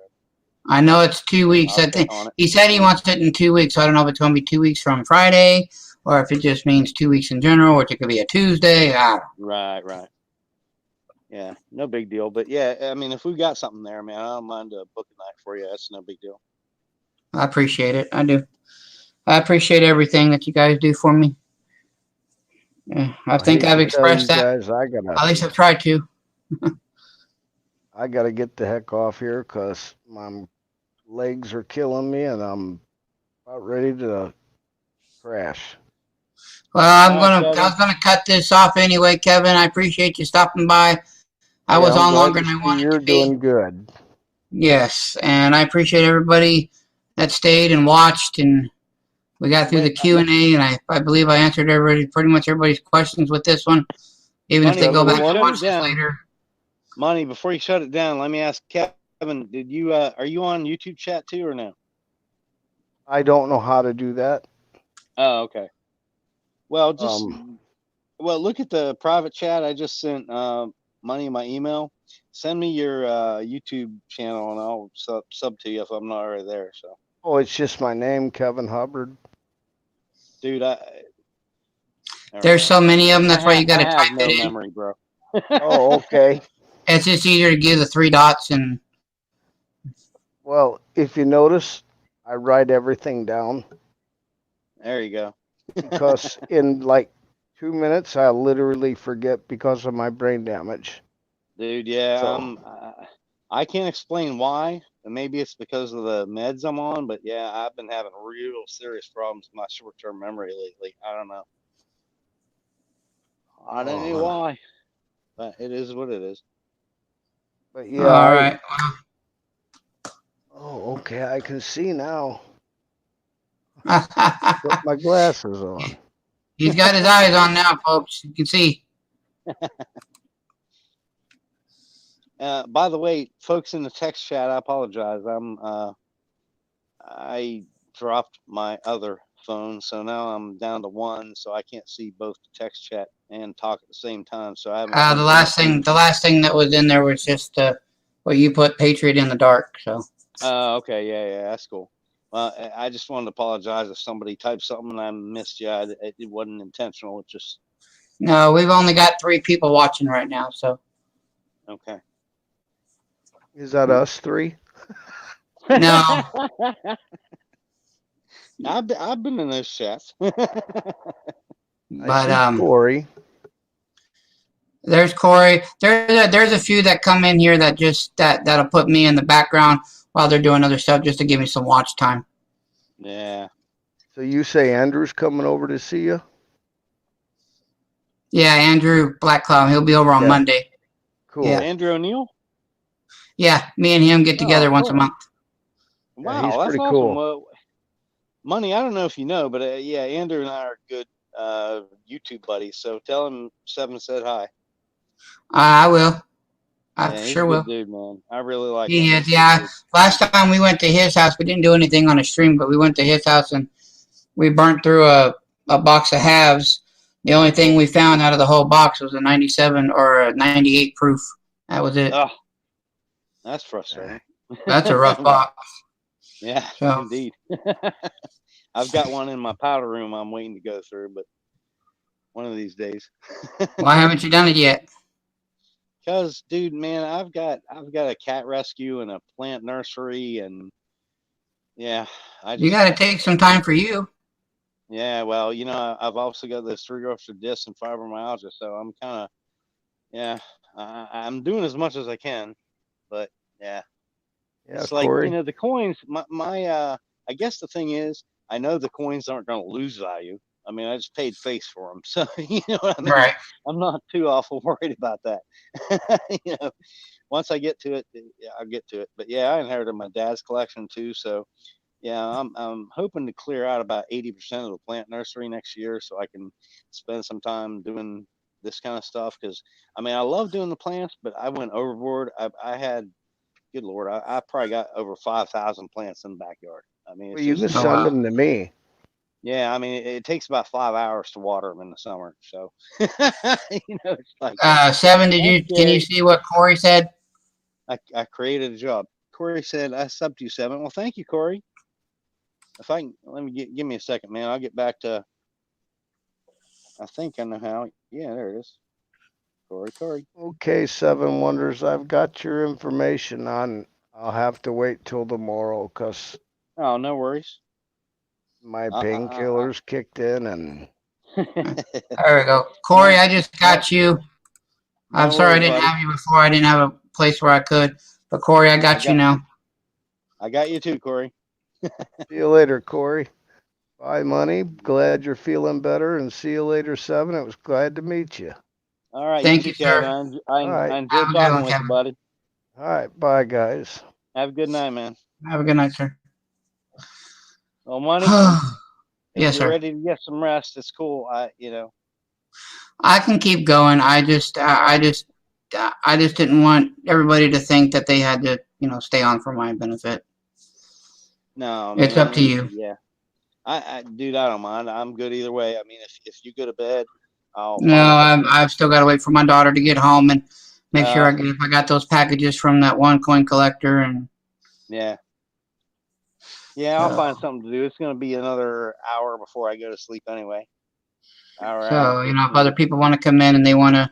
I know it's 2 weeks. I'll I get think on it. he said he wants it in 2 weeks. So I don't know if it's going to be 2 weeks from Friday or if it just means 2 weeks in general, which it could be a Tuesday. Right. Yeah, no big deal. But yeah, I mean, if we got something there, man, I don't mind to book a night for you. That's no big deal. I appreciate it. I do. I appreciate everything that you guys do for me. Yeah, I think hate I've to tell expressed you that. guys, At least I've tried to. I gotta get the heck off here because my legs are killing me and I'm about ready to crash. Well, I was gonna cut this off anyway, Kevin. I appreciate you stopping by. I was I'm on glad longer to than I see wanted you're to be. doing good. Yes, and I appreciate everybody that stayed and watched, and we got through the Q&A, and I believe I answered pretty much everybody's questions with this one, even if they go back and watch this later. Money, before you shut it down, let me ask Kevin, did you are you on YouTube chat too or no? I don't know how to do that. Oh, okay. Well, just look at the private chat. I just sent Money my email. Send me your YouTube channel and I'll sub to you if I'm not already there. So. Oh, it's just my name, Kevin Hubbard. Dude, there's so many of them. That's why you got to type no it in. memory, bro. Oh, okay. It's just easier to give the 3 dots and. Well, if you notice, I write everything down. There you go. Because in like 2 minutes, I literally forget because of my brain damage. Dude, yeah, So. I can't explain why. Maybe it's because of the meds I'm on, but yeah, I've been having real serious problems with my short-term memory lately. I don't know. I don't know why, but it is what it is. But yeah. All right. Oh, okay. I can see now. Put Put my glasses on. He's got his eyes on now, folks. You can see. By the way, folks in the text chat, I apologize. I dropped my other phone, so now I'm down to one, so I can't see both the text chat and talk at the same time. So I haven't. The last thing that was in there was just what you put, Patriot in the dark. So. Okay, yeah, that's cool. Well, I just wanted to apologize if somebody typed something and I missed you. It wasn't intentional. It just. No, we've only got 3 people watching right now, so. Okay. Is that us 3? No. I've been in those chats. But Corey. There's Corey. There's a few that come in here that just that'll put me in the background while they're doing other stuff just to give me some watch time. Yeah. So you say Andrew's coming over to see you? Yeah, Andrew Black Cloud. He'll be over on Monday. Cool. Yeah. Andrew O'Neill? Yeah, me and him get together once a month. Wow, he's that's pretty awesome. cool. Well, Money, I don't know if you know, but yeah, Andrew and I are good YouTube buddies. So tell him Seven said hi. I will. I He's sure a will. good dude, man. I really like He him. is, yeah. Last time we went to his house, we didn't do anything on a stream, but we went to his house and we burnt through a box of halves. The only thing we found out of the whole box was a 97 or a 98 proof. That was it. Oh, that's frustrating. That's a rough box. Yeah, so. Indeed. I've got one in my powder room I'm waiting to go through, but one of these days. Why haven't you done it yet? Because, dude, man, I've got a cat rescue and a plant nursery, and Yeah, I You just, got to take some time for you. yeah, well, I've also got those 3 ruptured discs and fibromyalgia, so I'm kind of, yeah, I'm doing as much as I can, but yeah, Yeah, it's like, Corey. the coins, I guess the thing is, I know the coins aren't going to lose value. I mean, I just paid face for them. So, you know what I mean? Right. I'm not too awful worried about that. Once I get to it, yeah, I'll get to it. But yeah, I inherited my dad's collection too. So yeah, I'm hoping to clear out about 80% of the plant nursery next year so I can spend some time doing this kind of stuff. Cause I mean, I love doing the plants, but I went overboard. I had, good Lord, I probably got over 5,000 plants in the backyard. I mean, Well, it's you just, can Oh, send wow. them to me. yeah, I mean, it takes about 5 hours to water them in the summer. So, it's like, 7, can you okay, see what Corey said? I created a job. Corey said, I subbed you 7. Well, thank you, Corey. If I can, let me give me a second, man. I'll get back to, I think I know how. Yeah, there it is. Corey. Okay, Seven Wonders, I've got your information on. I'll have to wait till tomorrow because Oh, no worries. my Uh, uh, painkillers kicked in and There we go. Corey, no, I just got you. I'm no sorry I worries, didn't buddy. have you before. I didn't have a place where I could. But Corey, I got you now. I got you too, Corey. see you later, Corey. Bye, Money. Glad you're feeling better and see you later, Seven. It was glad to meet you. All right, you Thank too, you, Kevin. sir. All right. I enjoyed Have a good talking one, with you, Kevin. buddy. All right. Bye, guys. Have a good night, man. Have a good night, sir. Well, Money, if Yes, you're sir. ready to get some rest, it's cool. I can keep going. I just didn't want everybody to think that they had to, stay on for my benefit. No, It's man. up to you. Yeah. Dude, I don't mind. I'm good either way. I mean, if you go to bed, I'll No, find something. I've still got to wait for my daughter to get home and make sure Uh, if I got those packages from that one coin collector and yeah. Yeah, I'll so, find something to do. It's going to be another hour before I go to sleep anyway. Hour so and if 15. other people want to come in and they want to,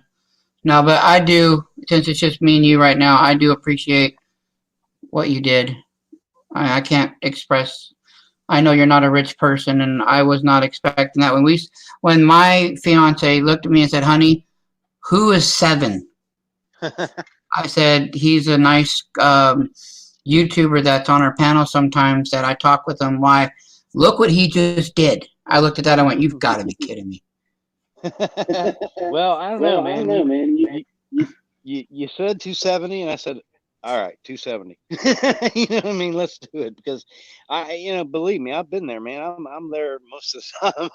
no, but I do, since it's just me and you right now, I do appreciate what you did. I can't express. I know you're not a rich person, and I was not expecting that. When my fiance looked at me and said, "Honey, who is Seven?" I said, "He's a nice YouTuber that's on our panel sometimes that I talk with him. Why? Look what he just did." I looked at that. I went, "You've got to be kidding me." Well, I don't know, man. You said 270, and I said, all right, 270. You know what I mean? Let's do it because believe me, I've been there, man. I'm there most of the time.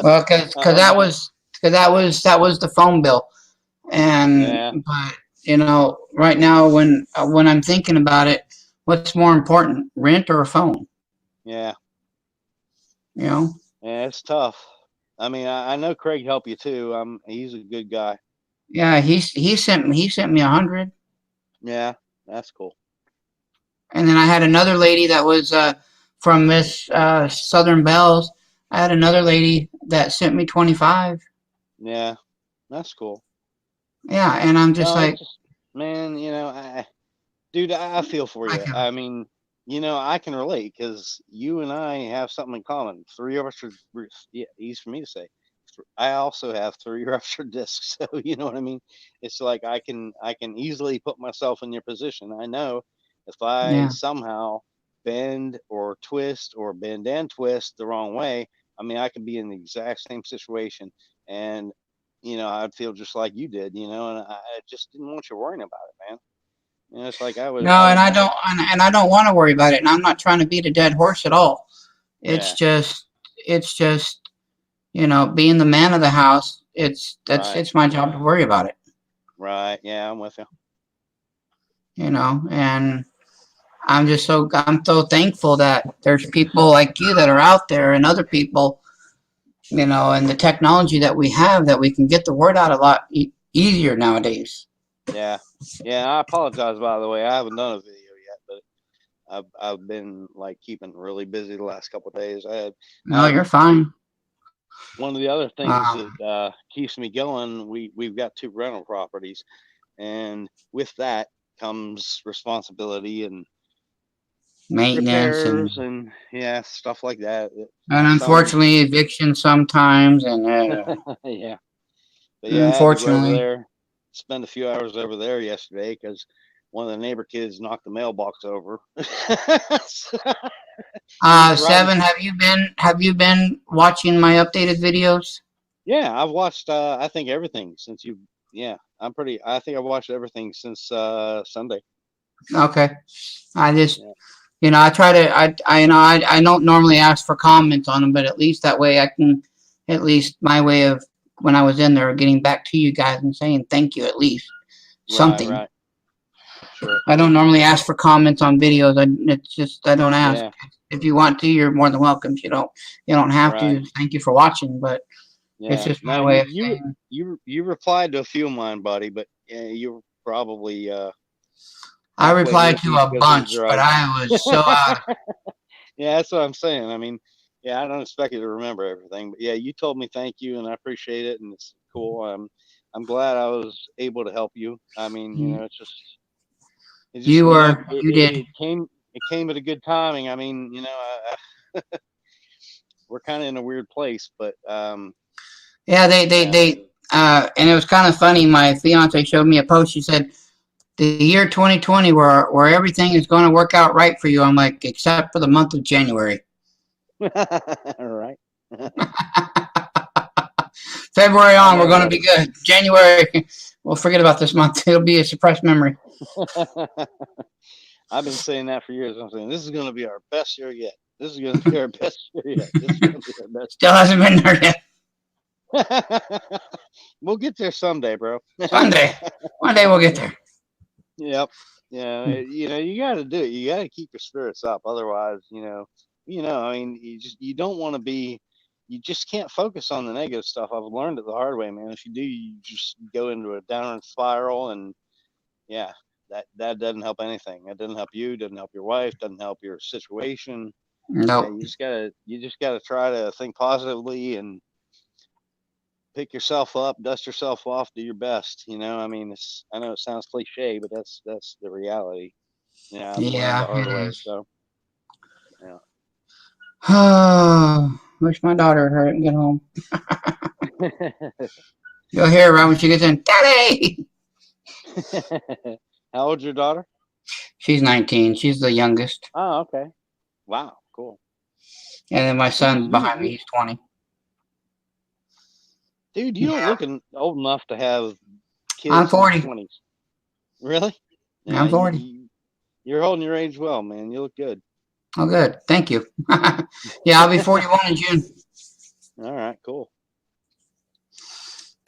Well, because that was the phone bill, Yeah, but right now when I'm thinking about it, what's more important, rent or a phone? yeah, You know? yeah. It's tough. I mean, I know Craig helped you too. He's a good guy. Yeah, he sent me 100, Yeah, that's cool. and then I had another lady that was from Miss Southern Bells. I had another lady that sent me 25. Yeah, that's cool. Yeah, and I'm just No, it's like, just, man, dude, I feel for you. I mean, I can relate because you and I have something in common. 3 of us are, yeah, easy for me to say. I also have 3 ruptured discs, so you know what I mean. It's like I can easily put myself in your position. I know if I yeah, somehow bend or twist or bend and twist the wrong way, I mean, I could be in the exact same situation, and I'd feel just like you did, and I just didn't want you worrying about it, man. It's like I would, no, and I don't want to worry about it, and I'm not trying to beat a dead horse at all. yeah, It's just being the man of the house. right, It's my job to worry about it. right, yeah, I'm with you. And I'm so thankful that there's people like you that are out there and other people, and the technology that we have that we can get the word out a lot easier nowadays. Yeah, yeah. I apologize, by the way. I haven't done a video yet, but I've been like keeping really busy the last couple of days. No, you're fine. One of the other things Um, that keeps me going. We've got 2 rental properties, and with that comes responsibility, and maintenance repairs and yeah, stuff like that. and unfortunately eviction sometimes. And Yeah. But yeah, I had to go over unfortunately, there, spend a few hours over there yesterday because one of the neighbor kids knocked the mailbox over. Seven, have you been watching my updated videos? Yeah, I've watched I think everything since you. Yeah, I think I've watched everything since Sunday. Okay. I just, Yeah. you know, I try to, I don't normally ask for comments on them, but at least that way I can, at least my way of when I was in there, getting back to you guys and saying thank you, at least something. Right. Sure. I don't normally ask for comments on videos. It's just, I don't ask. Yeah. If you want to, you're more than welcome. You don't have Right. to. Thank you for watching, but Yeah. it's just my No, way of saying. you replied to a few of mine, buddy, but you were probably I halfway replied hippie to a because of bunch, the but drugs. I was so out. Yeah, that's what I'm saying. I mean, yeah, I don't expect you to remember everything, but yeah, you told me thank you, and I appreciate it, and it's cool. I'm glad I was able to help you. I mean, you know, it just You were, you did. it came at a good timing. I mean, you know, we're kind of in a weird place, but Yeah, and it was kind of funny. My fiance showed me a post. She said, the year 2020 where everything is going to work out right for you. I'm like, except for the month of January. all right. February on, we're going to be good. January, we'll forget about this month. It'll be a suppressed memory. I've been saying that for years. I'm saying this is going to be our best year yet. This is going to be our best year yet. This is going to be our best. Still hasn't been there yet. We'll get there someday, bro. Someday. One day we'll get there. Yep. Yeah. You know, you got to do it. You got to keep your spirits up. Otherwise, you know, I mean, you don't want to be, you just can't focus on the negative stuff. I've learned it the hard way, man. If you do, you just go into a downward spiral, and yeah, that doesn't help anything. That doesn't help you, doesn't help your wife, doesn't help your situation. Nope. Yeah, you just gotta try to think positively and pick yourself up, dust yourself off, do your best. You know, I mean, I know it sounds cliche, but that's the reality. Yeah, I've learned the hard way. So, yeah. Wish my daughter would hurry up and get home. You'll hear her right when she gets in, Daddy! How old's your daughter? She's 19. She's the youngest. Oh, okay. Wow, cool. And then my son's behind me. He's 20. Dude, you don't look old enough to have kids I'm 40. in their 20s. Really? Yeah, I'm 40. You're holding your age well, man. You look good. Oh, good. Thank you. Yeah, I'll be 41 in June. All right, cool.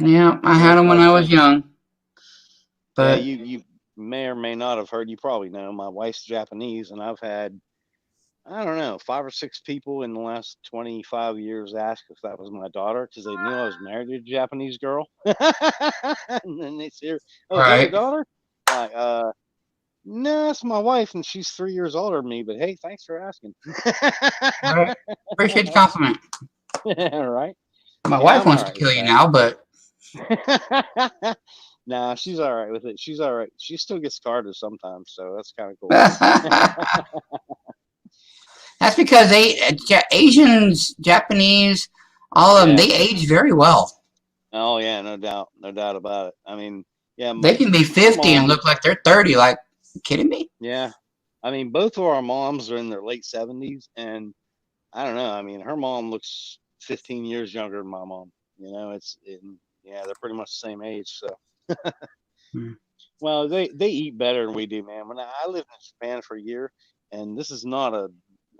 Yeah, I had them when I was young. But yeah, you may or may not have heard. You probably know my wife's Japanese, and I've had, I don't know, 5 or 6 people in the last 25 years ask if that was my daughter because they knew I was married to a Japanese girl. And then they say, "Oh, is that your daughter?" Like, no, that's my wife, and she's 3 years older than me. But hey, thanks for asking. Right. Appreciate the compliment. All right. My wife wants to kill you now, but nah, she's all right with it. She's all right. She still gets carded sometimes, so that's kind of cool. That's because Asians, Japanese, all of them, they age very well. Oh yeah, no doubt about it. I mean, yeah, they can be 50 and look like they're 30. Like, you kidding me? Yeah, I mean, both of our moms are in their late 70s, and I don't know. I mean, her mom looks 15 years younger than my mom. You know, yeah, they're pretty much the same age. So, well, they eat better than we do, man. When I lived in Japan for a year, and this is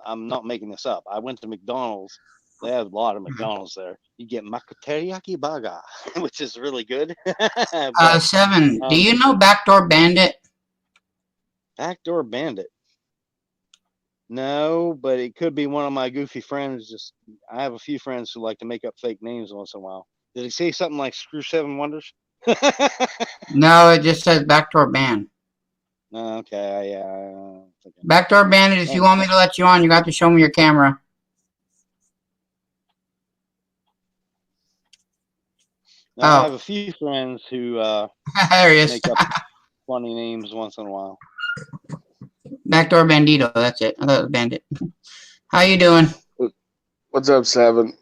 I'm not making this up. I went to McDonald's. They have a lot of McDonald's there. You get Mako Teriyaki Burger, which is really good. But, 7. Do you know Backdoor Bandit? Backdoor Bandit. No, but it could be one of my goofy friends. I have a few friends who like to make up fake names once in a while. Did he say something like Screw 7 Wonders? No, it just says Backdoor Band. Okay, yeah. Backdoor Bandit, if you want me to let you on, you got to show me your camera. I have a few friends who there he is. make up funny names once in a while. Backdoor Bandito. That's it. I thought it was Bandit. How you doing? What's up, Seven?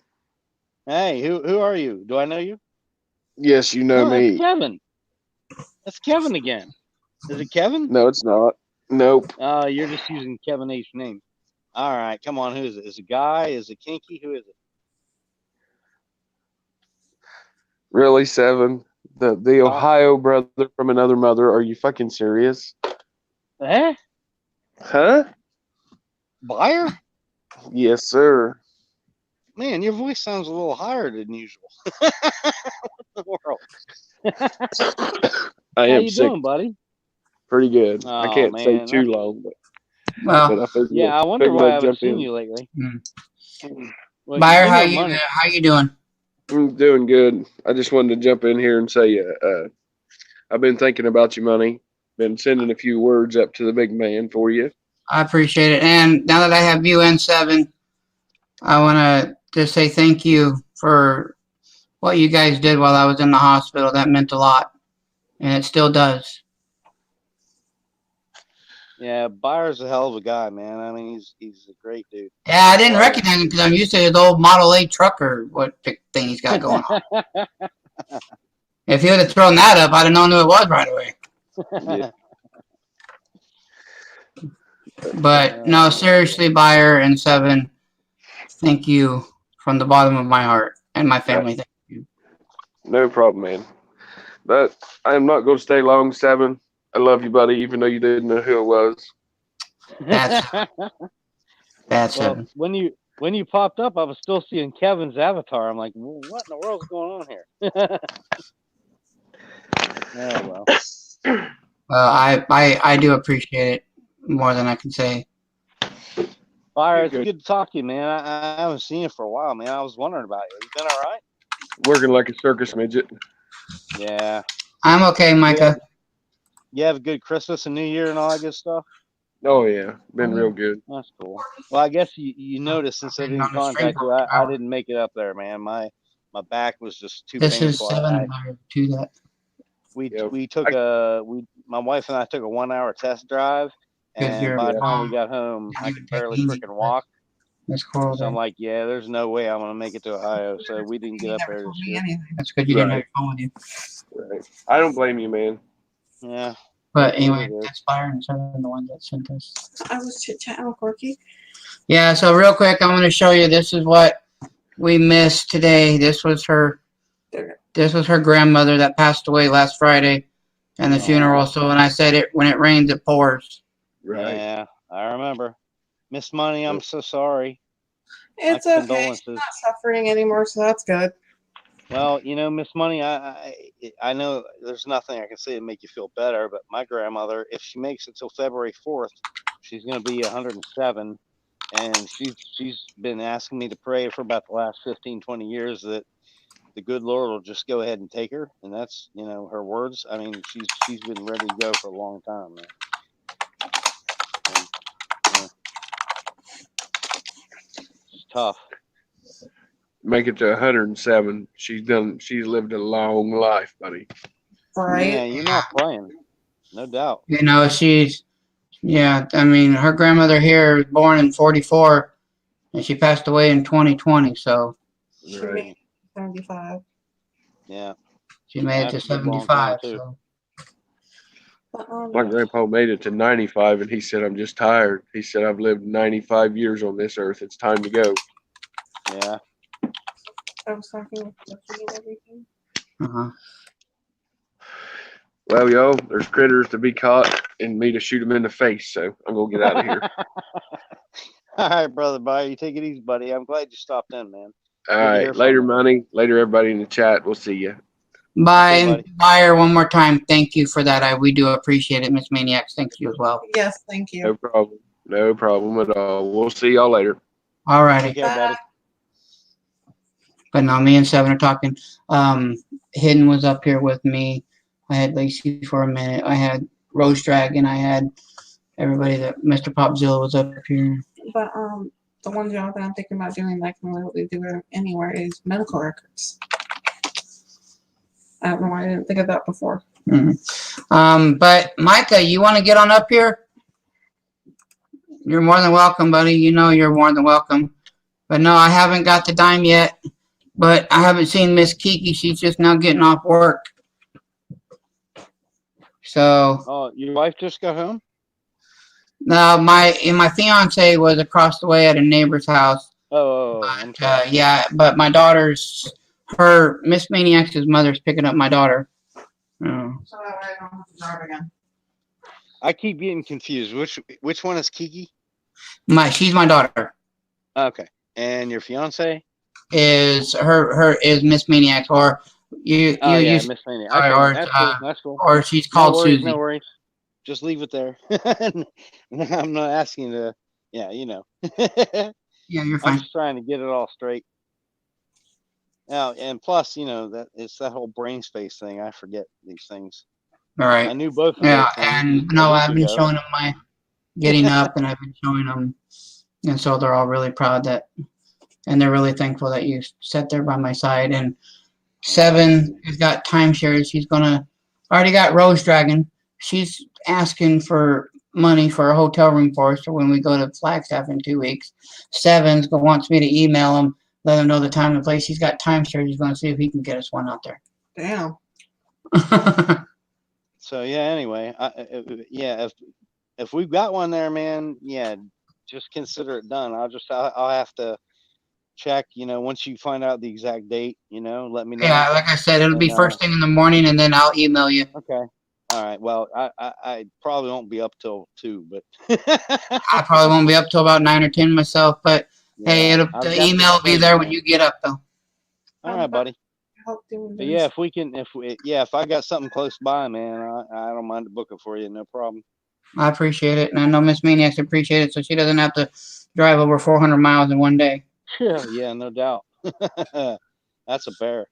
Hey, who are you? Do I know you? Yes, you know Oh, that's me. Kevin. That's Kevin again. Is it Kevin? No, it's not. Nope. You're just using Kevin H name. All right, come on. Who is it? Is it a guy? Is it kinky? Who is it? Really, Seven? The Ohio brother from another mother. Are you fucking serious? Eh? Huh? Buyer? Yes, sir. Man, your voice sounds a little higher than usual. What in the world? I How am you sick. doing, buddy? Pretty good. Oh, I can't stay man, too that's- long, but Well, I figured, Yeah, I wonder figured why I I'd haven't jump seen in. you lately. Well, Buyer, you how know you money. how you doing? I'm doing good. I just wanted to jump in here and say, I've been thinking about you, Money. Been sending a few words up to the big man for you. I appreciate it. And now that I have you and Seven, I want to just say thank you for what you guys did while I was in the hospital. That meant a lot, and it still does. Yeah, Buyer's a hell of a guy, man. I mean, he's a great dude. Yeah, I didn't recognize him because I'm used to his old Model A trucker, what thing he's got going on. If he would have thrown that up, I'd have known who it was right away. Yeah. But no, seriously, Buyer and Seven, thank you from the bottom of my heart and my family. Thank you. No problem, man. But I am not going to stay long, Seven. I love you, buddy, even though you didn't know who it was. That's Well, Seven. when you popped up, I was still seeing Kevin's avatar. I'm like, what in the world's going on here? Oh well. Well, I do appreciate it more than I can say. Fire, it's Good. good to talk to you, man. I haven't seen you for a while, man. I was wondering about you. You been all right? Working like a circus midget. Yeah. I'm okay, Micah. You have a good Christmas and New Year and all that good stuff? Oh, yeah. Been real good. That's cool. Well, I guess you noticed since I didn't contact you, I didn't make it up there, man. My back was just too This is painful. Seven to that. We took my wife and I took a 1 hour test drive, and you're by the time wrong. we got home, I could barely Easy. freaking walk. That's cool. So I'm like, yeah, there's no way I'm gonna make it to Ohio. So we didn't get up there this year. That's good. You didn't have Right. your phone with you. Right. I don't blame you, man. Yeah. But That's what anyway, it is. that's Fire and Seven, the ones that sent us. I was chit chatting with Corky. Yeah. So real quick, I'm going to show you. This is what we missed today. This was her grandmother that passed away last Friday, and the funeral. So when I said it, when it rains, it pours. Right. Yeah, I remember. Miss Money, I'm so sorry. It's My okay. condolences. She's not suffering anymore, so that's good. Well, Miss Money, I know there's nothing I can say to make you feel better, but my grandmother, if she makes it till February 4th, she's going to be 107, and she's been asking me to pray for about the last 15, 20 years that the good Lord will just go ahead and take her, and that's, her words. I mean, she's been ready to go for a long time, man. And, it's tough. Make it to 107. She's lived a long life, buddy. Right? Yeah, you're not playing. No doubt. I mean, her grandmother here was born in 44, and she passed away in 2020. So Right. 75. Yeah. she made it to That's a good long time, 75. too. So But, My grandpa made it to 95, and he said, I'm just tired. He said, I've lived 95 years on this earth. It's time to go. Yeah. I was talking with Corky and everything. Well, y'all, there's critters to be caught and me to shoot them in the face, so I'm going to get out of here. All right, brother. Bye. You take it easy, buddy. I'm glad you stopped in, man. All Good to hear right. from Later, you. Money. Later, everybody in the chat. We'll see you. bye, Okay, and buddy. Buyer, one more time. Thank you for that. We do appreciate it, Miss Maniacs. Thank you as well. Yes, thank you. No problem. No problem at all. We'll see y'all later. All righty. Take care, buddy. But no, me and Seven are talking. Hidden was up here with me. I had Lacey for a minute. I had Rose Dragon. I had everybody that Mr. Popzilla was up here. But the one job that I'm thinking about doing that I can literally do it anywhere is medical records. I don't know why I didn't think of that before. But Micah, you want to get on up here? You're more than welcome, buddy. You know you're more than welcome. But no, I haven't got the dime yet. But I haven't seen Miss Kiki. She's just now getting off work. So Oh, your wife just got home? now my fiance was across the way at a neighbor's house. I'm sorry. Yeah, but my daughter's her Miss Maniac's mother's picking up my daughter. Oh. So that way I don't have to drive again. I keep getting confused. Which one is Kiki? She's my daughter. Okay. And your fiance? Is Miss Maniac, or you Yeah, Miss Maniac. Okay, or that's cool. That's cool. or she's called no worries, Susie. No worries. Just leave it there. I'm not asking to. Yeah, you know. Yeah, you're fine. I'm just trying to get it all straight. Now, and plus, that it's that whole brain space thing. I forget these things. All right. I knew both of Yeah, those things and a no, week I've been ago. showing them my getting up, and I've been showing them, and so they're all really proud that, and they're really thankful that you sat there by my side. And 7 has got timeshares. She's already got Rose Dragon. She's asking for money for a hotel room for us. So when we go to Flagstaff in 2 weeks, 7 wants me to email him, let him know the time and place. He's got timeshares. He's going to see if he can get us one out there. Damn. So yeah. Anyway, if we've got one there, man, yeah, just consider it done. I'll have to check. Once you find out the exact date, let me know. Yeah, like I said, it'll be first thing in the morning, and then I'll email you. Okay. All right. Well, I probably won't be up till 2, but I probably won't be up till about 9 or 10 myself. But yeah, hey, the email will be there when you get up, though. All right, buddy. But yeah, if I got something close by, man, I don't mind to book it for you. No problem. I appreciate it, and I know Miss Maniacs appreciate it, so she doesn't have to drive over 400 miles in one day. Yeah, no doubt. That's a bear.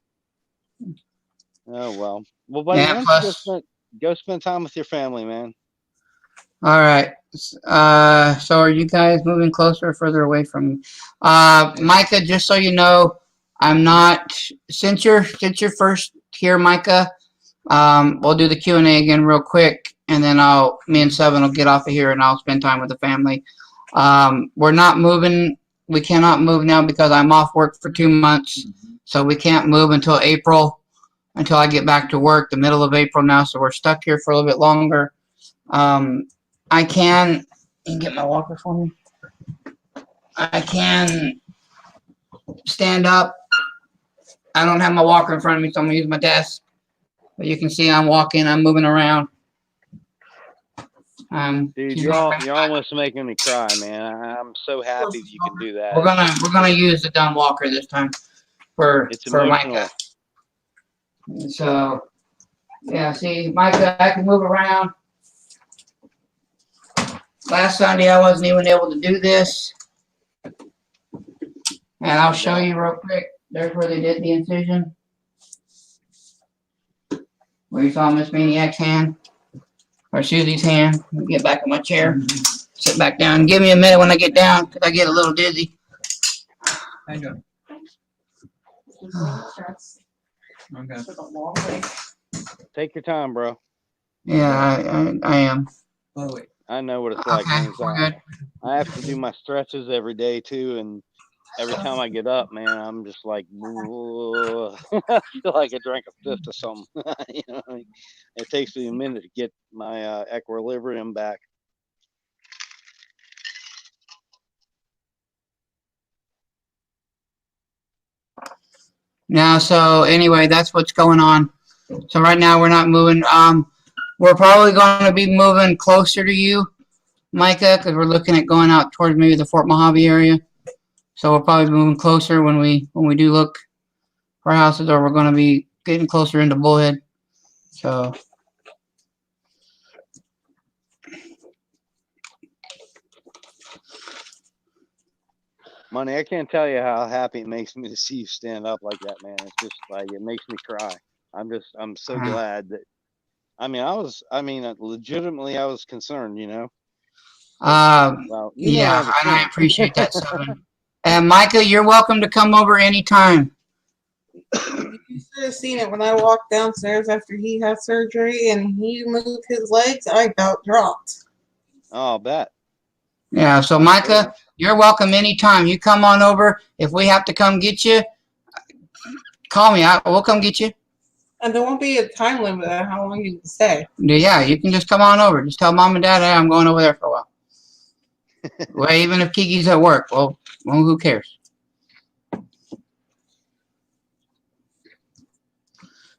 Oh well. Well, buddy, Yeah, why don't you go spend time with your family, man. All right. So are you guys moving closer or further away from me? Micah, just so you know, I'm not, since you're first here, Micah, we'll do the Q&A again real quick, and then me and 7 will get off of here and I'll spend time with the family. We're not moving. We cannot move now because I'm off work for 2 months. So we can't move until April, until I get back to work, the middle of April now. So we're stuck here for a little bit longer. You can get my walker for me. I can stand up. I don't have my walker in front of me, so I'm gonna use my desk. But you can see I'm walking, I'm moving around. Dude, you're almost making me cry, man. I'm so happy that you can do that. We're gonna use the dumb walker this time for Micah. So yeah, see, Micah, I can move around. Last Sunday I wasn't even able to do this. And I'll show you real quick. There's where they did the incision. Where you saw Miss Maniac's hand. Or Susie's hand. Let me get back in my chair. Sit back down. Give me a minute when I get down, because I get a little dizzy. How you doing? Okay. Take your time, bro. Yeah, I am. Oh, wait. I know what it's like. Okay, we're good. I have to do my stretches every day too, and every time I get up, man, I'm just like, I feel like I drank a fifth of something. It takes me a minute to get my equilibrium back. Now, so anyway, that's what's going on. So right now we're not moving. We're probably going to be moving closer to you, Micah, because we're looking at going out towards maybe the Fort Mojave area. So we'll probably be moving closer when we do look for houses, or we're going to be getting closer into Bullhead. So. Money, I can't tell you how happy it makes me to see you stand up like that, man. It's just like, it makes me cry. I'm so glad that, legitimately I was concerned, Well, yeah, and I appreciate that, Seven. And Micah, you're welcome to come over anytime. You should have seen it when I walked downstairs after he had surgery and he moved his legs. I about dropped. Oh, I'll bet. Yeah, so Micah, you're welcome anytime. You come on over. If we have to come get you, call me. We'll come get you. And there won't be a time limit on how long you can stay. Yeah, you can just come on over. Just tell mom and dad, hey, I'm going over there for a while. Well, even if Kiki's at work, well, who cares?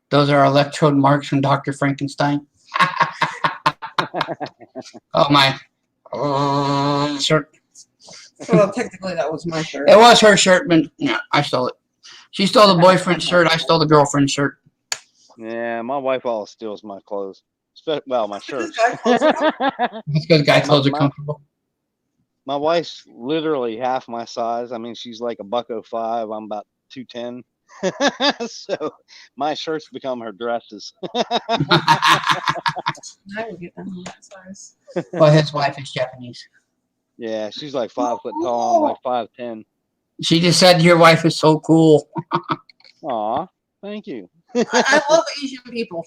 Those are electrode marks from Dr. Frankenstein. Oh, my shirt. Well, technically, that was my shirt. It was her shirt, but yeah, I stole it. She stole the boyfriend's shirt. I stole the girlfriend's shirt. Yeah, my wife always steals my clothes. Well, my shirts. That's because guy clothes are comfortable. My wife's literally half my size. I mean, she's like $105. I'm about 210. So my shirts become her dresses. I would get them that size. Well, his wife is Japanese. Yeah, she's like 5 foot tall. I'm like 5'10". She just said your wife is so cool. Aw, thank you. I love Asian people.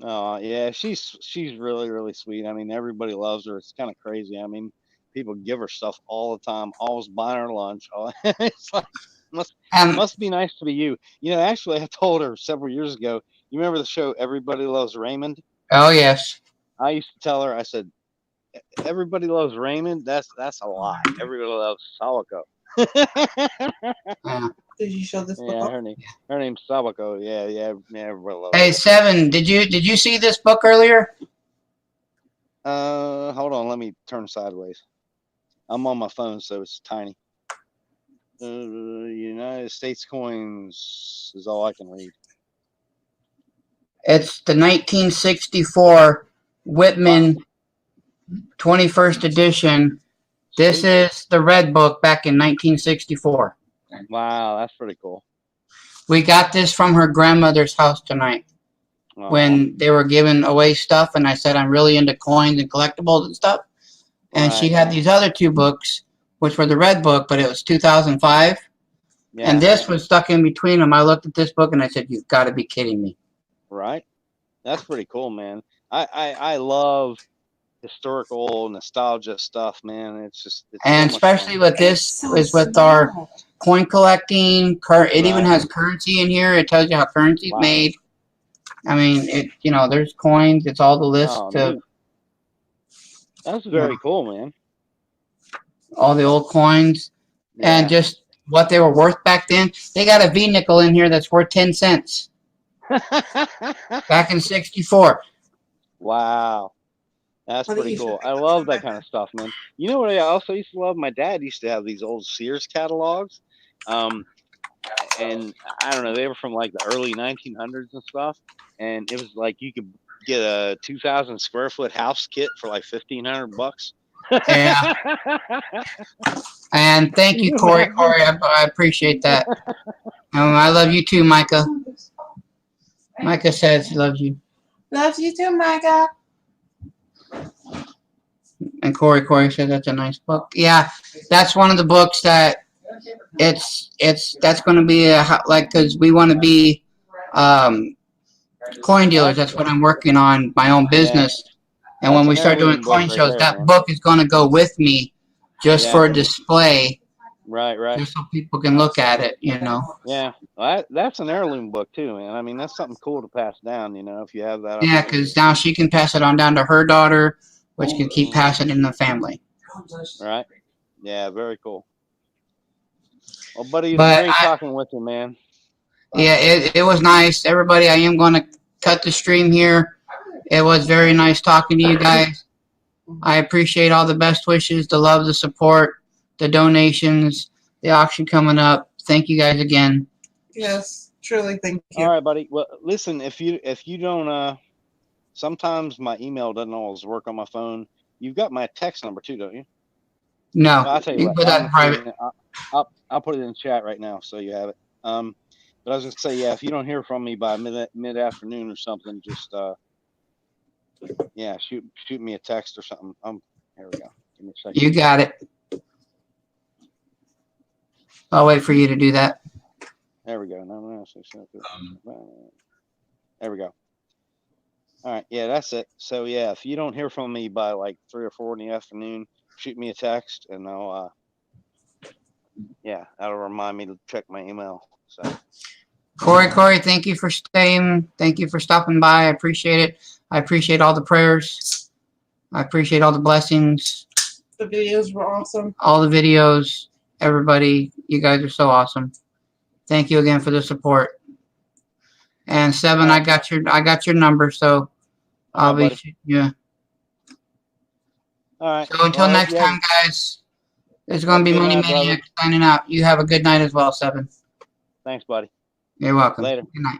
Oh yeah, she's really, really sweet. I mean, everybody loves her. It's kind of crazy. I mean, people give her stuff all the time, always buying her lunch. It's like must be nice to be you. You know, actually, I told her several years ago. You remember the show Everybody Loves Raymond? Oh yes. I used to tell her. I said, "Everybody loves Raymond. That's a lie. Everybody loves Sawako." Did you show this book? Yeah, her name's Sawako. Yeah. Everybody loves Hey, her. Seven, did you see this book earlier? Hold on. Let me turn sideways. I'm on my phone, so it's tiny. United States coins is all I can read. It's the 1964 Whitman 21st edition. This is the red book back in 1964. Wow, that's pretty cool. We got this from her grandmother's house tonight when they were giving away stuff, and I said I'm really into coins and collectibles and stuff. And she had these other two books, which were the red book, but it was 2005. Yeah. And this was stuck in between them. I looked at this book and I said, "You've got to be kidding me." Right. That's pretty cool, man. I love historical nostalgia stuff, man. It's And so much especially fun. with this, is with our coin collecting. It even has currency in here. It tells you how currency is made. I mean, there's coins. It's all the list of dude. That's very cool, man. all the old coins and just what they were worth back then. They got a V nickel in here that's worth 10 cents back in '64. Wow. That's pretty cool. I love that kind of stuff, man. You know what I also used to love? My dad used to have these old Sears catalogs. And I don't know, they were from like the early 1900s and stuff. And it was like you could get a 2,000 square foot house kit for like $1,500. Yeah. And thank you, Corey. Corey, I appreciate that. I love you too, Micah. Micah says he loves you. Loves you too, Micah. And Corey said that's a nice book. Yeah, that's one of the books that that's going to be because we want to be coin dealers. That's what I'm working on, my own business. And when we start doing coin shows, that book is going to go with me just for display. Right. Just so people can look at it, Yeah, well, that's an heirloom book too, man. I mean, that's something cool to pass down, if you have that. Yeah, because now she can pass it on down to her daughter, which can keep passing in the family. Right. Yeah, very cool. Well, buddy, it's great talking with you, man. Yeah, it was nice. Everybody, I am going to cut the stream here. It was very nice talking to you guys. I appreciate all the best wishes, the love, the support, the donations, the auction coming up. Thank you guys again. Yes, truly, thank you. All right, buddy. Well, listen, if you don't, sometimes my email doesn't always work on my phone. You've got my text number too, don't you? No, Well, I'll tell you you what. can put that in private. I'll put it in chat right now so you have it. But I was just gonna say, if you don't hear from me by mid afternoon or something, just shoot me a text or something. Here we go. Give me a second. You got it. I'll wait for you to do that. There we go. There we go. All right. Yeah, that's it. So if you don't hear from me by like 3 or 4 in the afternoon, shoot me a text, and I'll yeah, that'll remind me to check my email. So Corey, thank you for staying. Thank you for stopping by. I appreciate it. I appreciate all the prayers. I appreciate all the blessings, The videos were awesome. all the videos. Everybody, you guys are so awesome. Thank you again for the support. And Seven, I got your number, so I'll be buddy. yeah. all right. So until Well, I hope next you have- time, guys, it's going to be Have a good Money night, brother. Maniac signing out. You have a good night as well, Seven. Thanks, buddy. You're welcome. Later. Good night.